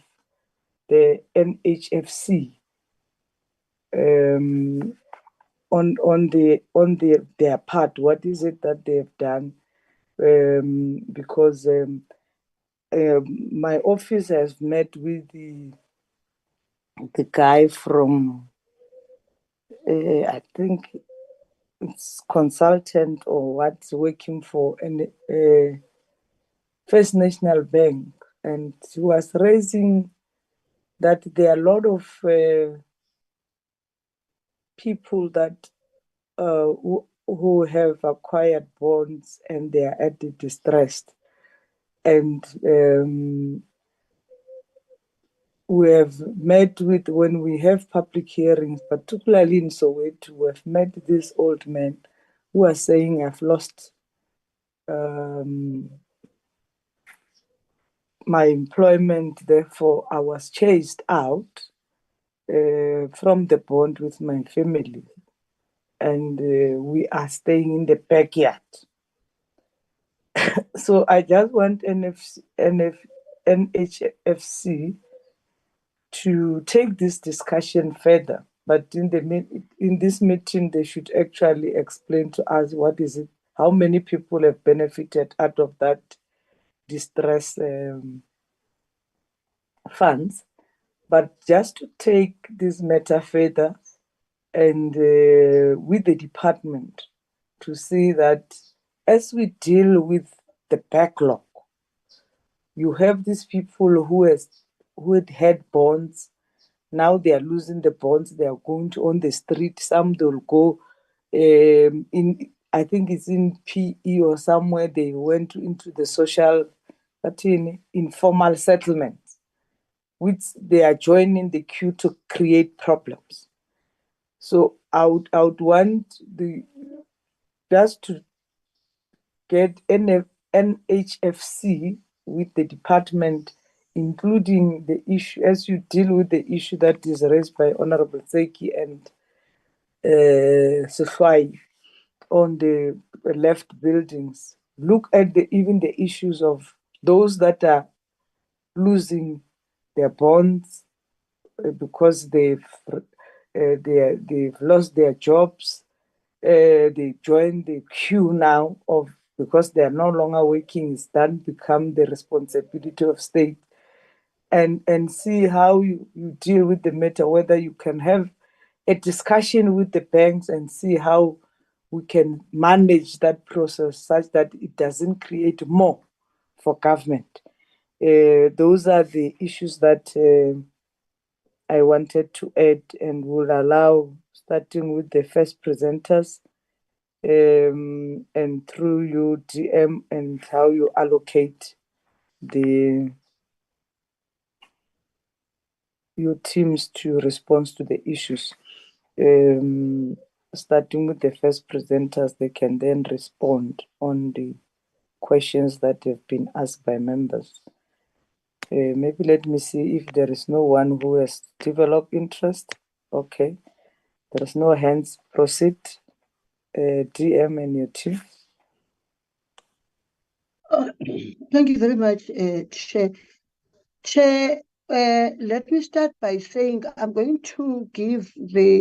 NHFC on their part. What is it that they've done? Because my office has met with the guy from I think it's consultant or what's working for First National Bank, and he was raising that there are a lot of people that who have acquired bonds and they are at the distressed. And we have met with, when we have public hearings, particularly in Soweto, we have met this old man who are saying, I've lost my employment, therefore I was chased out from the bond with my family. And we are staying in the backyard. So I just want NHFC to take this discussion further. But in this meeting, they should actually explain to us what is it, how many people have benefited out of that distress funds. But just to take this matter further, and with the department, to see that as we deal with the backlog, you have these people who had bonds. Now they are losing the bonds. They are going to on the street. Some they'll go in. I think it's in PE or somewhere. They went into the social, informal settlements, which they are joining the queue to create problems. So I would want just to get NHFC with the department, including the issue, as you deal with the issue that is raised by Honorable Seki and Sefai on the left buildings. Look at even the issues of those that are losing their bonds because they've lost their jobs. They join the queue now because they are no longer working. It's then become the responsibility of state, and see how you deal with the matter, whether you can have a discussion with the banks and see how we can manage that process such that it doesn't create more for government. Those are the issues that I wanted to add, and will allow, starting with the first presenters, and through you, DM, and how you allocate your teams to respond to the issues. Starting with the first presenters, they can then respond on the questions that have been asked by members. Maybe let me see if there is no one who has developed interest. Okay, there is no hands. Proceed, DM and your team. Thank you very much, Chair. Chair, let me start by saying I'm going to give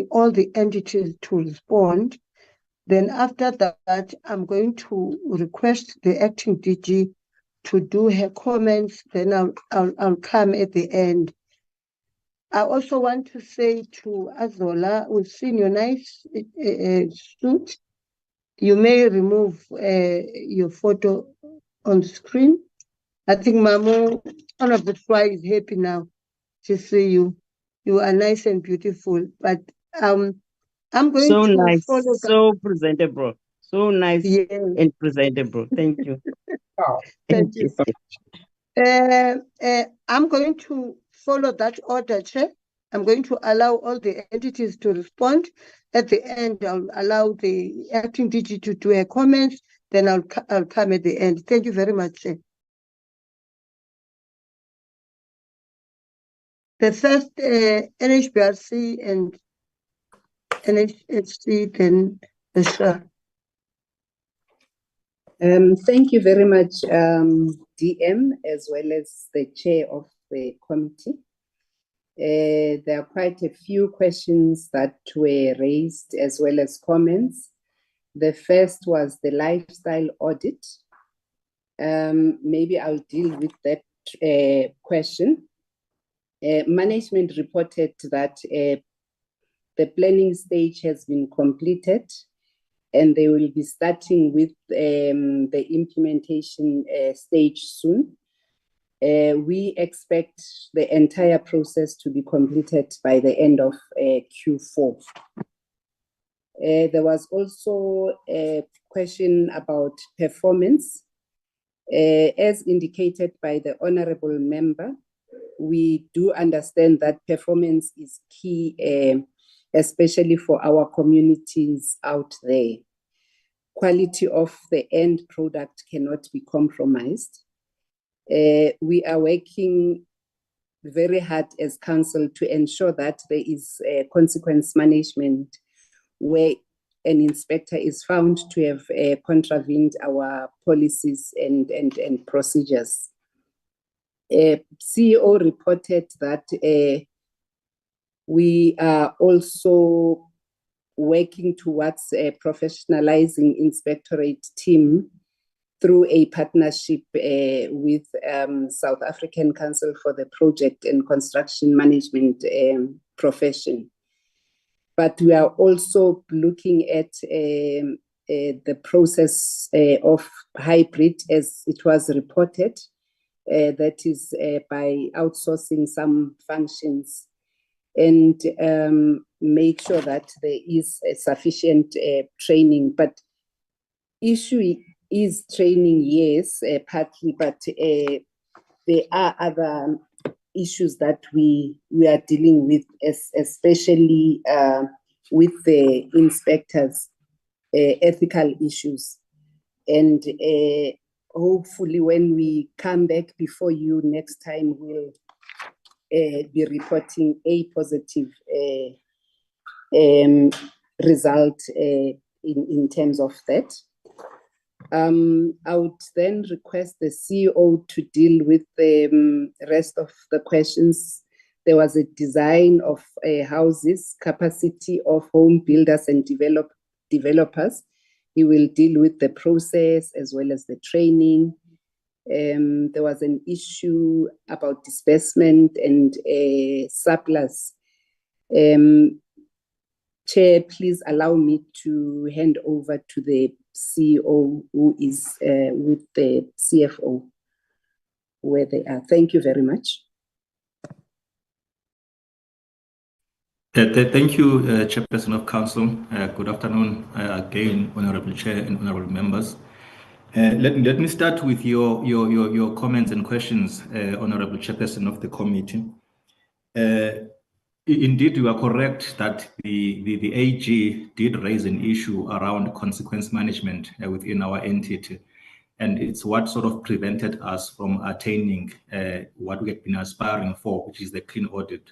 all the entities to respond. Then after that, I'm going to request the acting DG to do her comments. Then I'll come at the end. I also want to say to Azola, we've seen your nice suit. You may remove your photo on the screen. I think Mamo, one of the try is happy now to see you. You are nice and beautiful. But I'm going so to nice, follow that. so presentable, so nice Yes. and presentable. Thank you. Thank you. I'm going to follow that order, Chair. I'm going to allow all the entities to respond. At the end, I'll allow the acting DG to do a comment. Then I'll come at the end. Thank you very much, Chair. The first NHBRC and NHFC, then the SHRA. Thank you very much, DM, as well as the chair of the committee. There are quite a few questions that were raised, as well as comments. The first was the lifestyle audit. Maybe I'll deal with that question. Management reported that the planning stage has been completed, and they will be starting with the implementation stage soon. We expect the entire process to be completed by the end of Q4. There was also a question about performance. As indicated by the honorable member, we do understand that performance is key, especially for our communities out there. Quality of the end product cannot be compromised. We are working very hard as council to ensure that there is consequence management where an inspector is found to have contravened our policies and procedures. CEO reported that we are also working towards professionalizing inspectorate team through a partnership with South African Council for the Project and Construction Management profession. But we are also looking at the process of hybrid, as it was reported, that is by outsourcing some functions, and make sure that there is sufficient training. But issue is training, yes, partly, but there are other issues that we are dealing with, especially with the inspectors, ethical issues. And hopefully when we come back before you next time, we'll be reporting a positive result in terms of that. I would then request the CEO to deal with the rest of the questions. There was a design of houses, capacity of home builders and developers. He will deal with the process as well as the training. There was an issue about disbursement and surplus. Chair, please allow me to hand over to the CEO, who is with the CFO, where they are. Thank you very much. Thank you, Chairperson of Council. Good afternoon again, Honorable Chair and Honorable Members. Let me start with your comments and questions, Honorable Chairperson of the committee. Indeed, you are correct that the AG did raise an issue around consequence management within our entity, and it's what sort of prevented us from attaining what we have been aspiring for, which is the clean audit.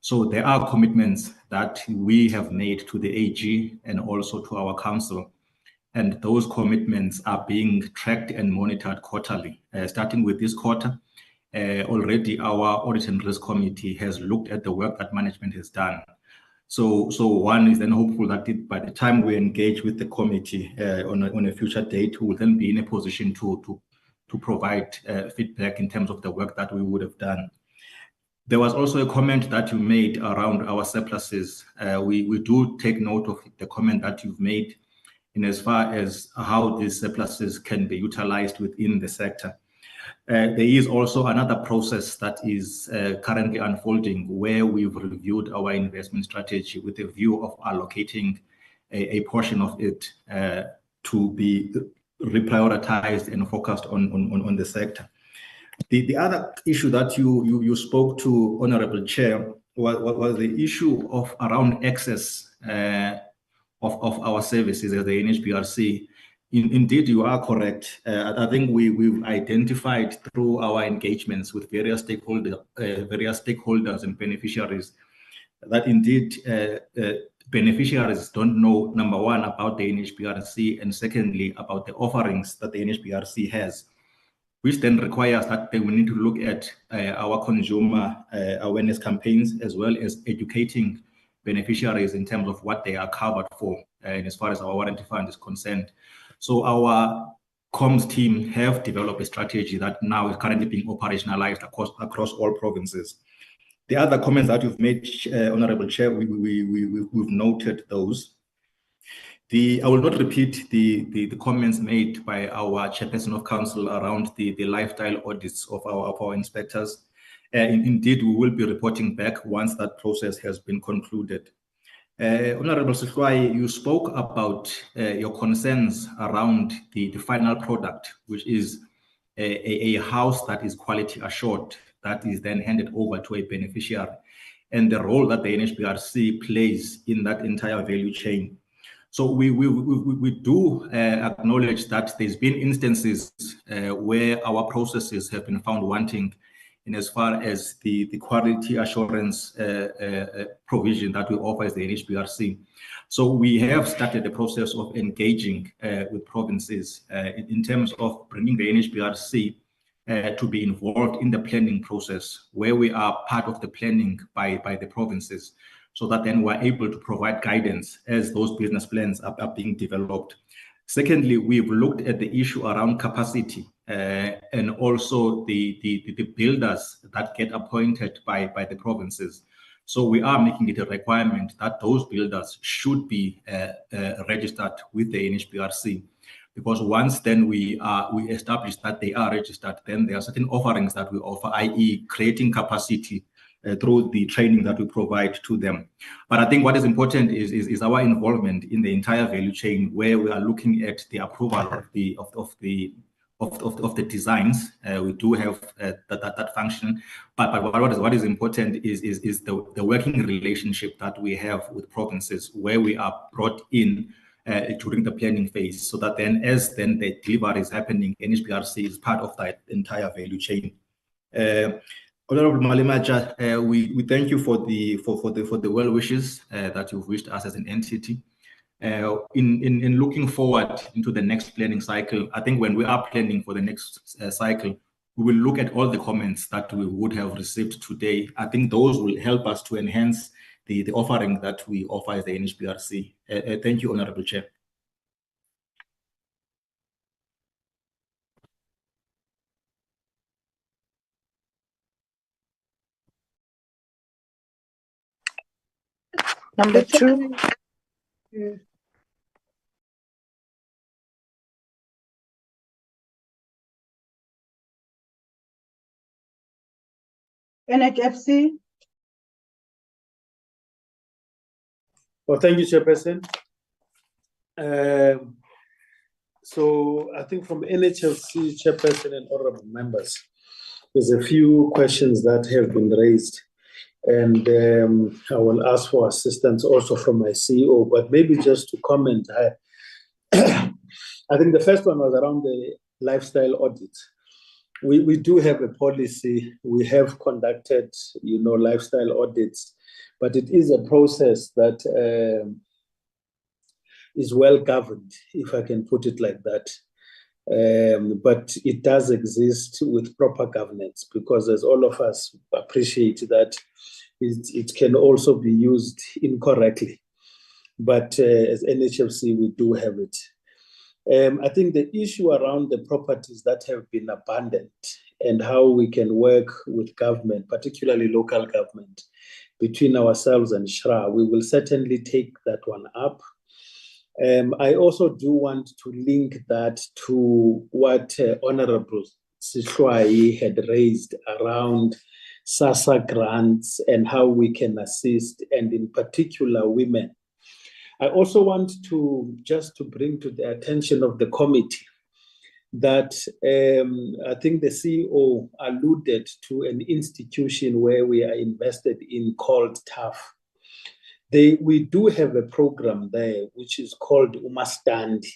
So there are commitments that we have made to the AG and also to our council, and those commitments are being tracked and monitored quarterly. Starting with this quarter, already our Audit and Risk Committee has looked at the work that management has done. So one is then hopeful that by the time we engage with the committee on a future date, we will then be in a position to provide feedback in terms of the work that we would have done. There was also a comment that you made around our surpluses. We do take note of the comment that you've made in as far as how these surpluses can be utilized within the sector. There is also another process that is currently unfolding where we've reviewed our investment strategy with a view of allocating a portion of it to be reprioritized and focused on the sector. The other issue that you spoke to, Honorable Chair, was the issue of around access of our services as the NHBRC. Indeed, you are correct. I think we've identified through our engagements with various stakeholders and beneficiaries that indeed beneficiaries don't know, number one, about the NHBRC, and secondly, about the offerings that the NHBRC has, which then requires that we need to look at our consumer awareness campaigns as well as educating beneficiaries in terms of what they are covered for, and as far as our warranty fund is concerned. So our comms team have developed a strategy that now is currently being operationalized across all provinces. The other comments that you've made, Honorable Chair, we've noted those. I will not repeat the comments made by our Chairperson of Council around the lifestyle audits of our inspectors. Indeed, we will be reporting back once that process has been concluded. Honorable SHRA, you spoke about your concerns around the final product, which is a house that is quality assured, that is then handed over to a beneficiary, and the role that the NHBRC plays in that entire value chain. So we do acknowledge that there's been instances where our processes have been found wanting in as far as the quality assurance provision that we offer as the NHBRC. So we have started the process of engaging with provinces in terms of bringing the NHBRC to be involved in the planning process, where we are part of the planning by the provinces, so that then we're able to provide guidance as those business plans are being developed. Secondly, we've looked at the issue around capacity and also the builders that get appointed by the provinces. So we are making it a requirement that those builders should be registered with the NHBRC, because once then we establish that they are registered, then there are certain offerings that we offer, i.e. creating capacity through the training that we provide to them. But I think what is important is our involvement in the entire value chain, where we are looking at the approval of the designs. We do have that function, but what is important is the working relationship that we have with provinces, where we are brought in during the planning phase, so that then as then the delivery is happening, NHBRC is part of that entire value chain. Honorable Malimaja, we thank you for the well wishes that you've wished us as an entity. In looking forward into the next planning cycle, I think when we are planning for the next cycle, we will look at all the comments that we would have received today. I think those will help us to enhance the offering that we offer as the NHBRC. Thank you, Honorable Chair. Number two. NHFC. Well, thank you, Chairperson. So I think from NHFC, Chairperson and honorable members, there's a few questions that have been raised, and I will ask for assistance also from my CEO, but maybe just to comment, I think the first one was around the lifestyle audit. We do have a policy. We have conducted, lifestyle audits, but it is a process that is well governed, if I can put it like that. But it does exist with proper governance, because as all of us appreciate that it can also be used incorrectly. But as NHFC, we do have it. I think the issue around the properties that have been abandoned and how we can work with government, particularly local government, between ourselves and SHRA, we will certainly take that one up. I also do want to link that to what Honorable SHRA had raised around SASSA grants and how we can assist, and in particular women. I also want to bring to the attention of the committee that I think the CEO alluded to an institution where we are invested in called TAF. We do have a program there which is called Umastandi.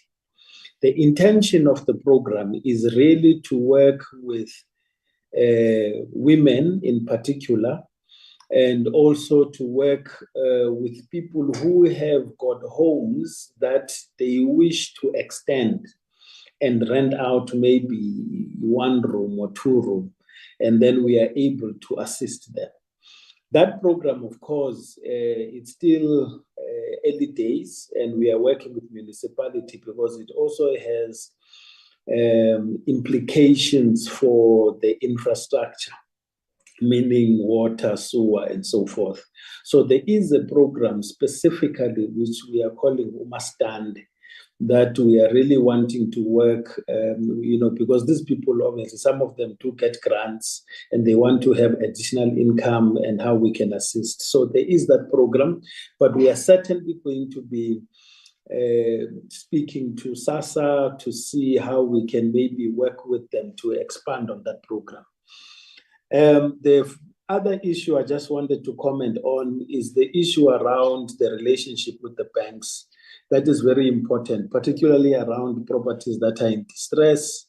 The intention of the program is really to work with women in particular, and also to work with people who have got homes that they wish to extend and rent out maybe 1 room or 2 room, and then we are able to assist them. That program, of course, it's still early days, and we are working with municipality because it also has implications for the infrastructure, meaning water, sewer, and so forth. So there is a program specifically which we are calling Umastandi, that we are really wanting to work, because these people, obviously, some of them do get grants and they want to have additional income and how we can assist. So there is that program, but we are certainly going to be speaking to SASSA to see how we can maybe work with them to expand on that program. The other issue I just wanted to comment on is the issue around the relationship with the banks. That is very important, particularly around properties that are in distress,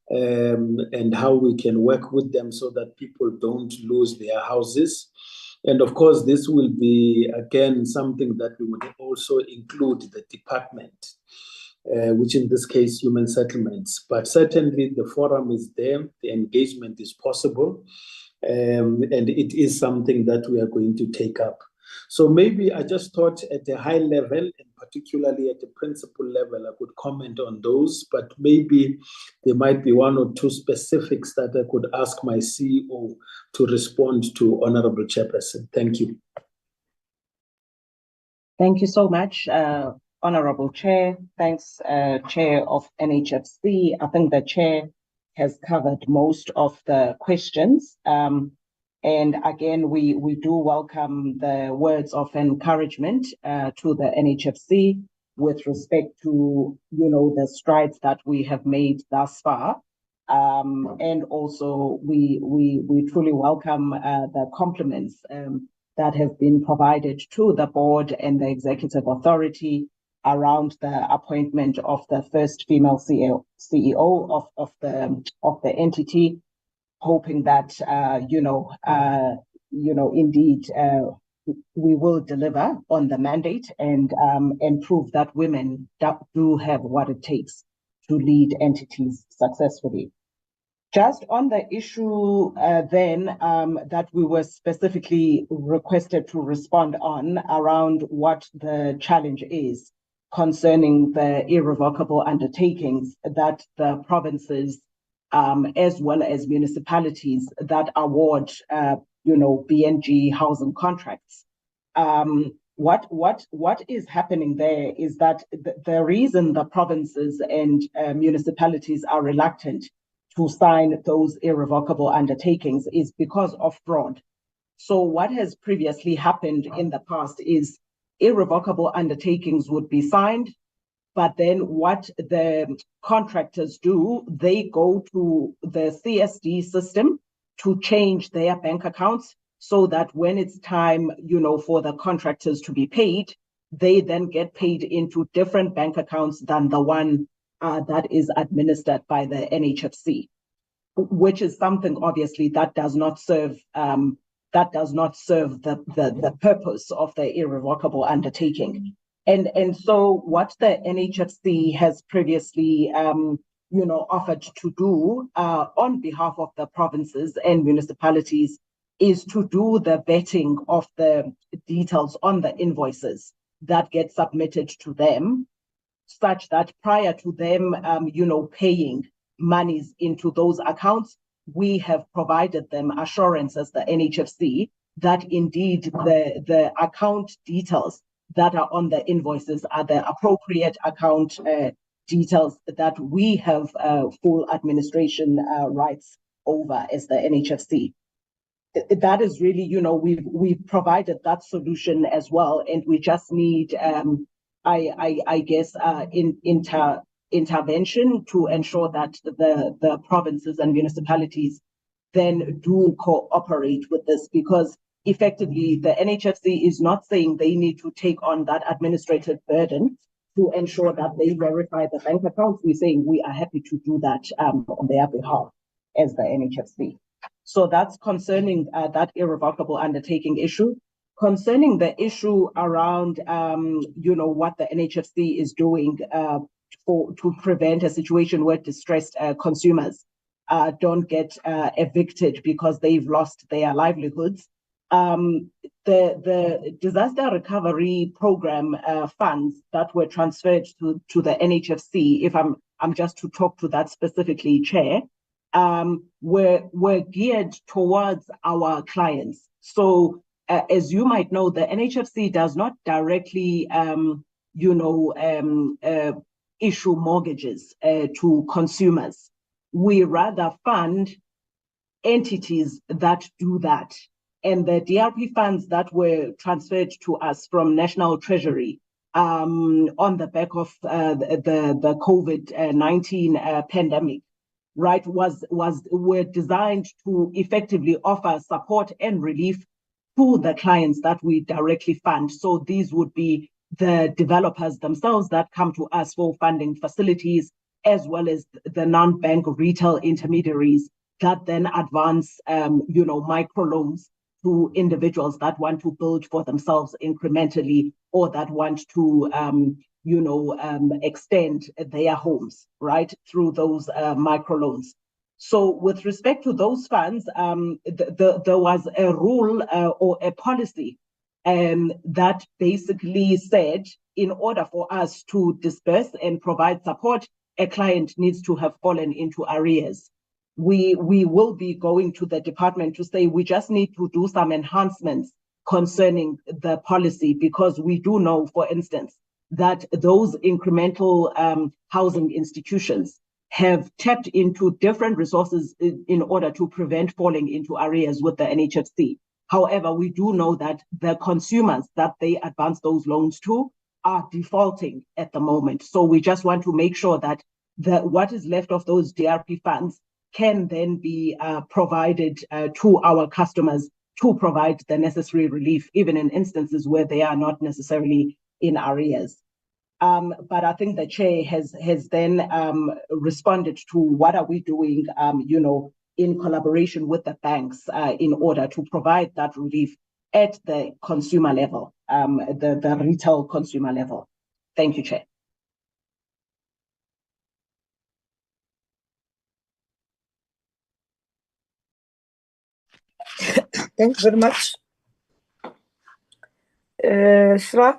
and how we can work with them so that people don't lose their houses. And of course, this will be, again, something that we would also include the department, which in this case, human settlements. But certainly the forum is there, the engagement is possible, and it is something that we are going to take up. So maybe I just thought at a high level, and particularly at the principal level, I could comment on those, but maybe there might be 1 or 2 specifics that I could ask my CEO to respond to, Honorable Chairperson. Thank you. Thank you so much, Honorable Chair. Thanks, Chair of NHFC. I think the Chair has covered most of the questions. And again, we do welcome the words of encouragement to the NHFC with respect to, the strides that we have made thus far. And also we truly welcome the compliments that have been provided to the board and the executive authority around the appointment of the first female CEO of the entity. Hoping that, indeed, we will deliver on the mandate and prove that women do have what it takes to lead entities successfully. Just on the issue that we were specifically requested to respond on around what the challenge is concerning the irrevocable undertakings that the provinces as well as municipalities that award, BNG housing contracts. What is happening there is that the reason the provinces and municipalities are reluctant to sign those irrevocable undertakings is because of fraud. So what has previously happened in the past is irrevocable undertakings would be signed, but then what the contractors do, they go to the CSD system to change their bank accounts so that when it's time, for the contractors to be paid, they then get paid into different bank accounts than the one that is administered by the NHFC, which is something obviously that does not serve the purpose of the irrevocable undertaking. And so what the NHFC has previously, offered to do on behalf of the provinces and municipalities is to do the vetting of the details on the invoices that get submitted to them, such that prior to them, paying monies into those accounts, we have provided them assurances, the NHFC, that indeed the account details that are on the invoices are the appropriate account details that we have full administration rights over as the NHFC. That is really, we've provided that solution as well, and we just need, I guess, intervention to ensure that the provinces and municipalities then do cooperate with this, because effectively the NHFC is not saying they need to take on that administrative burden to ensure that they verify the bank accounts. We're saying we are happy to do that on their behalf as the NHFC. So that's concerning that irrevocable undertaking issue. Concerning the issue around, what the NHFC is doing to prevent a situation where distressed consumers don't get evicted because they've lost their livelihoods. The disaster recovery program funds that were transferred to the NHFC, if I'm just to talk to that specifically, Chair, were geared towards our clients. So as you might know, the NHFC does not directly, issue mortgages to consumers. We rather fund entities that do that. And the DRP funds that were transferred to us from National Treasury on the back of the COVID-19 pandemic, right, were designed to effectively offer support and relief to the clients that we directly fund. So these would be the developers themselves that come to us for funding facilities, as well as the non-bank retail intermediaries that then advance, microloans to individuals that want to build for themselves incrementally, or that want to, extend their homes, right, through those microloans. So with respect to those funds, there was a rule or a policy that basically said, in order for us to disperse and provide support, a client needs to have fallen into arrears. We will be going to the department to say we just need to do some enhancements concerning the policy, because we do know, for instance, that those incremental housing institutions have tapped into different resources in order to prevent falling into arrears with the NHFC. However, we do know that the consumers that they advance those loans to are defaulting at the moment. So we just want to make sure that what is left of those DRP funds can then be provided to our customers to provide the necessary relief, even in instances where they are not necessarily in arrears. But I think the Chair has then responded to what are we doing, in collaboration with the banks in order to provide that relief at the consumer level, the retail consumer level. Thank you, Chair. Thank you very much. SHRA.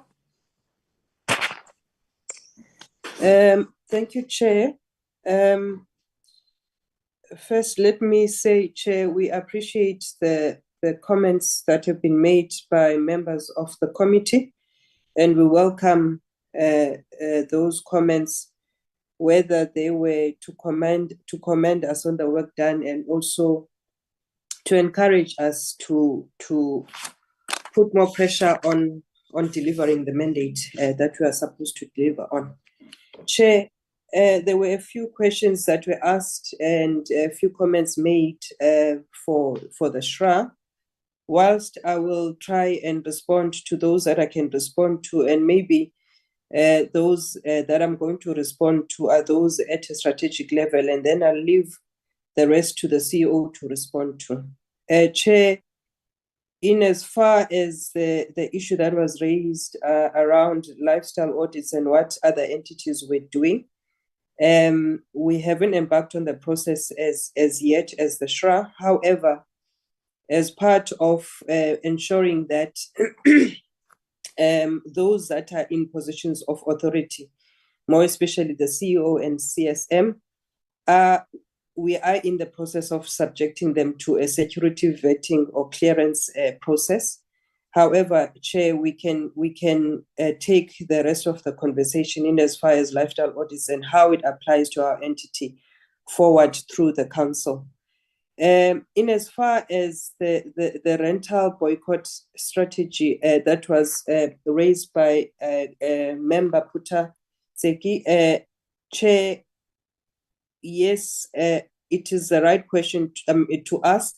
Thank you, Chair. First, let me say, Chair, we appreciate the comments that have been made by members of the committee, and we welcome those comments, whether they were to commend us on the work done, and also to encourage us to put more pressure on delivering the mandate that we are supposed to deliver on. Chair, there were a few questions that were asked and a few comments made for the SHRA. Whilst I will try and respond to those that I can respond to, and maybe those that I'm going to respond to are those at a strategic level, and then I'll leave the rest to the CEO to respond to. Chair, in as far as the issue that was raised around lifestyle audits and what other entities were doing, we haven't embarked on the process as yet as the SHRA. However, as part of ensuring that those that are in positions of authority, more especially the CEO and CSM, we are in the process of subjecting them to a security vetting or clearance process. However, Chair, we can take the rest of the conversation in as far as lifestyle audits and how it applies to our entity forward through the council. In as far as the rental boycott strategy that was raised by Member Puta Seki, Chair, yes, it is the right question to ask.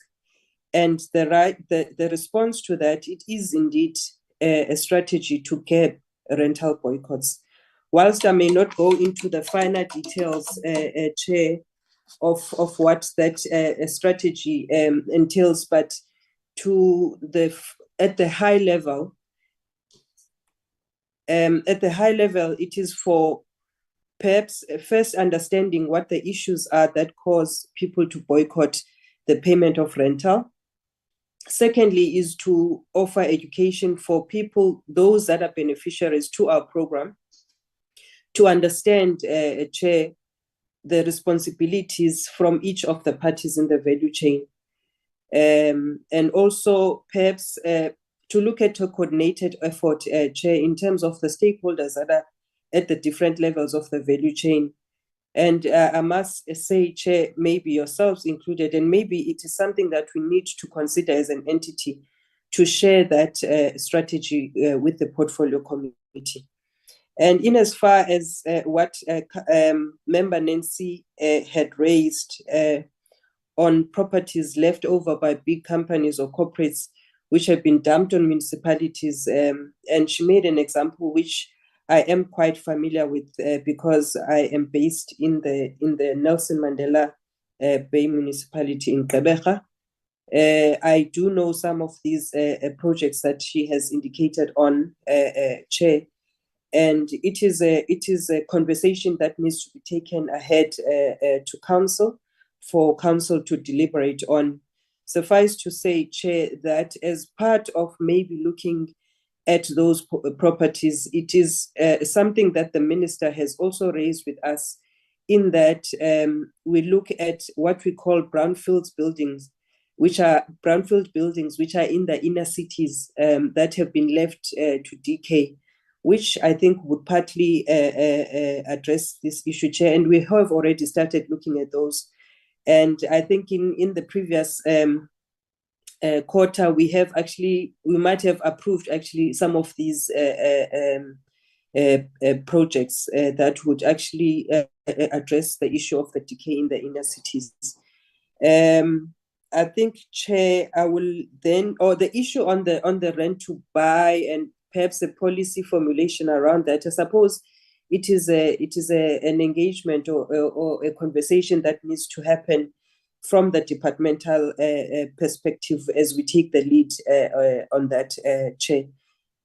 And the response to that, it is indeed a strategy to curb rental boycotts. Whilst I may not go into the finer details, Chair, of what that strategy entails, but at the high level, it is for perhaps first understanding what the issues are that cause people to boycott the payment of rental. Secondly, is to offer education for people, those that are beneficiaries to our program, to understand, Chair, the responsibilities from each of the parties in the value chain. And also perhaps to look at a coordinated effort, Chair, in terms of the stakeholders that are at the different levels of the value chain. And I must say, Chair, maybe yourselves included, and maybe it is something that we need to consider as an entity to share that strategy with the portfolio committee. And in as far as what Member Nancy had raised on properties left over by big companies or corporates which have been dumped on municipalities, and she made an example which I am quite familiar with because I am based in the Nelson Mandela Bay municipality in Gqeberha. I do know some of these projects that she has indicated on, Chair, and it is a conversation that needs to be taken ahead to council for council to deliberate on. Suffice to say, Chair, that as part of maybe looking at those properties, it is something that the minister has also raised with us, in that we look at what we call brownfield buildings, which are in the inner cities that have been left to decay, which I think would partly address this issue, Chair. And we have already started looking at those. And I think in the previous quarter, we might have approved actually some of these projects that would actually address the issue of the decay in the inner cities. I think, Chair, I will then, or the issue on the rent to buy and perhaps a policy formulation around that. I suppose it is an engagement or a conversation that needs to happen from the departmental perspective as we take the lead on that, Chair.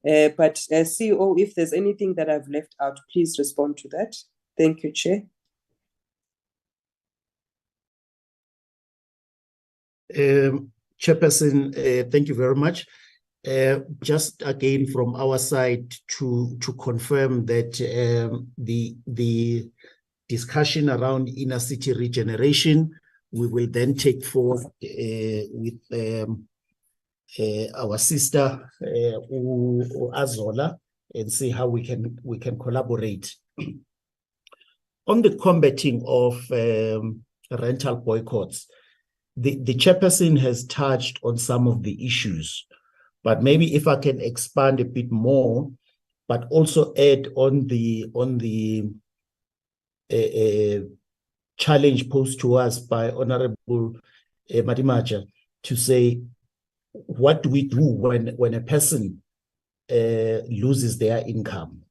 But CEO, if there's anything that I've left out, please respond to that. Thank you, Chair. Chairperson, thank you very much. Just again from our side to confirm that the discussion around inner city regeneration, we will then take forward with our sister Azola and see how we can collaborate. On the combating of rental boycotts, the chairperson has touched on some of the issues, but maybe if I can expand a bit more, but also add on the challenge posed to us by Honorable Madimaja to say, what do we do when a person loses their income?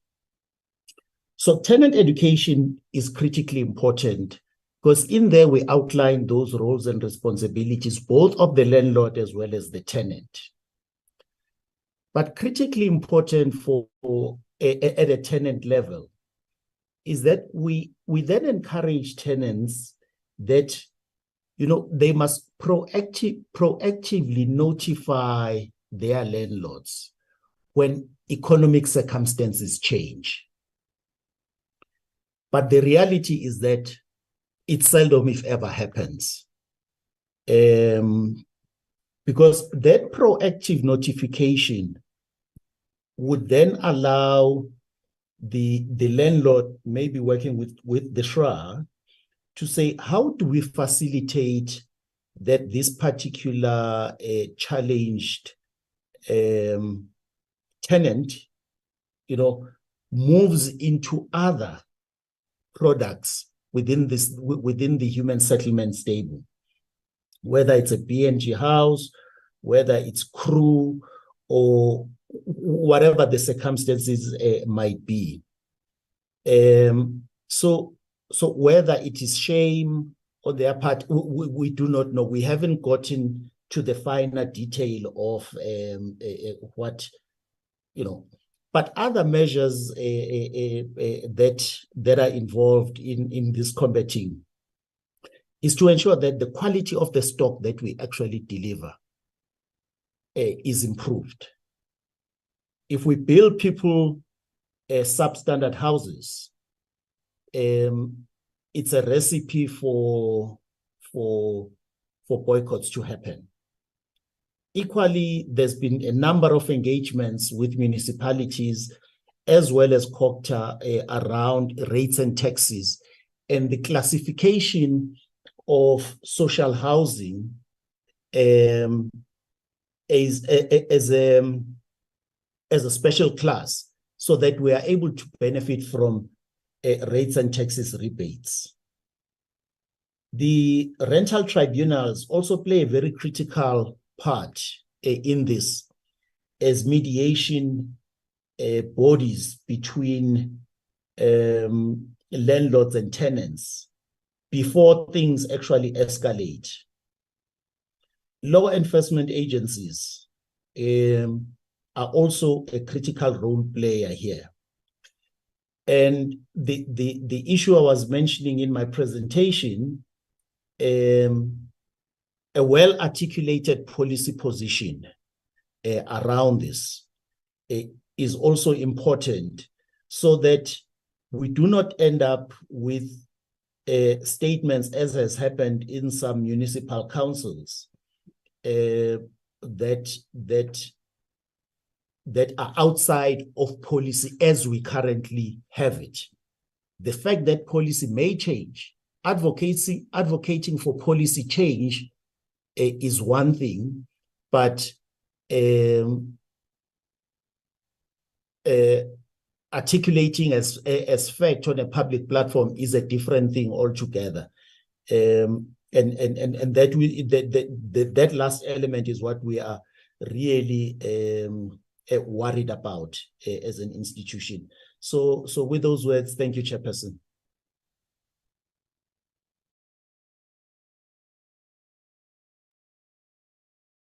So tenant education is critically important, because in there we outline those roles and responsibilities, both of the landlord as well as the tenant. But critically important at a tenant level is that we then encourage tenants that, you know, they must proactively notify their landlords when economic circumstances change. But the reality is that it seldom, if ever, happens. Because that proactive notification would then allow the landlord, maybe working with the SHRA, to say, how do we facilitate that this particular challenged tenant, moves into other products within the human settlement stable, whether it's a BNG house, whether it's crew, or whatever the circumstances might be. So whether it is shame on their part, we do not know. We haven't gotten to the finer detail of what, but other measures that are involved in this combating is to ensure that the quality of the stock that we actually deliver is improved. If we build people substandard houses, it's a recipe for boycotts to happen. Equally, there's been a number of engagements with municipalities as well as COGTA around rates and taxes, and the classification of social housing as a special class, so that we are able to benefit from rates and taxes rebates. The rental tribunals also play a very critical part in this as mediation bodies between landlords and tenants before things actually escalate. Law enforcement agencies are also a critical role player here. And the issue I was mentioning in my presentation, a well-articulated policy position around this is also important, so that we do not end up with statements, as has happened in some municipal councils, that are outside of policy as we currently have it. The fact that policy may change, advocating for policy change is one thing, but articulating as fact on a public platform is a different thing altogether. And that last element is what we are really worried about as an institution. So with those words, thank you, Chairperson.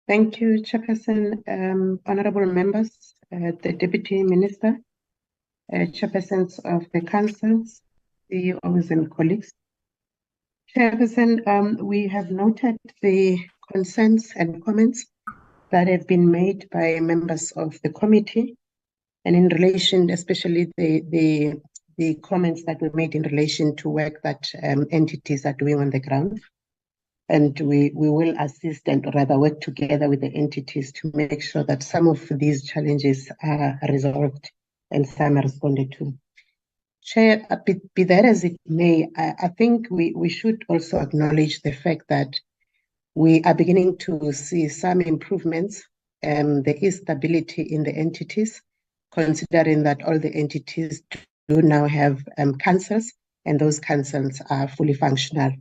Thank you, Chairperson. Honorable members, the Deputy Minister, Chairpersons of the councils, CEOs and colleagues. Chairperson, we have noted the concerns and comments that have been made by members of the committee, and in relation, especially the comments that were made in relation to work that entities are doing on the ground. And we will assist and rather work together with the entities to make sure that some of these challenges are resolved and some are responded to. Chair, be that as it may, I think we should also acknowledge the fact that we are beginning to see some improvements. There is stability in the entities, considering that all the entities do now have councils, and those councils are fully functional.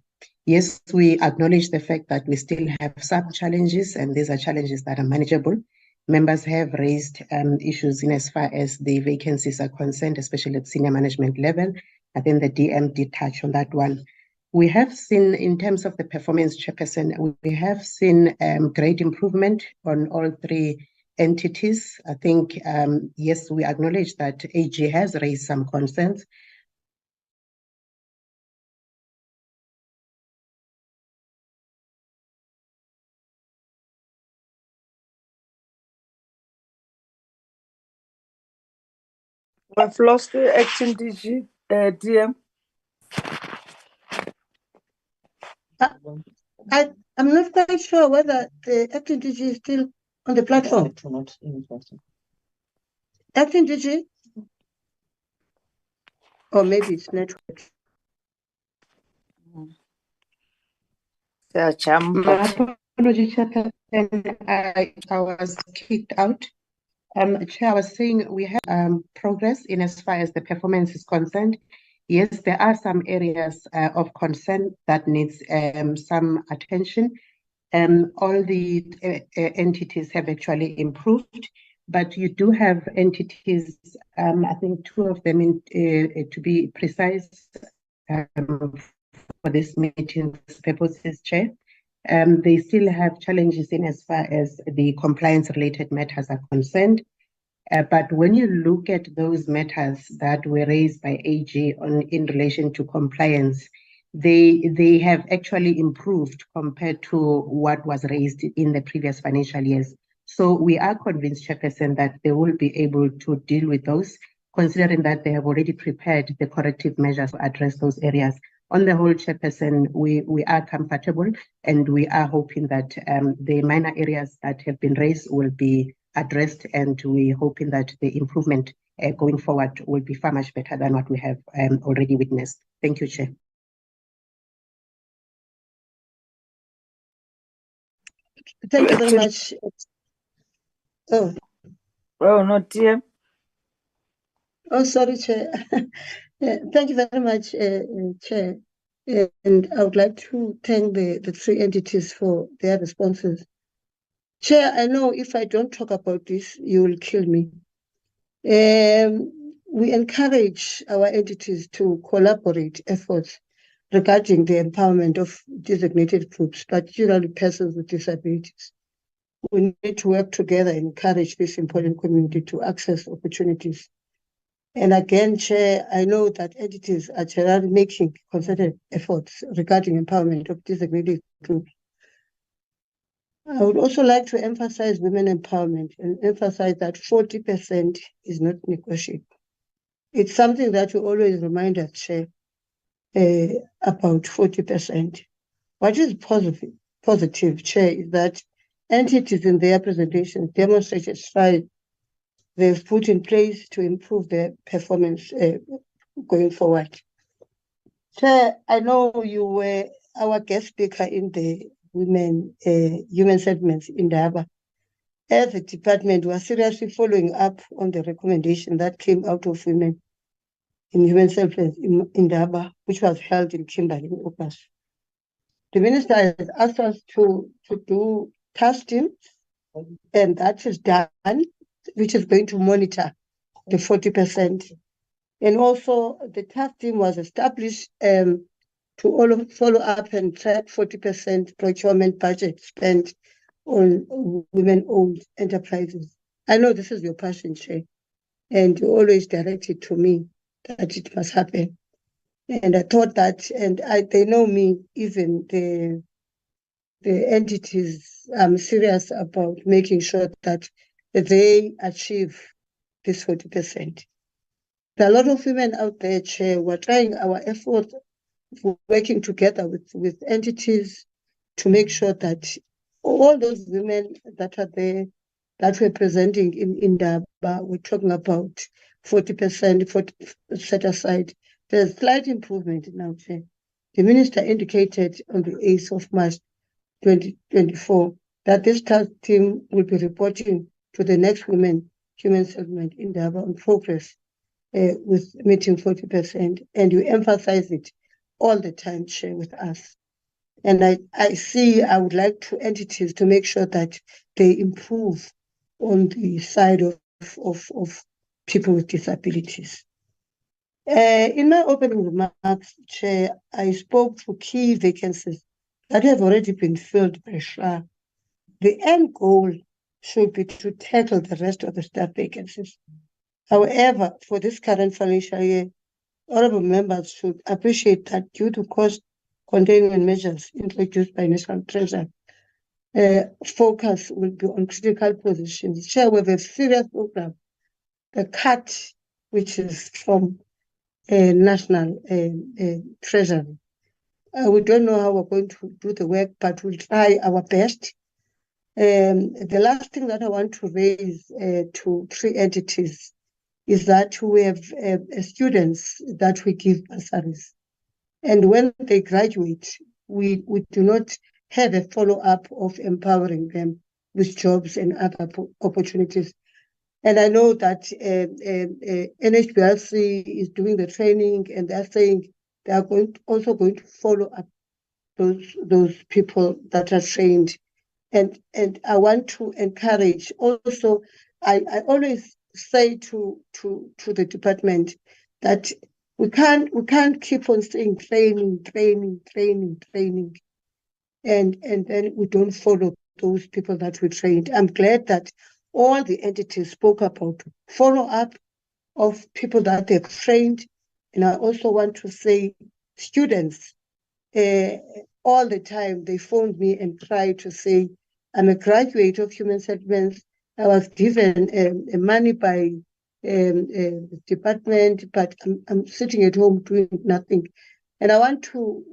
Yes, we acknowledge the fact that we still have some challenges, and these are challenges that are manageable. Members have raised issues in as far as the vacancies are concerned, especially at senior management level. I think the DM did touch on that one. We have seen, in terms of the performance, Chairperson, we have seen great improvement on all three entities. I think, yes, we acknowledge that AG has raised some concerns. I've lost the acting DG, DM. I'm not quite sure whether the acting DG is still on the platform. Acting DG? Or maybe it's network. My apology, Chairperson, I was kicked out. Chair, I was saying we have progress in as far as the performance is concerned. Yes, there are some areas of concern that needs some attention. All the entities have actually improved, but you do have entities, I think 2 of them to be precise, for this meeting's purposes, Chair. They still have challenges in as far as the compliance-related matters are concerned. But when you look at those matters that were raised by AG in relation to compliance, they have actually improved compared to what was raised in the previous financial years. So we are convinced, Chairperson, that they will be able to deal with those, considering that they have already prepared the corrective measures to address those areas. On the whole, Chairperson, we are comfortable, and we are hoping that the minor areas that have been raised will be addressed, and we're hoping that the improvement going forward will be far much better than what we have already witnessed. Thank you, Chair. Thank you very much. Oh, not here. Oh, sorry, Chair. Thank you very much, Chair. And I would like to thank the 3 entities for their responses. Chair, I know if I don't talk about this, you will kill me. We encourage our entities to collaborate efforts regarding the empowerment of designated groups, particularly persons with disabilities. We need to work together and encourage this important community to access opportunities. And again, Chair, I know that entities are generally making concerted efforts regarding empowerment of designated groups. I would also like to emphasize women empowerment and emphasize that 40% is not negotiable. It's something that you always remind us, Chair, about 40%. What is positive, Chair, is that entities in their presentations demonstrated strides they've put in place to improve their performance going forward. Chair, I know you were our guest speaker in the Women Human Settlements in Ndaba. As a department, we are seriously following up on the recommendation that came out of Women in Human Settlements in Ndaba, which was held in Kimberley in August. The Minister has asked us to do task teams, and that is done, which is going to monitor the 40%. And also the task team was established to follow up and track 40% procurement budget spent on women-owned enterprises. I know this is your passion, Chair, and you always direct it to me that it must happen. And I thought that, and they know me, even the entities, I'm serious about making sure that they achieve this 40%. There are a lot of women out there, Chair. We're trying our efforts, working together with entities to make sure that all those women that are there, that we're presenting in Ndaba, we're talking about 40% set aside. There's slight improvement now, Chair. The Minister indicated on the 8th of March 2024 that this task team will be reporting to the next Women Human Settlement in Ndaba on progress with meeting 40%, and you emphasize it all the time, Chair, with us. And I would like to entities to make sure that they improve on the side of people with disabilities. In my opening remarks, Chair, I spoke to key vacancies that have already been filled by SHRA. The end goal should be to tackle the rest of the staff vacancies. However, for this current financial year, honorable members should appreciate that due to cost containment measures introduced by National Treasury, focus will be on critical positions. Chair, we have a serious program, the cut, which is from National Treasury. We don't know how we're going to do the work, but we'll try our best. The last thing that I want to raise to 3 entities is that we have students that we give bursaries. And when they graduate, we do not have a follow-up of empowering them with jobs and other opportunities. And I know that NHBRC is doing the training, and they're saying they are also going to follow up those people that are trained. And I want to encourage also, I always say to the department that we can't keep on saying training, and then we don't follow those people that we trained. I'm glad that all the entities spoke about follow-up of people that they've trained. And I also want to say students, all the time they phoned me and tried to say, I'm a graduate of human settlements. I was given money by the department, but I'm sitting at home doing nothing. And I want to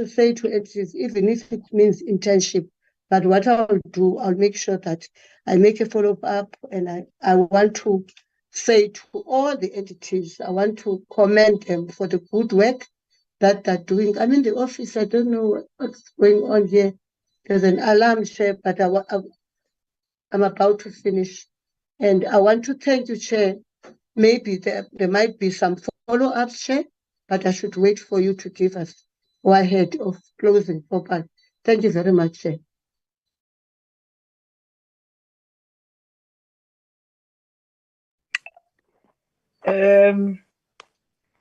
say to entities, even if it means internship, but what I'll do, I'll make sure that I make a follow-up, and I want to say to all the entities, I want to commend them for the good work that they're doing. I'm in the office, I don't know what's going on here. There's an alarm, Chair, but I'm about to finish. And I want to thank you, Chair. Maybe there might be some follow-ups, Chair, but I should wait for you to give us go ahead of closing properly. Thank you very much, Chair.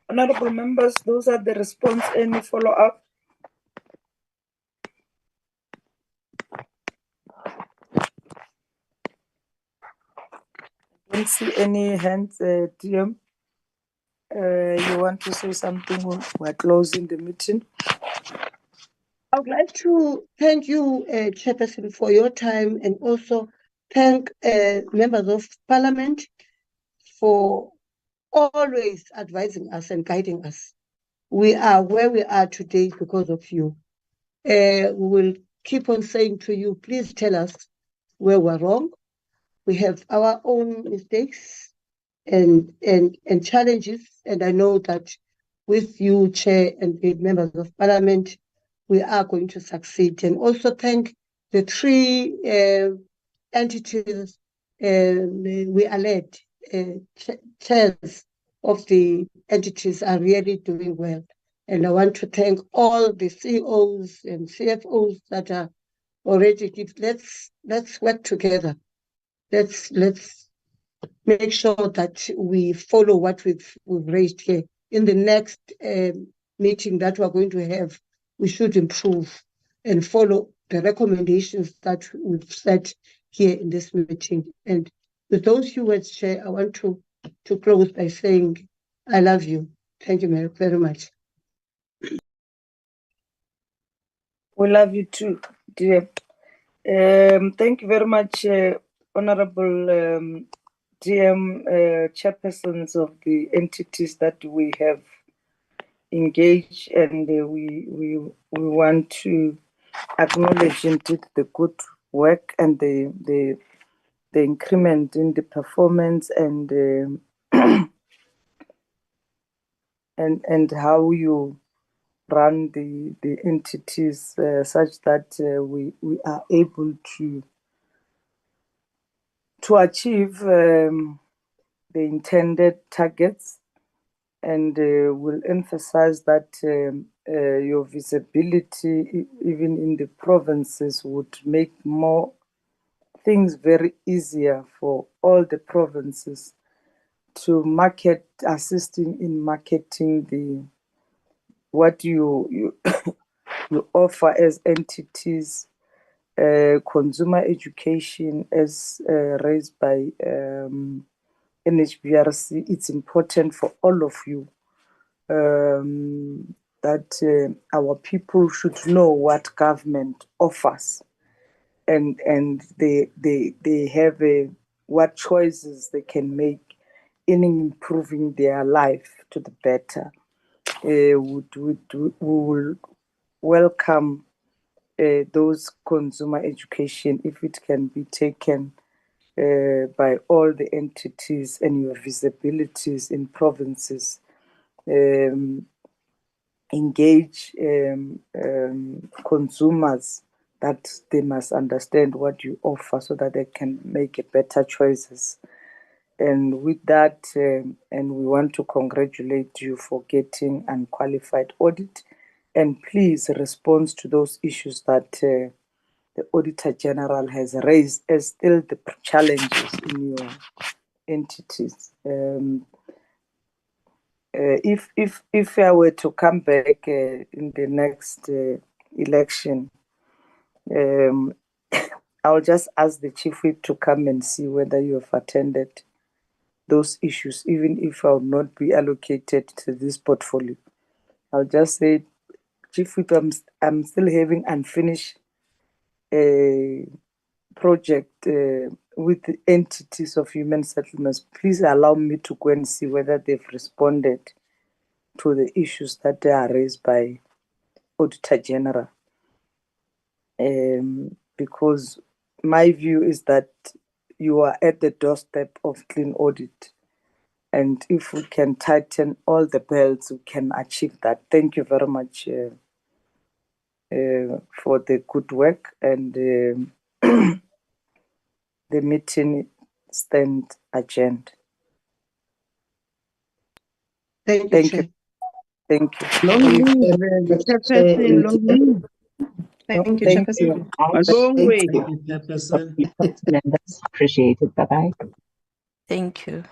Honorable members, those are the response. Any follow-up? I don't see any hands, DM. You want to say something? We're closing the meeting. I would like to thank you, Chairperson, for your time, and also thank members of Parliament for always advising us and guiding us. We are where we are today because of you. We will keep on saying to you, please tell us where we're wrong. We have our own mistakes and challenges, and I know that with you, Chair, and the members of Parliament, we are going to succeed. And also thank the three entities we are led. Chairs of the entities are really doing well. And I want to thank all the CEOs and CFOs that are already give. Let's work together. Let's make sure that we follow what we've raised here. In the next meeting that we're going to have, we should improve and follow the recommendations that we've set here in this meeting. And with those few words, Chair, I want to close by saying, I love you. Thank you very much. We love you too, dear. Thank you very much, Honorable DM chairpersons of the entities that we have engaged, and we want to acknowledge indeed the good work and the increment in the performance and and how you run the entities such that we are able to achieve the intended targets, and will emphasize that your visibility even in the provinces would make more things very easier for all the provinces to market, assisting in marketing the what you you offer as entities, consumer education as raised by NHBRC. It's important for all of you that our people should know what government offers, and they have what choices they can make in improving their life to the better. We will welcome those consumer education if it can be taken by all the entities and your visibilities in provinces. Engage consumers that they must understand what you offer so that they can make better choices. And with that, and we want to congratulate you for getting unqualified audit. And please respond to those issues that the Auditor General has raised as still the challenges in your entities. If I were to come back in the next election, I'll just ask the Chief Whip to come and see whether you have attended those issues, even if I will not be allocated to this portfolio. I'll just say, Chief Whip, I'm still having unfinished project with the entities of human settlements. Please allow me to go and see whether they've responded to the issues that are raised by Auditor General. Because my view is that you are at the doorstep of clean audit. And if we can tighten all the belts, we can achieve that. Thank you very much for the good work, and the meeting stand adjourned. Thank you. Thank you. Long live Chairperson, long live. Thank you, Thank Chairperson. you. A long way. Members, appreciate it. Bye-bye. Thank you.